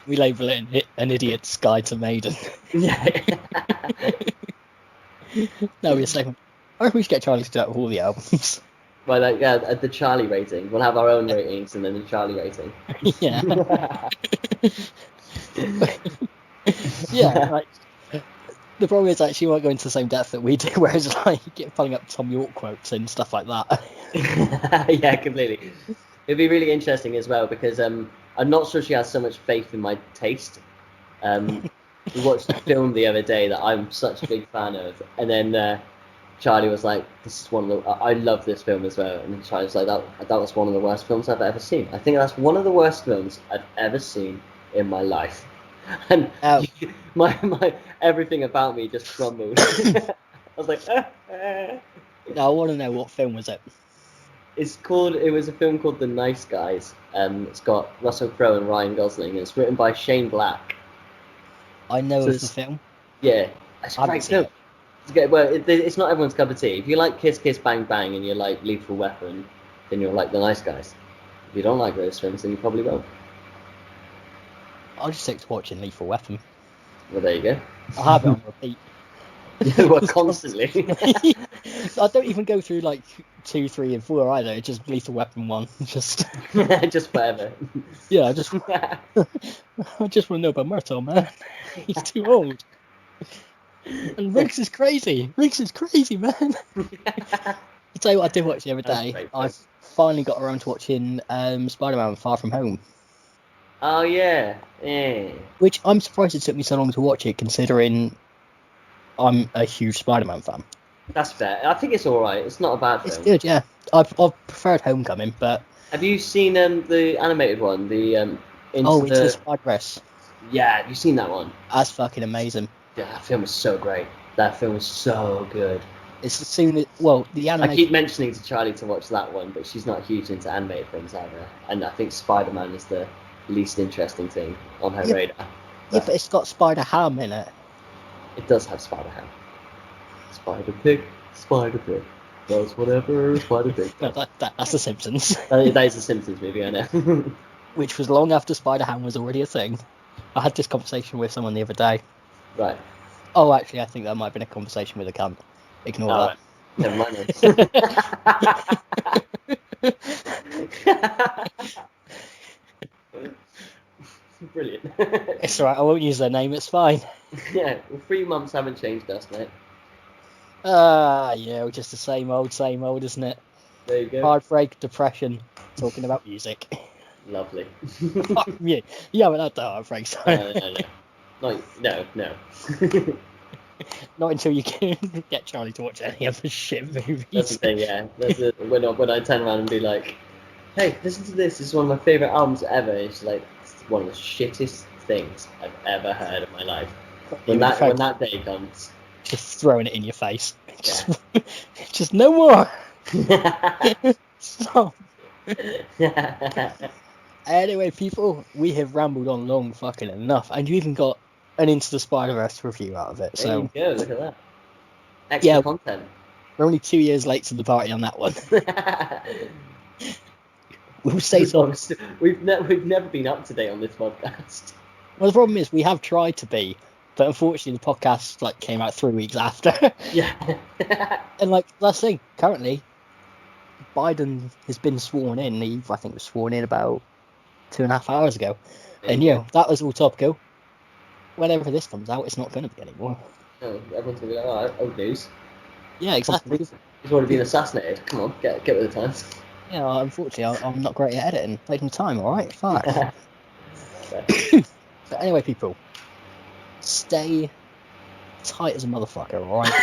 we label it an idiot's guide to Maiden?
Yeah.
That'll be a segment. I reckon we should get Charlie to do that with all the albums.
Well, like, yeah, the Charlie rating. We'll have our own ratings and then the Charlie rating.
Yeah. Yeah, like, the problem is that she won't go into the same depth that we do, whereas like get pulling up Tom York quotes and stuff like that.
Yeah, completely. It'd be really interesting as well because I'm not sure she has so much faith in my taste. We watched a film the other day that I'm such a big fan of, and then Charlie was like, "This is one of the I love this film as well," and Charlie was like, "That was one of the worst films I've ever seen. I think that's one of the worst films I've ever seen in my life." And my everything about me just crumbled. I was like,
Now I want to know, what film was it?
It was a film called The Nice Guys. It's got Russell Crowe and Ryan Gosling. It's written by Shane Black.
I know
So
of the film.
Yeah, it's a
I haven't
great
seen
film.
it.
It's good. Well, it's not everyone's cup of tea. If you like Kiss Kiss Bang Bang and you like Lethal Weapon, then you'll like The Nice Guys. If you don't like those films, then you probably won't.
I'll just stick to watching Lethal Weapon.
Well, there you go.
I'll have it on repeat.
Well, constantly.
I don't even go through like 2, 3, and 4 either. It's just Lethal Weapon 1. Just
Just forever.
yeah, I just want to know about Murtaugh, man. He's too old. And Riggs is crazy. Riggs is crazy, man. I'll tell you what I did watch the other
That's
day.
great.
I finally got around to watching Spider-Man Far From Home,
Oh yeah. Yeah.
which I'm surprised it took me so long to watch it, considering I'm a huge Spider-Man fan.
That's fair. I think it's all right. It's not a bad
It's
film.
good, yeah. I've preferred Homecoming, but
Have you seen the animated one? The Into
Into
the
the Spider-Verse,
Yeah. Have you seen that one?
that's fucking amazing.
Yeah, that film is so great. That film is so good.
It's as soon as, well, the
I
animation.
keep mentioning to Charlie to watch that one, but she's not huge into animated films either. And I think Spider-Man is the least interesting thing on her
Yeah.
radar.
Yeah,
But
but it's got Spider-Ham in it.
it does have Spider-Ham. Spider-Pig, Spider-Pig. Does whatever Spider-Pig
No,
does.
that's The Simpsons.
That is a Simpsons movie, I know.
Which was long after Spider-Ham was already a thing. I had this conversation with someone the other day.
Right.
Oh, actually, I think that might have been a conversation with a cunt. Ignore
All
that.
right. Never mind then. Brilliant.
It's alright, I won't use their name, it's fine.
Yeah, well, 3 months haven't changed us, mate.
Yeah, we're just the same old, isn't it?
There you go.
Heartbreak, depression, talking about music.
Lovely.
Fuck you. You haven't had that heartbreak, so.
No.
Not until you can get Charlie to watch any of the shit movies.
That's the thing, yeah. When I turn around and be like, hey, listen to this. This is one of my favourite albums ever. It's like, it's one of the shittest things I've ever heard in my life. When that day comes.
Just throwing it in your face. Just no more. Stop. Anyway, people, we have rambled on long fucking enough, and you even got an Into the Spider-Verse review out of it.
There
So
you go, look at that. Extra content.
we're only 2 years late to the party on that one. We'll say so.
We've never been up to date on this podcast.
Well, the problem is we have tried to be, but unfortunately the podcast came out 3 weeks after.
Yeah.
And that's the thing. Currently, Biden has been sworn in. He, I think, was sworn in about 2.5 hours ago. And that was all topical. Whenever this comes out, it's not going to be anymore.
Oh, everyone's gonna be like, oh, old news.
Yeah, exactly.
He's already been assassinated. Come on, get with the times.
Yeah, unfortunately, I'm not great at editing. Take some time, all right? Fuck. But anyway, people, stay tight as a motherfucker, all right?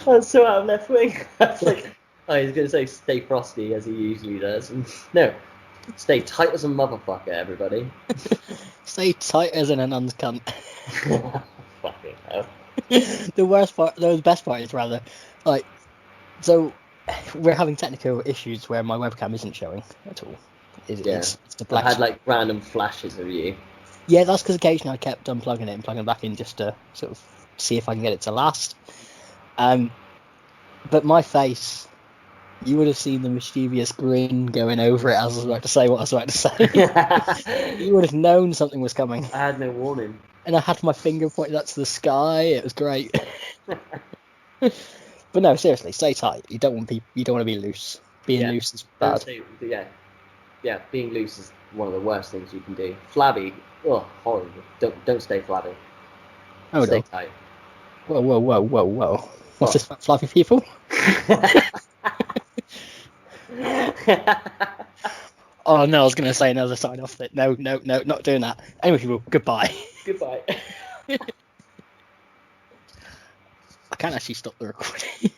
That's so out of left wing. That's like, oh, he's going to say stay frosty as he usually does. No, stay tight as a motherfucker, everybody.
Stay tight as an uncunt.
Fucking hell.
The best part is rather, like, so we're having technical issues where my webcam isn't showing at all.
Yeah.
It's the
I've
black.
had like random flashes of you.
Yeah, that's because occasionally I kept unplugging it and plugging it back in just to sort of see if I can get it to last. But my face, you would have seen the mischievous grin going over it as I was about to say what I was about to say. You would have known something was coming.
I had no warning.
And I had my finger pointed up to the sky. It was great. But no, seriously, stay tight. You don't want to be loose. Being loose is bad.
Yeah, being loose is one of the worst things you can do. Flabby, horrible. Don't stay flabby.
Oh,
Stay
no.
tight.
Whoa. What's this about fluffy people? Oh no, I was going to say another sign off that. No, not doing that. Anyway, people, goodbye.
Goodbye.
I can't actually stop the recording.